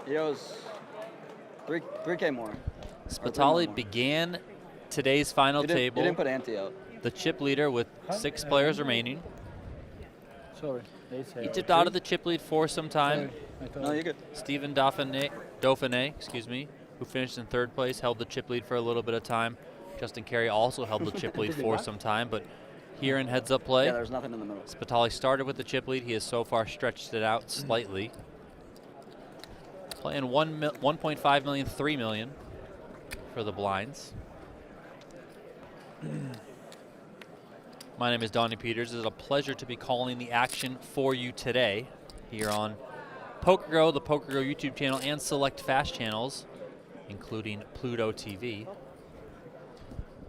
He owes 3K more. Spitale began today's final table. He didn't put ante out. The chip leader with 6 players remaining. Sorry. He dipped out of the chip lead for some time. No, you're good. Stephen Dauphinais, excuse me, who finished in 3rd place, held the chip lead for a little bit of time. Justin Carey also held the chip lead for some time, but here in Heads Up Play, Yeah, there's nothing in the middle. Spitale started with the chip lead. He has so far stretched it out slightly. Playing 1.5 million, 3 million for the blinds. My name is Donnie Peters. It is a pleasure to be calling the action for you today here on PokerGO, the PokerGO YouTube channel, and select fast channels, including Pluto TV.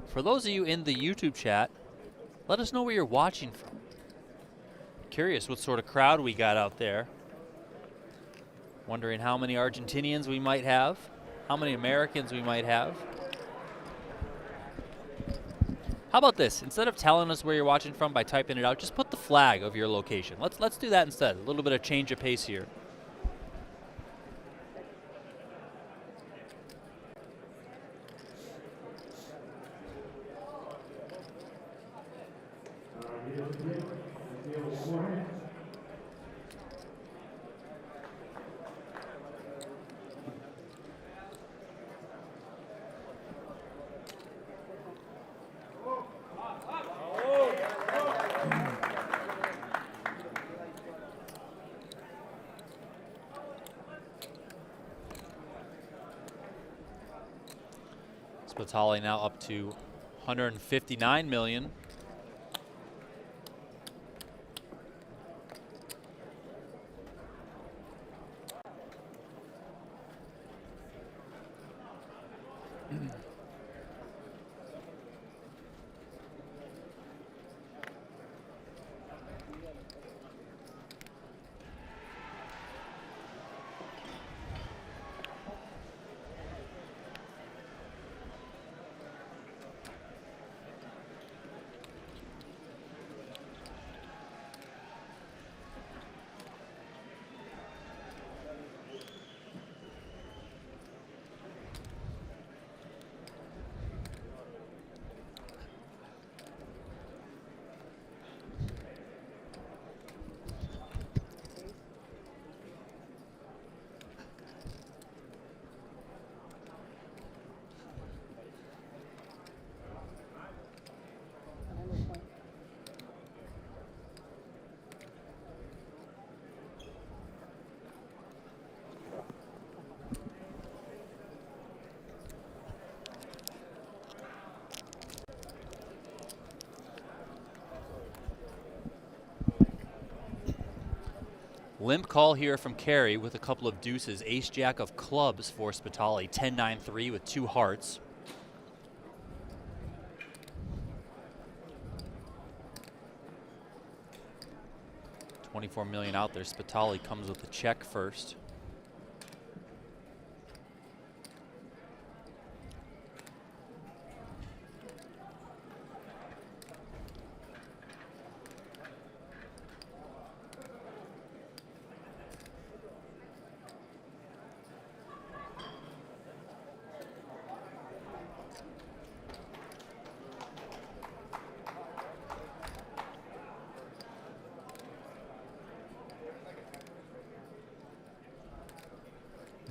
For those of you in the YouTube chat, let us know where you're watching from. Curious what sort of crowd we got out there. Wondering how many Argentinians we might have, how many Americans we might have. How about this? Instead of telling us where you're watching from by typing it out, just put the flag of your location. Let's do that instead. A little bit of change of pace here. Spitale now up to 159 million. Limp call here from Carey with a couple of deuces. Ace-jack of clubs for Spitale. 10-9-3 with 2 hearts. $24 million out there. Spitale comes with a check first.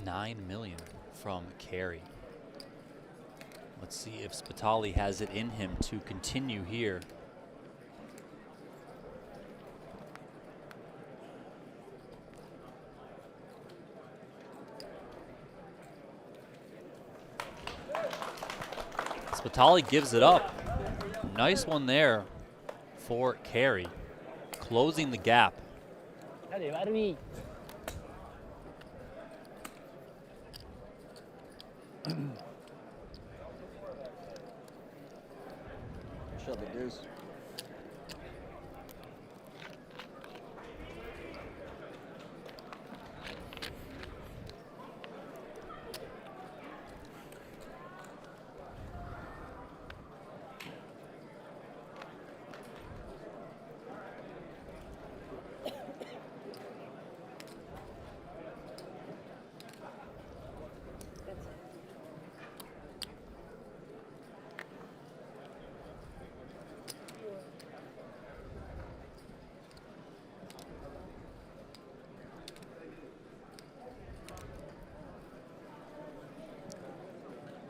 $9 million from Carey. Let's see if Spitale has it in him to continue here. Spitale gives it up. Nice one there for Carey, closing the gap. Dale, Barbie. Shove the deuce.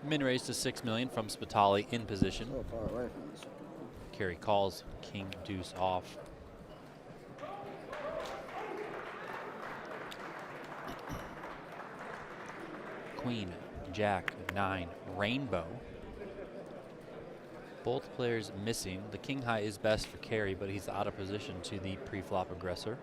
Min raise to 6 million from Spitale in position. So far away from this. Carey calls king deuce off. Queen, jack, 9, rainbow. Both players missing. The king high is best for Carey, but he's out of position to the pre-flop aggressor.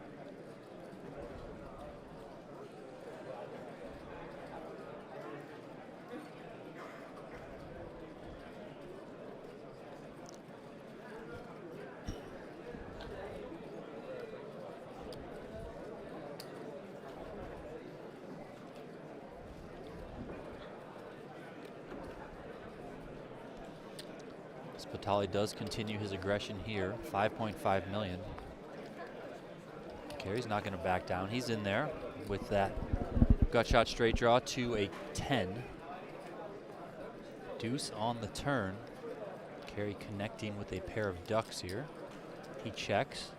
Spitale does continue his aggression here, 5.5 million. Carey's not going to back down. He's in there with that gut shot straight draw to a 10. Deuce on the turn. Carey connecting with a pair of ducks here. He checks.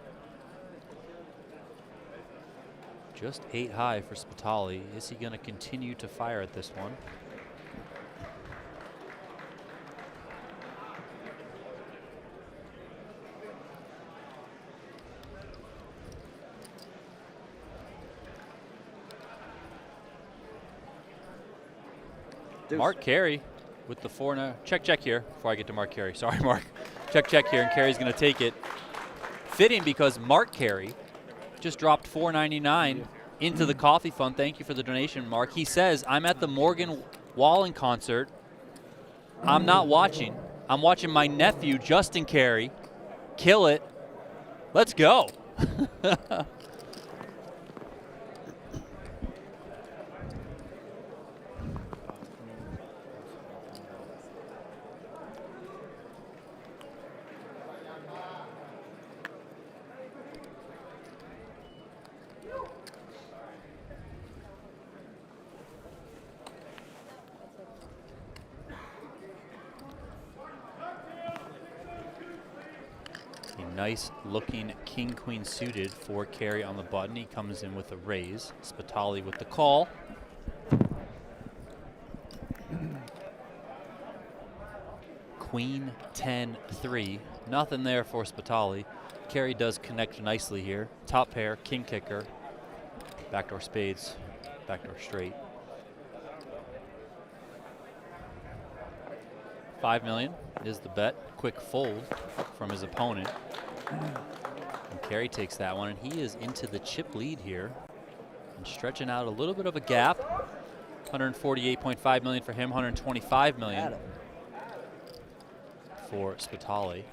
Just 8 high for Spitale. Is he going to continue to fire at this one? Mark Carey with the 4 now. Check here before I get to Mark Carey. Sorry, Mark. Check here, and Carey's going to take it. Fitting because Mark Carey just dropped $4.99 into the coffee fund. Thank you for the donation, Mark. He says, I'm at the Morgan Wallen concert. I'm not watching. I'm watching my nephew, Justin Carey, kill it. Let's go. Nice looking king queen suited for Carey on the button. He comes in with a raise. Spitale with the call. Queen 10-3. Nothing there for Spitale. Carey does connect nicely here. Top pair, king kicker. Backdoor spades, backdoor straight. 5 million is the bet. Quick fold from his opponent. And Carey takes that one, and he is into the chip lead here and stretching out a little bit of a gap. 148.5 million for him, 125 million for Spitale.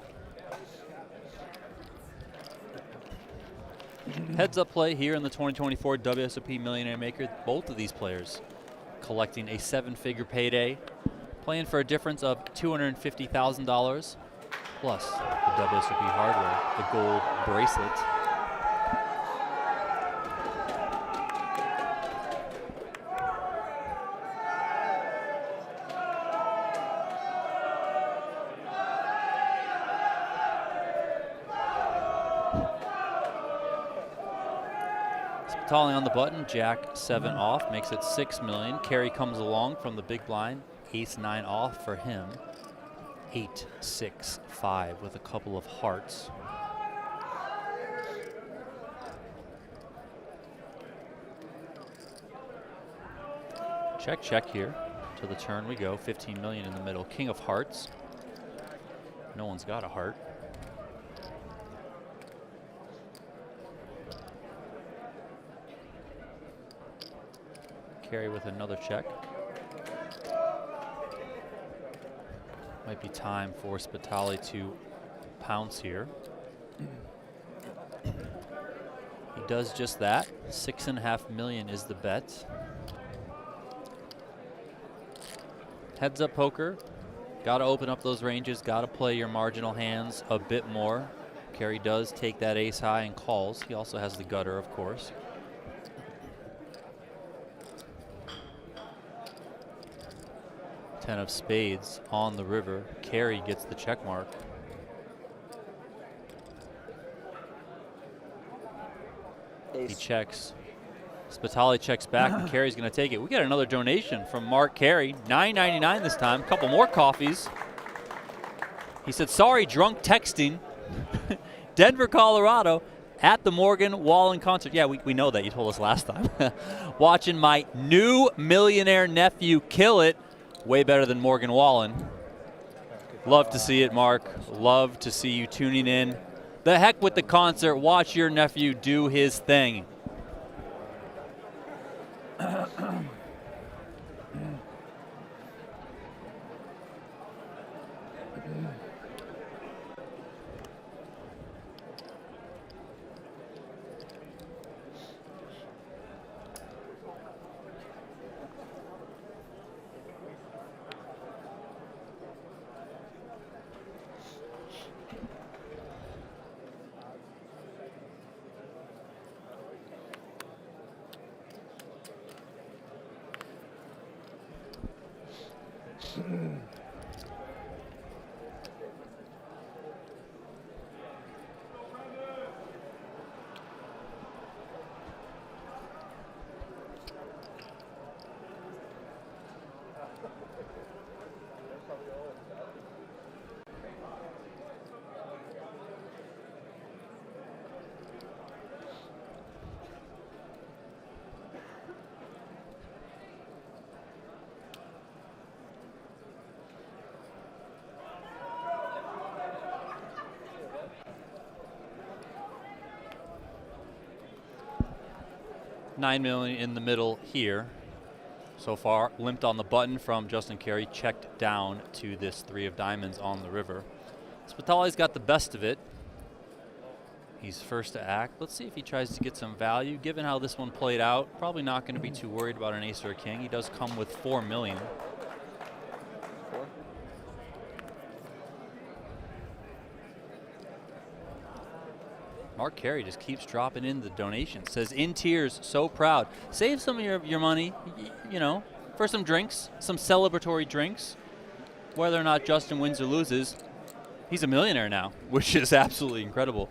Heads up play here in the 2024 WSOP Millionaire Maker. Both of these players collecting a 7-figure payday, playing for a difference of $250,000 plus the WSOP hardware, the gold bracelet. Spitale on the button, jack 7 off, makes it 6 million. Carey comes along from the big blind, ace 9 off for him. 8, 6, 5 with a couple of hearts. Check here. To the turn we go. 15 million in the middle. King of hearts. No one's got a heart. Carey with another check. Might be time for Spitale to pounce here. He does just that. 6.5 million is the bet. Heads up poker. Got to open up those ranges. Got to play your marginal hands a bit more. Carey does take that ace high and calls. He also has the gutter, of course. Ten of spades on the river. Carey gets the check mark. He checks. Spitale checks back, and Carey's going to take it. We got another donation from Mark Carey, $9.99 this time. A couple more coffees. He said, sorry, drunk texting. Denver, Colorado, at the Morgan Wallen concert. Yeah, we know that. You told us last time. Watching my new millionaire nephew kill it. Way better than Morgan Wallen. Love to see it, Mark. Love to see you tuning in. The heck with the concert. Watch your nephew do his thing. $9 million in the middle here. So far, limped on the button from Justin Carey, checked down to this 3 of diamonds on the river. Spitale's got the best of it. He's first to act. Let's see if he tries to get some value. Given how this one played out, probably not going to be too worried about an ace or a king. He does come with 4 million. Mark Carey just keeps dropping in the donations. Says, in tears, so proud. Save some of your money, you know, for some drinks, some celebratory drinks. Whether or not Justin wins or loses, he's a millionaire now, which is absolutely incredible.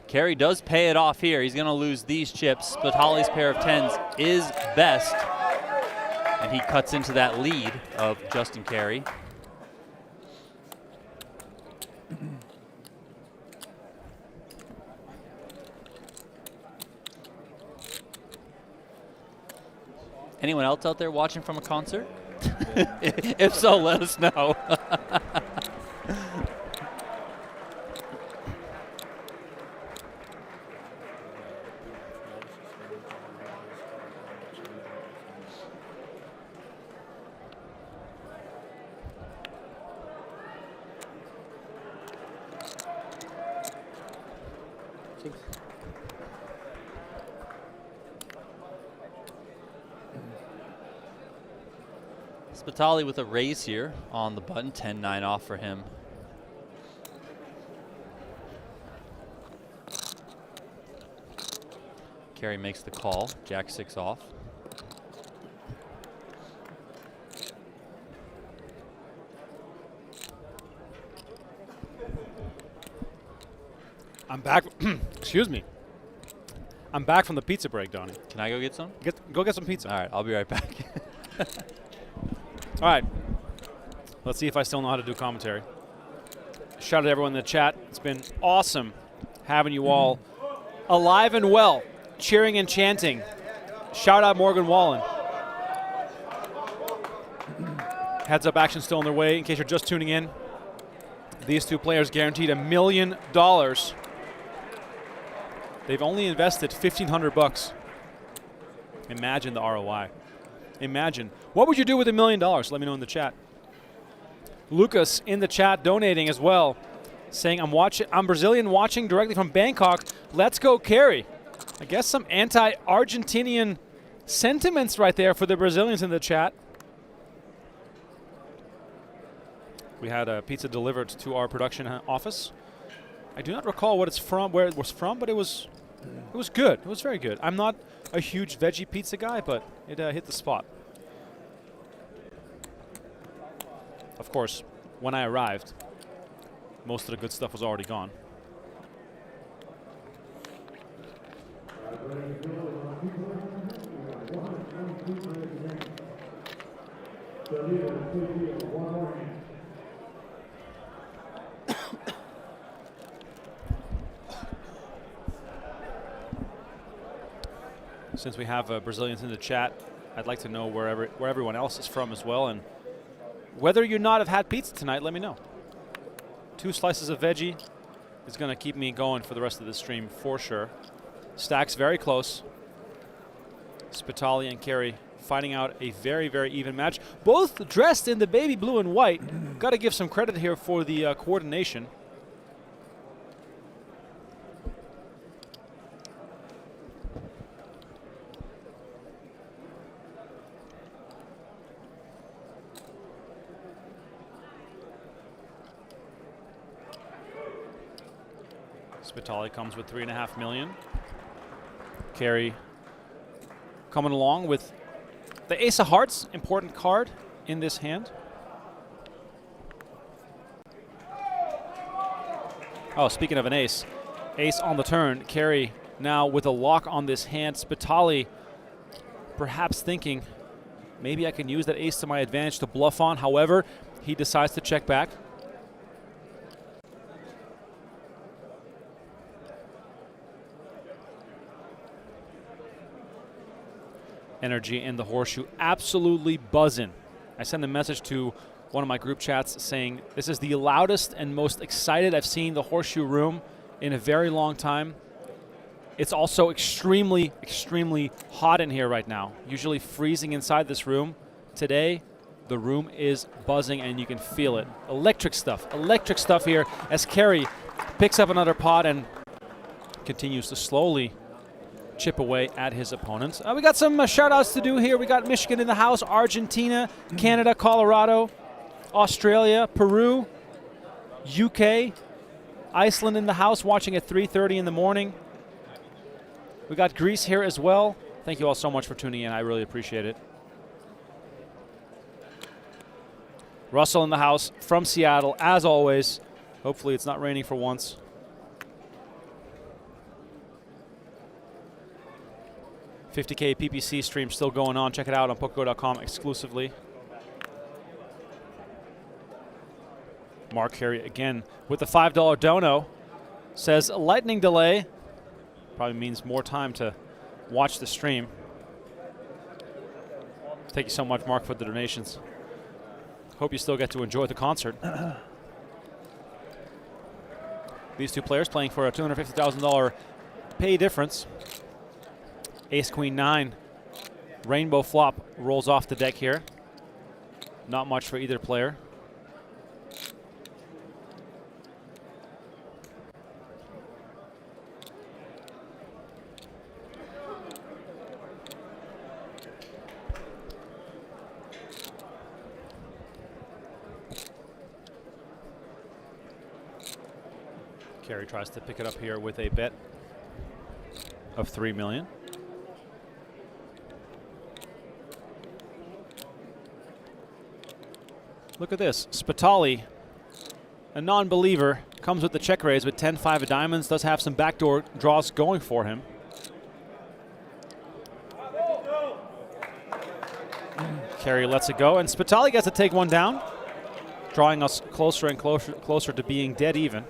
Carey does pay it off here. He's going to lose these chips. Spitale's pair of tens is best. And he cuts into that lead of Justin Carey. Anyone else out there watching from a concert? If so, let us know. Spitale with a raise here on the button, 10-9 off for him. Carey makes the call, Jack-6 off. I'm back. Excuse me. I'm back from the pizza break, Donnie. Can I go get some? Go get some pizza. All right, I'll be right back. All right. Let's see if I still know how to do commentary. Shout out to everyone in the chat. It's been awesome having you all alive and well, cheering and chanting. Shout out Morgan Wallen. Heads up action still on their way in case you're just tuning in. These two players guaranteed $1 million. They've only invested $1,500 bucks. Imagine the ROI. Imagine. What would you do with $1 million? Let me know in the chat. Lucas in the chat donating as well, saying I'm Brazilian watching directly from Bangkok. Let's go Carey. I guess some anti-Argentinian sentiments right there for the Brazilians in the chat. We had a pizza delivered to our production office. I do not recall what it's from, where it was from, but it was good. It was very good. I'm not a huge veggie pizza guy, but it hit the spot. Of course, when I arrived, most of the good stuff was already gone. Since we have Brazilians in the chat, I'd like to know where everyone else is from as well, and whether you not have had pizza tonight, let me know. 2 slices of veggie is going to keep me going for the rest of the stream for sure. Stacks very close. Spitale and Carey fighting out a very, very even match. Both dressed in the baby blue and white. Got to give some credit here for the coordination. Spitale comes with $3.5 million. Carey coming along with the Ace of Hearts, important card in this hand. Oh, speaking of an ace, ace on the turn. Carey now with a lock on this hand. Spitale perhaps thinking, maybe I can use that ace to my advantage to bluff on. However, he decides to check back. Energy in the horseshoe, absolutely buzzing. I sent a message to one of my group chats saying this is the loudest and most excited I've seen the horseshoe room in a very long time. It's also extremely, extremely hot in here right now. Usually freezing inside this room. Today, the room is buzzing and you can feel it. Electric stuff here as Carey picks up another pot and continues to slowly chip away at his opponents. We got some shout-outs to do here. We got Michigan in the house, Argentina, Canada, Colorado, Australia, Peru, UK, Iceland in the house, watching at 3:30 in the morning. We got Greece here as well. Thank you all so much for tuning in. I really appreciate it. Russell in the house from Seattle, as always. Hopefully it's not raining for once. $50K PPC stream still going on. Check it out on PokerGO.com exclusively. Mark Carey again with the $5 dono. Says lightning delay. Probably means more time to watch the stream. Thank you so much, Mark, for the donations. Hope you still get to enjoy the concert. These two players playing for a $250,000 pay difference. Ace, Queen, 9. Rainbow flop rolls off the deck here. Not much for either player. Carey tries to pick it up here with a bet of $3 million. Look at this. Spitale, a non-believer, comes with the check raise with 10-5 of diamonds. Does have some backdoor draws going for him. Carey lets it go, and Spitale gets to take one down, drawing us closer and closer to being dead even.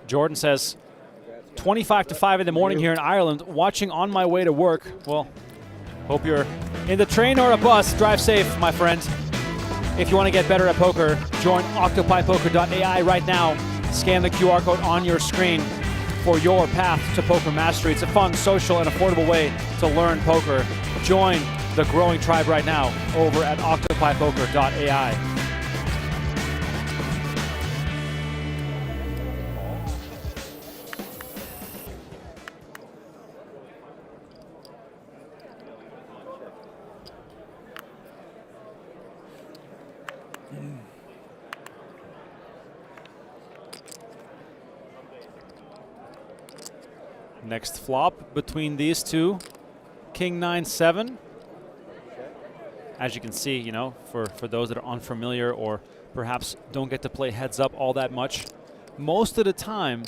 Jordan says, 25 to 5 in the morning here in Ireland, watching on my way to work. Well, hope you're in the train or a bus. Drive safe, my friend. If you want to get better at poker, join octopipoker.ai right now. Scan the QR code on your screen for your path to poker mastery. It's a fun, social, and affordable way to learn poker. Join the growing tribe right now over at octopipoker.ai. Next flop between these two, King 9-7. As you can see, you know, for those that are unfamiliar or perhaps don't get to play heads up all that much, most of the time,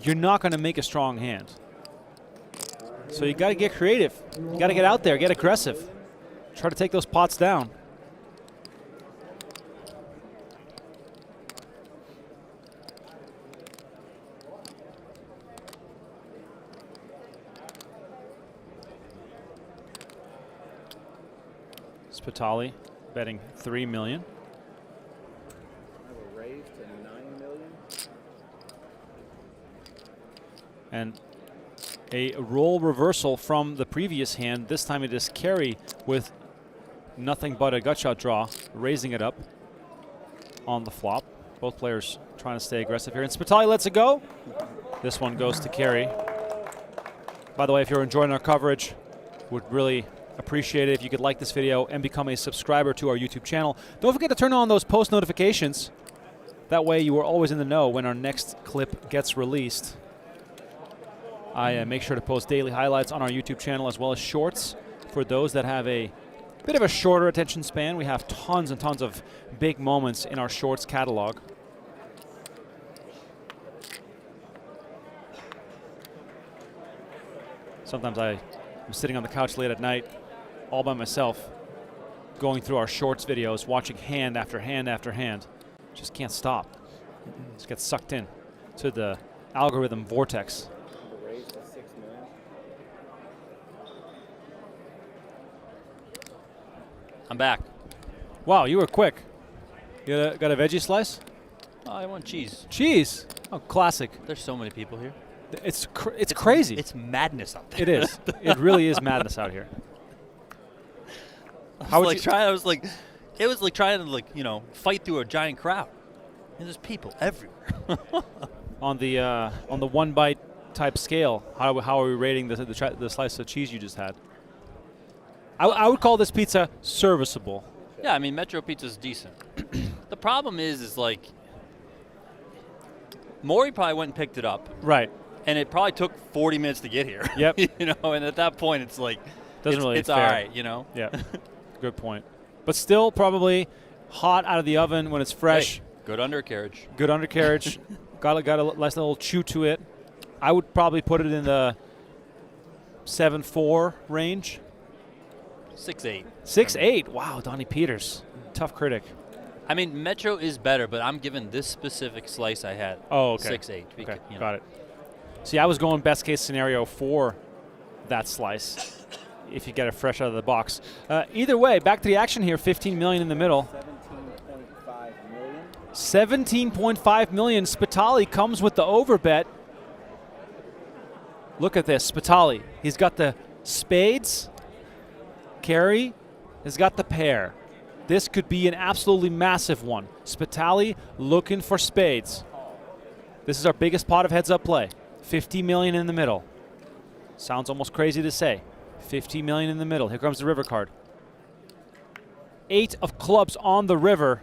you're not going to make a strong hand. So you got to get creative. You got to get out there, get aggressive. Try to take those pots down. Spitale betting $3 million. Raised to $9 million. And a role reversal from the previous hand. This time it is Carey with nothing but a gut shot draw, raising it up on the flop. Both players trying to stay aggressive here. And Spitale lets it go. This one goes to Carey. By the way, if you're enjoying our coverage, would really appreciate it if you could like this video and become a subscriber to our YouTube channel. Don't forget to turn on those post notifications. That way you are always in the know when our next clip gets released. I make sure to post daily highlights on our YouTube channel as well as shorts for those that have a bit of a shorter attention span. We have tons and tons of big moments in our shorts catalog. Sometimes I'm sitting on the couch late at night all by myself, going through our shorts videos, watching hand after hand after hand. Just can't stop. Just get sucked in to the algorithm vortex. I'm back. Wow, you were quick. You got a veggie slice? Oh, I want cheese. Cheese. Oh, classic. There's so many people here. It's crazy. It's madness out there. It is. It really is madness out here. I was like trying to fight through a giant crowd. And there's people everywhere. On the one bite type scale, how are we rating the slice of cheese you just had? I would call this pizza serviceable. Yeah, I mean Metro Pizza's decent. The problem is like Maury probably went and picked it up. Right. And it probably took 40 minutes to get here. Yep. And at that point it's like it's fair. all right, Yeah. Good point. But still probably hot out of the oven when it's fresh. Hey, good undercarriage. Good undercarriage. got a nice little chew to it. I would probably put it in the 7.4 range. 6.8. 6.8. Wow, Donnie Peters. Tough critic. I mean, Metro is better, but I'm giving this specific slice I had. Oh, okay. 6.8. Okay, got it. See, I was going best case scenario for that slice if you get it fresh out of the box. Either way, back to the action here. $15 million in the middle. 17.5 million. Spitale comes with the overbet. Look at this, Spitale. He's got the spades. Carey has got the pair. This could be an absolutely massive one. Spitale looking for spades. This is our biggest pot of heads-up play. 50 million in the middle. Sounds almost crazy to say. 50 million in the middle. Here comes the river card. 8 of clubs on the river.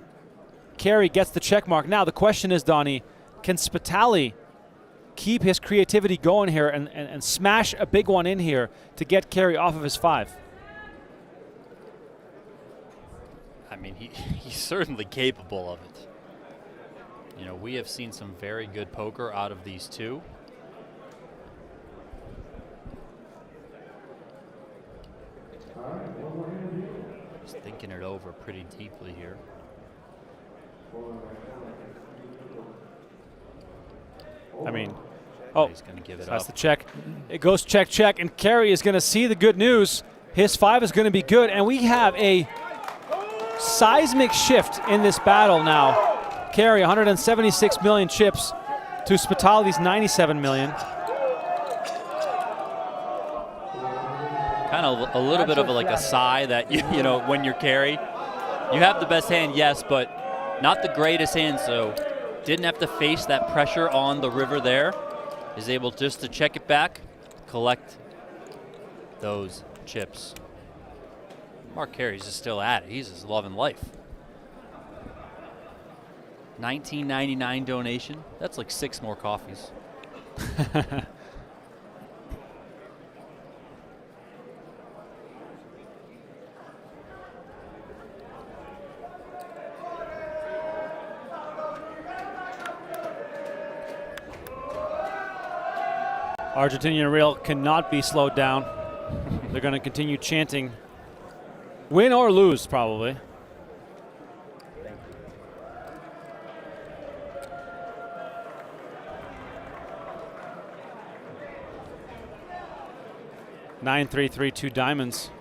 Carey gets the check mark. Now the question is, Donnie, can Spitale keep his creativity going here and smash a big one in here to get Carey off of his 5? I mean, he's certainly capable of it. You know, we have seen some very good poker out of these two. Just thinking it over pretty deeply here. I mean, oh, He's going to give it that's up. the check. It goes check, check, and Carey is going to see the good news. His 5 is going to be good, and we have a seismic shift in this battle now. Carey, 176 million chips to Spitale's 97 million. Kind of a little bit of like a sigh that, you know, when you're Carey, you have the best hand, yes, but not the greatest hand, so didn't have to face that pressure on the river there. Is able just to check it back, collect those chips. Mark Carey's just still at it. He's just loving life. $19.99 donation. That's like 6 more coffees. Argentinian Real cannot be slowed down. They're going to continue chanting, win or lose, probably. Nine, 3, 3, 2 diamonds.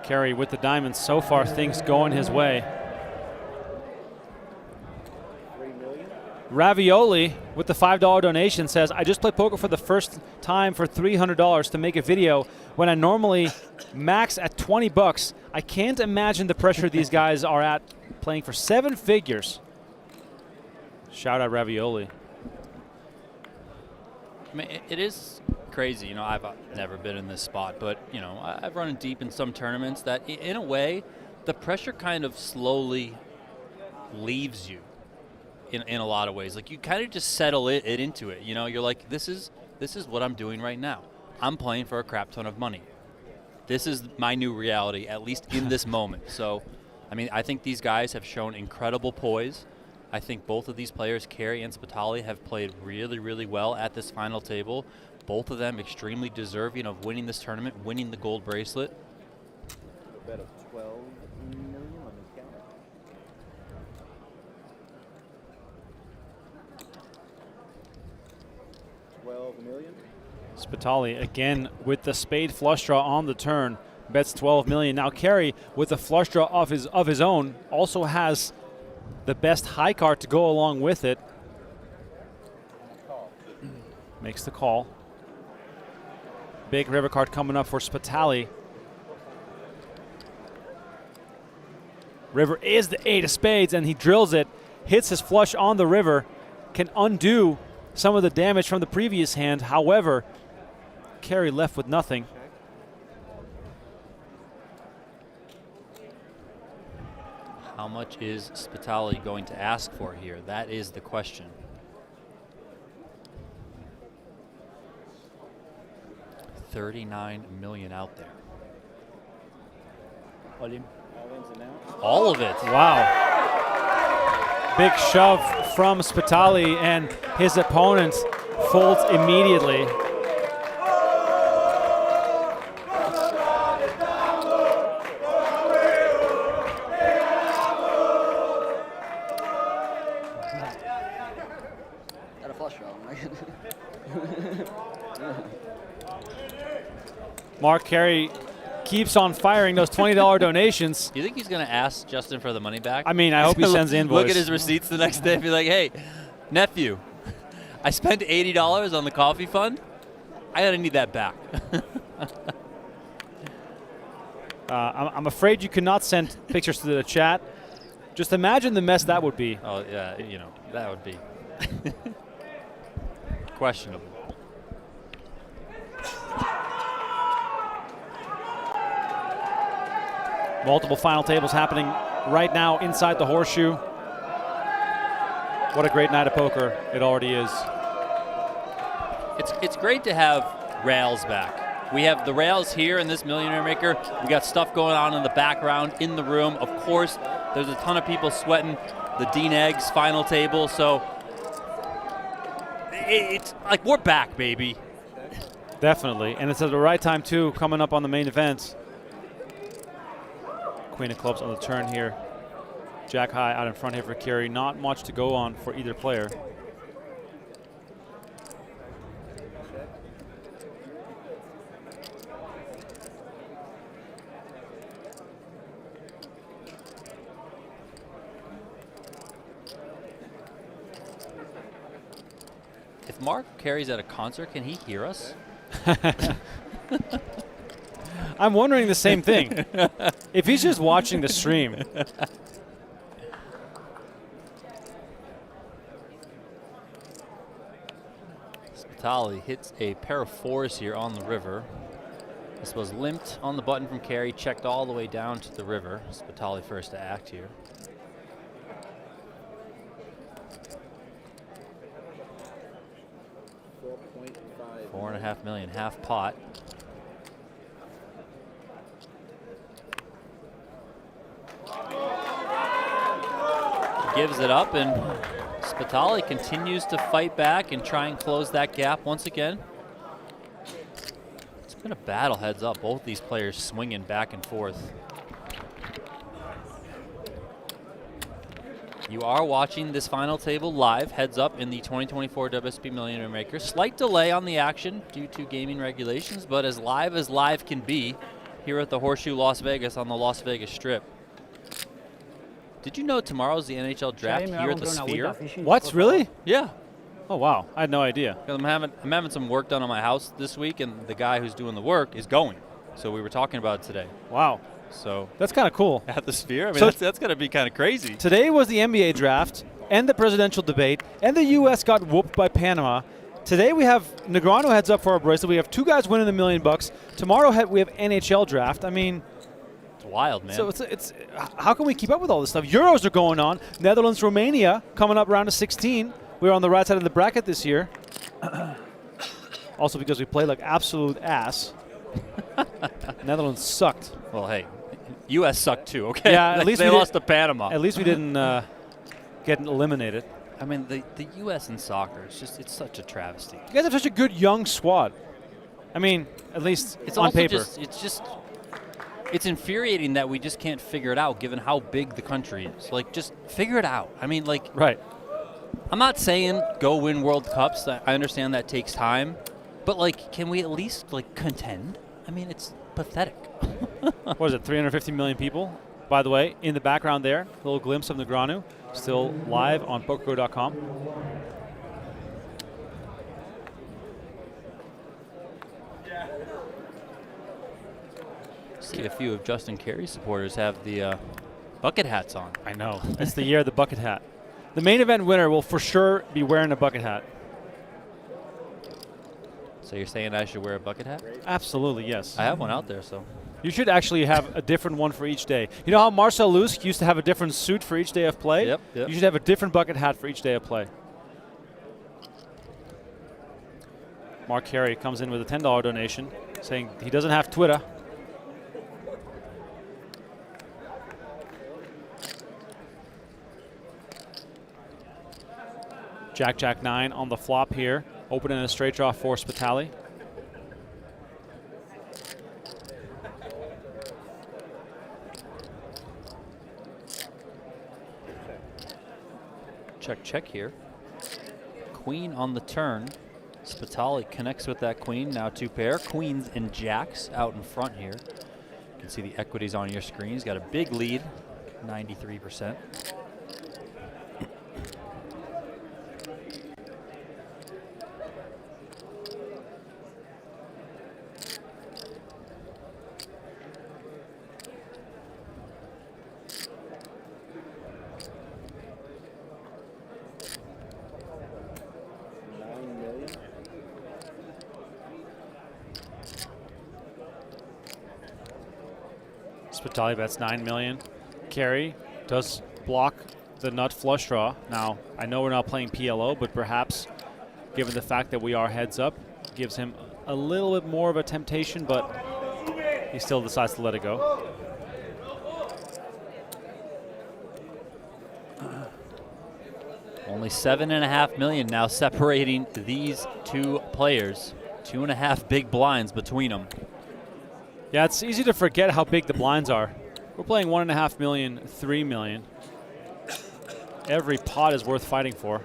Carey with the diamonds. So far, things going his way. Ravioli with the $5 donation says, I just played poker for the first time for $300 to make a video when I normally max at 20 bucks. I can't imagine the pressure these guys are at playing for 7 figures. Shout out Ravioli. I mean, it is crazy. You know, I've never been in this spot, but, you know, I've run deep in some tournaments that, in a way, the pressure kind of slowly leaves you. In a lot of ways, like you kind of just settle it into it. You know, you're like, this is what I'm doing right now. I'm playing for a crap ton of money. This is my new reality, at least in this moment. So, I mean, I think these guys have shown incredible poise. I think both of these players, Carey and Spitale, have played really, really well at this final table. Both of them extremely deserving of winning this tournament, winning the gold bracelet. Bet of 12 million on this count. $12 million. Spitale again with the spade flush draw on the turn, bets 12 million. Now Carey with the flush draw of his own also has the best high card to go along with it. Makes the call. Big river card coming up for Spitale. River is the 8 of spades, and he drills it, hits his flush on the river, can undo some of the damage from the previous hand. However, Carey left with nothing. How much is Spitale going to ask for here? That is the question. $39 million out there. All of it. Wow. Big shove from Spitale, and his opponent folds immediately. Got a flush draw. Mark Carey keeps on firing those $20 donations. Do you think he's going to ask Justin for the money back? I mean, I hope he sends the invoice. Look at his receipts the next day and be like, hey, nephew, I spent $80 on the coffee fund. I got to need that back. I'm afraid you cannot send pictures to the chat. Just imagine the mess that would be. Oh, yeah, you know, that would be questionable. Multiple final tables happening right now inside the horseshoe. What a great night of poker it already is. It's great to have rails back. We have the rails here in this Millionaire Maker. We got stuff going on in the background, in the room. Of course, there's a ton of people sweating the Dean Eggs final table. So it's like we're back, baby. Definitely, and it's at the right time too, coming up on the main event. Queen of clubs on the turn here. Jack high out in front here for Carey. Not much to go on for either player. if Mark Carey's at a concert, can he hear us? I'm wondering the same thing. If he's just watching the stream. Spitale hits a pair of 4s here on the river. This was limped on the button from Carey, checked all the way down to the river. Spitale first to act here. $4.5 million, half pot. Gives it up, and Spitale continues to fight back and try and close that gap once again. It's been a battle heads up. Both these players swinging back and forth. You are watching this final table live, heads up, in the 2024 WSB Millionaire Maker. Slight delay on the action due to gaming regulations, but as live can be here at the Horseshoe Las Vegas on the Las Vegas Strip. Did you know tomorrow's the NHL draft here at the Sphere? What, really? Yeah. Oh, wow. I had no idea. I'm having some work done on my house this week, and the guy who's doing the work is going. So we were talking about it today. Wow. So that's kind of cool. At the Sphere? I mean, So that's going to be kind of crazy. Today was the NBA draft and the presidential debate, and the U.S. got whooped by Panama. Today we have Negreanu heads up for our bracelet. We have 2 guys winning $1 million. Tomorrow we have NHL draft. I mean, it's wild, man. So it's how can we keep up with all this stuff? Euros are going on. Netherlands, Romania coming up round of 16. We're on the right side of the bracket this year. Also because we played like absolute ass. Netherlands sucked. Well, hey, U.S. sucked too, okay? Yeah, at least they lost to Panama. At least we didn't get eliminated. I mean, the U.S. in soccer, it's such a travesty. You guys have such a good young squad. I mean, at least It's on also paper. It's infuriating that we just can't figure it out given how big the country is. Like, just figure it out. I mean, like, right. I'm not saying go win World Cups. I understand that takes time. But, like, can we at least, like, contend? I mean, it's pathetic. What is it, 350 million people? By the way, in the background there, a little glimpse of Negreanu, still live on PokerGO.com. See a few of Justin Carey's supporters have the bucket hats on. I know. It's the year of the bucket hat. The main event winner will for sure be wearing a bucket hat. So you're saying I should wear a bucket hat? Absolutely, yes. I have one out there, so. You should actually have a different one for each day. You know how Marcel Lusk used to have a different suit for each day of play? Yep. You should have a different bucket hat for each day of play. Mark Carey comes in with a $10 donation saying he doesn't have Twitter. Jack 9 on the flop here. Opening a straight draw for Spitale. Check here. Queen on the turn. Spitale connects with that queen. Now 2 pair. Queens and jacks out in front here. You can see the equities on your screen. He's got a big lead, 93%. Spitale bets 9 million. Carey does block the nut flush draw. Now, I know we're not playing PLO, but perhaps, given the fact that we are heads up, gives him a little bit more of a temptation, but he still decides to let it go. Only $7.5 million now separating these 2 players. 2.5 big blinds between them. Yeah, it's easy to forget how big the blinds are. We're playing 1.5 million, 3 million. Every pot is worth fighting for.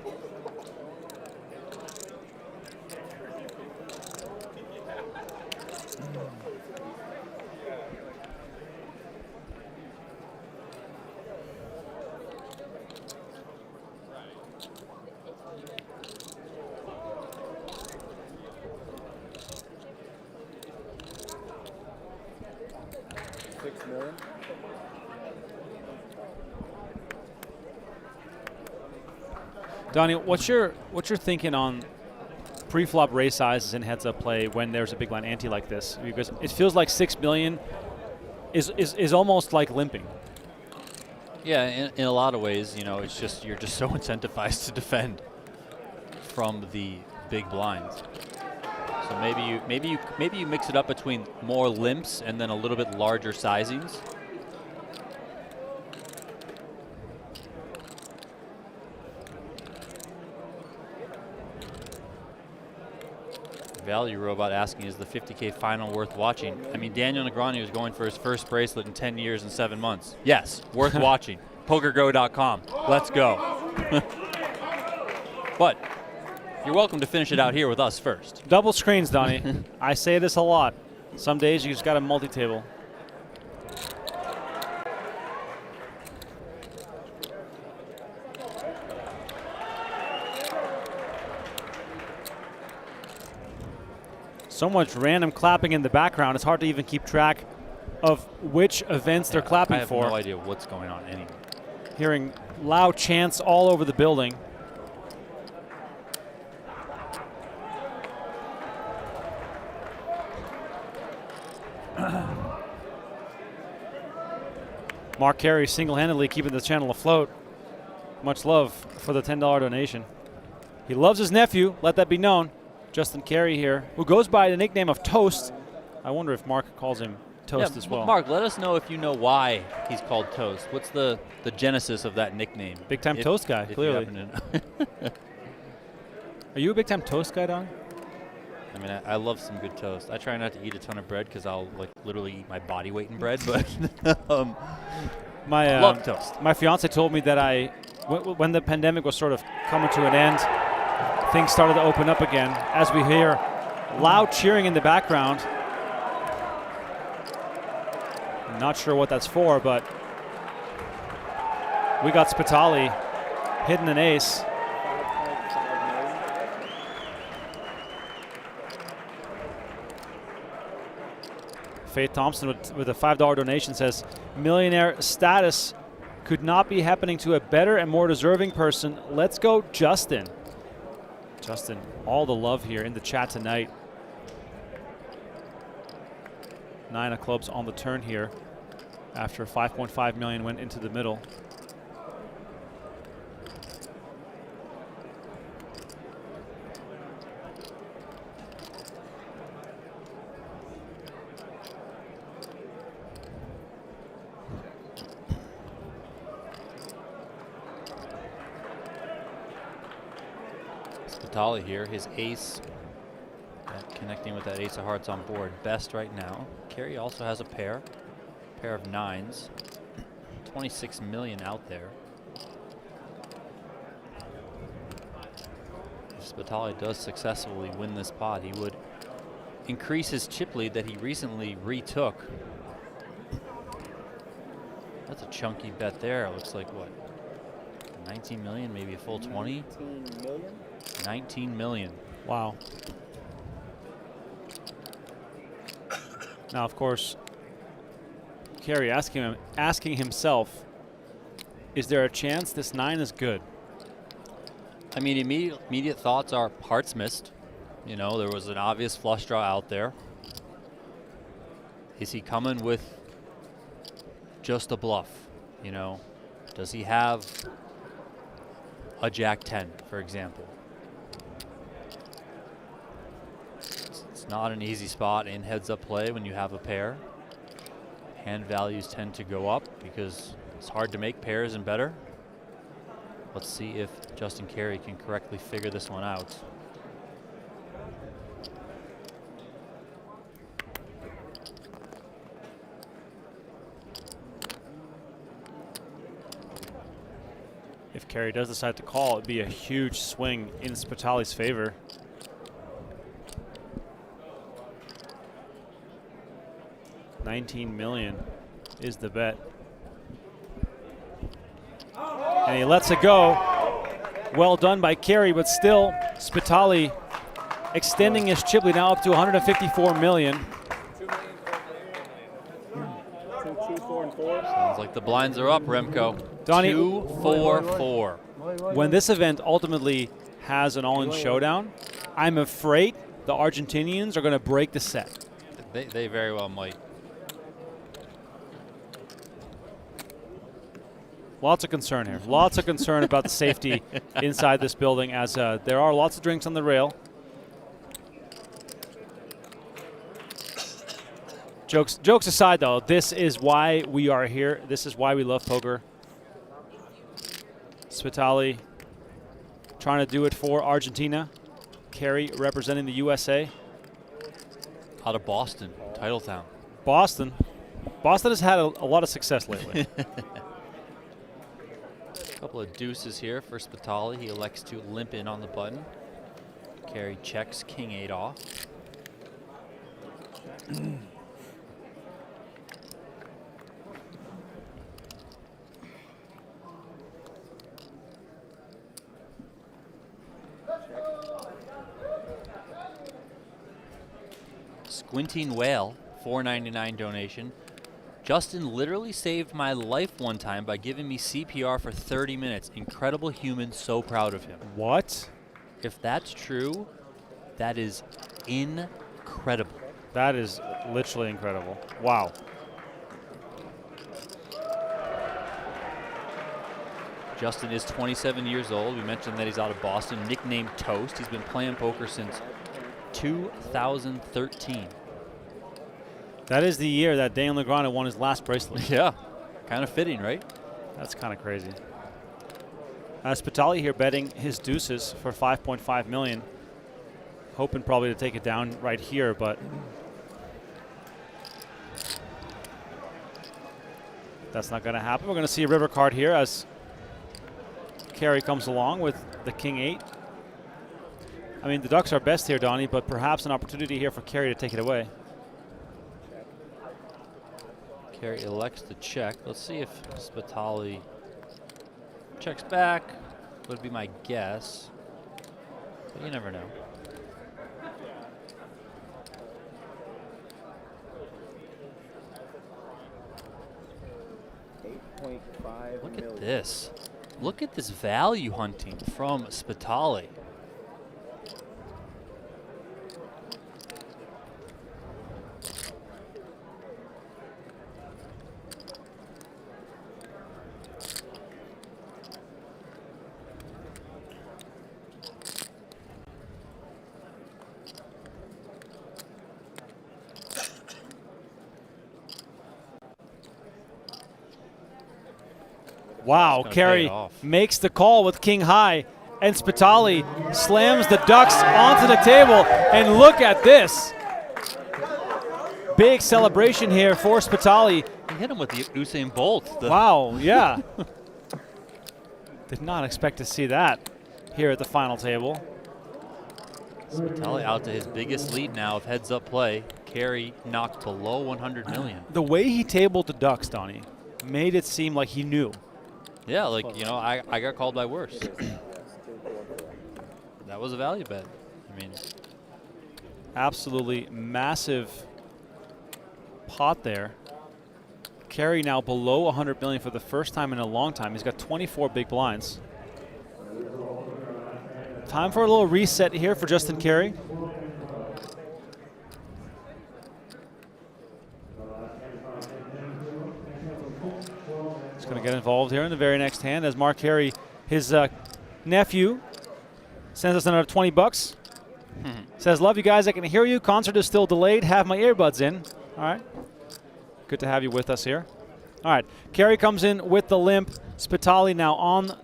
Donnie, what's your thinking on pre-flop raise sizes and heads-up play when there's a big line ante like this? Because it feels like 6 million is almost like limping. Yeah, in a lot of ways, you know, it's just you're just so incentivized to defend from the big blinds. So maybe you mix it up between more limps and then a little bit larger sizings. Value Robot asking, is the 50K final worth watching? I mean, Daniel Negreanu was going for his first bracelet in 10 years and 7 months. Yes, worth watching. PokerGo.com. Let's go. But you're welcome to finish it out here with us first. Double screens, Donnie. I say this a lot. Some days you just got a multi-table. So much random clapping in the background. It's hard to even keep track of which events they're clapping for. I have no idea what's going on anyway. Hearing loud chants all over the building. Mark Carey single-handedly keeping the channel afloat. Much love for the $10 donation. He loves his nephew, let that be known. Justin Carey here, who goes by the nickname of Toast. I wonder if Mark calls him Toast as well. Mark, let us know if you know why he's called Toast. What's the genesis of that nickname? Big-time toast guy, clearly. Are you a big-time toast guy, Don? I mean, I love some good toast. I try not to eat a ton of bread because I'll like literally eat my body weight in bread, but love toast. My fiance told me that when the pandemic was sort of coming to an end, things started to open up again as we hear loud cheering in the background. Not sure what that's for, but we got Spitale hitting an ace. Faith Thompson with a $5 donation says, millionaire status could not be happening to a better and more deserving person. Let's go, Justin. Justin, all the love here in the chat tonight. 9 of clubs on the turn here after 5.5 million went into the middle. Spitale here, his ace, connecting with that ace of hearts on board. Best right now. Carey also has a pair of nines. 26 million out there. If Spitale does successfully win this pot, he would increase his chip lead that he recently retook. That's a chunky bet there. It looks like what? 19 million, maybe a full 20? 19 million? 19 million. Wow. Now, of course, Carey asking himself, is there a chance this 9 is good? I mean, immediate thoughts are hearts missed. You know, there was an obvious flush draw out there. Is he coming with just a bluff? You know, does he have a Jack 10, for example? It's not an easy spot in heads-up play when you have a pair. Hand values tend to go up because it's hard to make pairs and better. Let's see if Justin Carey can correctly figure this one out. If Carey does decide to call, it'd be a huge swing in Spitale's favor. $19 million is the bet. And he lets it go. Well done by Carey, but still Spitale extending his chip lead now up to 154 million. 2, 4, and 4. So Sounds like the blinds are up, Remko. Donnie, 2-4-4. when this event ultimately has an all-in showdown, I'm afraid the Argentinians are going to break the set. They very well might. Lots of concern here. Lots of concern about the safety inside this building, as there are lots of drinks on the rail. Jokes aside, though, this is why we are here. This is why we love poker. Spitale trying to do it for Argentina. Carey representing the USA. Out of Boston, title town. Boston. Boston has had a lot of success lately. A couple of deuces here for Spitale. He elects to limp in on the button. Carey checks king 8 off. Squinting Whale, $4.99 donation. Justin literally saved my life one time by giving me CPR for 30 minutes. Incredible human, so proud of him. What? If that's true, that is incredible. That is literally incredible. Wow. Justin is 27 years old. We mentioned that he's out of Boston, nicknamed Toast. He's been playing poker since 2013. That is the year that Dan Legrand won his last bracelet. Yeah, kind of fitting, right? That's kind of crazy. Spitale here betting his deuces for 5.5 million. Hoping probably to take it down right here, but that's not going to happen. We're going to see a river card here as Carey comes along with the king 8. I mean, the Ducks are best here, Donnie, but perhaps an opportunity here for Carey to take it away. Carey elects to check. Let's see if Spitale checks back. Would be my guess, but you never know. Look at this. Look at this value hunting from Spitale. Wow, Carey makes the call with king high, and Spitale slams the Ducks onto the table, and look at this. Big celebration here for Spitale. He hit him with the Usain Bolt. Wow, yeah. Did not expect to see that here at the final table. Spitale out to his biggest lead now of heads-up play. Carey knocked below 100 million. The way he tabled the Ducks, Donnie, made it seem like he knew. Yeah, like, you know, I got called by worse. That was a value bet. I mean, absolutely massive pot there. Carey now below 100 million for the first time in a long time. He's got 24 big blinds. Time for a little reset here for Justin Carey. He's going to get involved here in the very next hand as Mark Carey, his nephew, sends us another 20 bucks. Says, love you guys, I can hear you. Concert is still delayed. Have my earbuds in. All right. Good to have you with us here. All right. Carey comes in with the limp. Spitale now on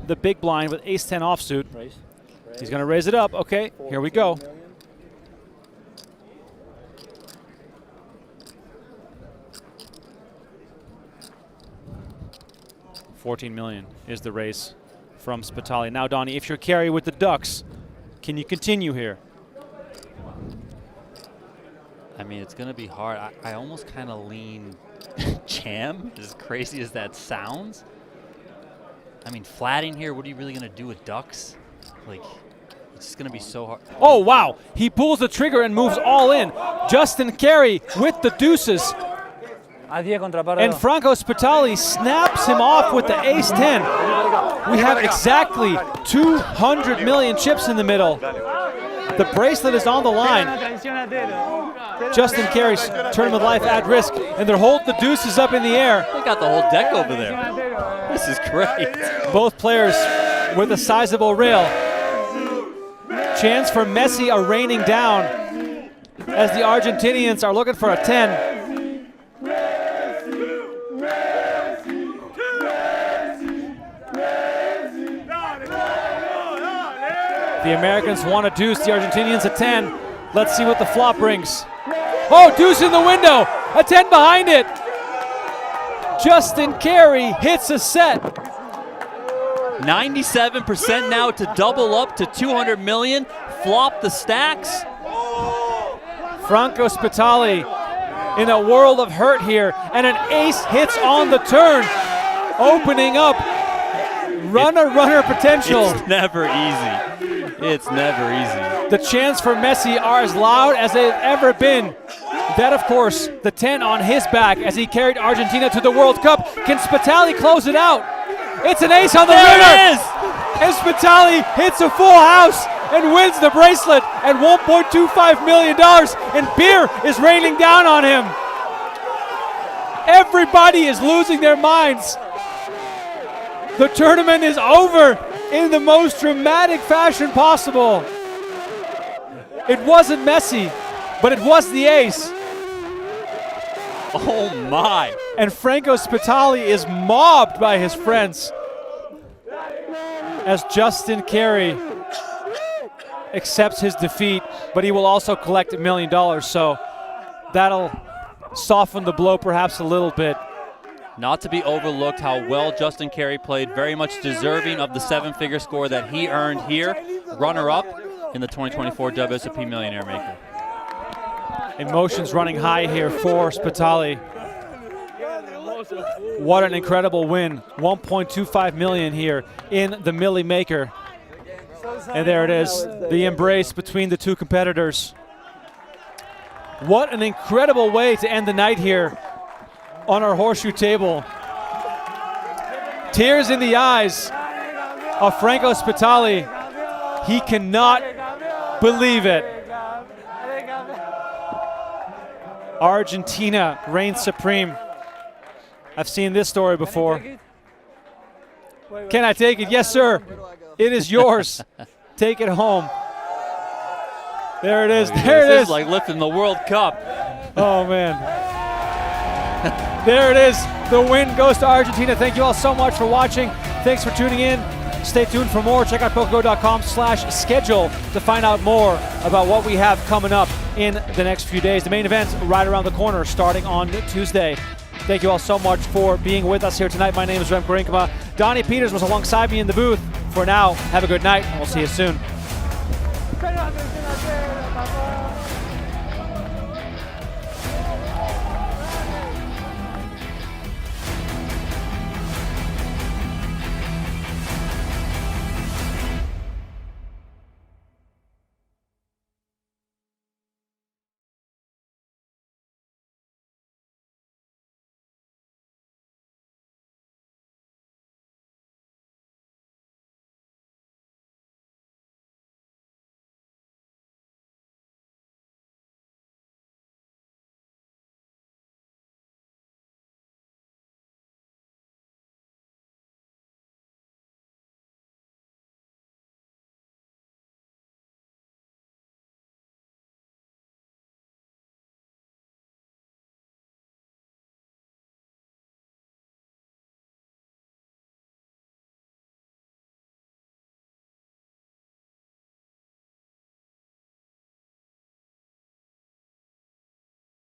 the big blind with ace-10 offsuit. He's going to raise it up. Okay, here we go. $14 million is the raise from Spitale. Now, Donnie, if you're Carey with the Ducks, can you continue here? I mean, it's going to be hard. I almost kind of lean jam, as crazy as that sounds. I mean, flatting here, what are you really going to do with Ducks? Like, it's just going to be so hard. Oh, wow. He pulls the trigger and moves all in. Justin Carey with the deuces. A 10 contra par de And dos. Franco Spitale snaps him off with the ace-10. We have exactly 200 million chips in the middle. The bracelet is on the line. Justin Carey's tournament life at risk, and they're holding the deuces up in the air. They got the whole deck over there. This is great. Both players with a sizable rail. Chance for Messi are raining down as the Argentinians are looking for a 10. The Americans want a deuce, the Argentinians a 10. Let's see what the flop brings. Oh, deuce in the window, a 10 behind it. Justin Carey hits a set. 97% now to double up to 200 million. Flop the stacks. Franco Spitale in a world of hurt here, and an ace hits on the turn, opening up runner potential. It's never easy. It's never easy. The chants for Messi are as loud as they've ever been. That, of course, the 10 on his back as he carried Argentina to the World Cup. Can Spitale close it out? It's an ace on the winner. There it is! And Spitale hits a full house and wins the bracelet at $1.25 million, and beer is raining down on him. Everybody is losing their minds. The tournament is over in the most dramatic fashion possible. It wasn't Messi, but it was the ace. Oh my. And Franco Spitale is mobbed by his friends as Justin Carey accepts his defeat, but he will also collect $1 million, so that'll soften the blow perhaps a little bit. Not to be overlooked how well Justin Carey played, very much deserving of the 7-figure score that he earned here, runner-up in the 2024 WSOP Millionaire Maker. Emotions running high here for Spitale. What an incredible win. 1.25 million here in the Millie Maker. And there it is, the embrace between the two competitors. What an incredible way to end the night here on our horseshoe table. Tears in the eyes of Franco Spitale. He cannot believe it. Argentina reigns supreme. I've seen this story before. Can I take it? Yes, sir. It is yours. Take it home. There it is. There it This is. is like lifting the World Cup. Oh, man. There it is. The win goes to Argentina. Thank you all so much for watching. Thanks for tuning in. Stay tuned for more. Check out PokerGO.com/schedule to find out more about what we have coming up in the next few days. The main event's right around the corner starting on Tuesday. Thank you all so much for being with us here tonight. My name is Remko Rinkema. Donnie Peters was alongside me in the booth. For now, have a good night, and we'll see you soon.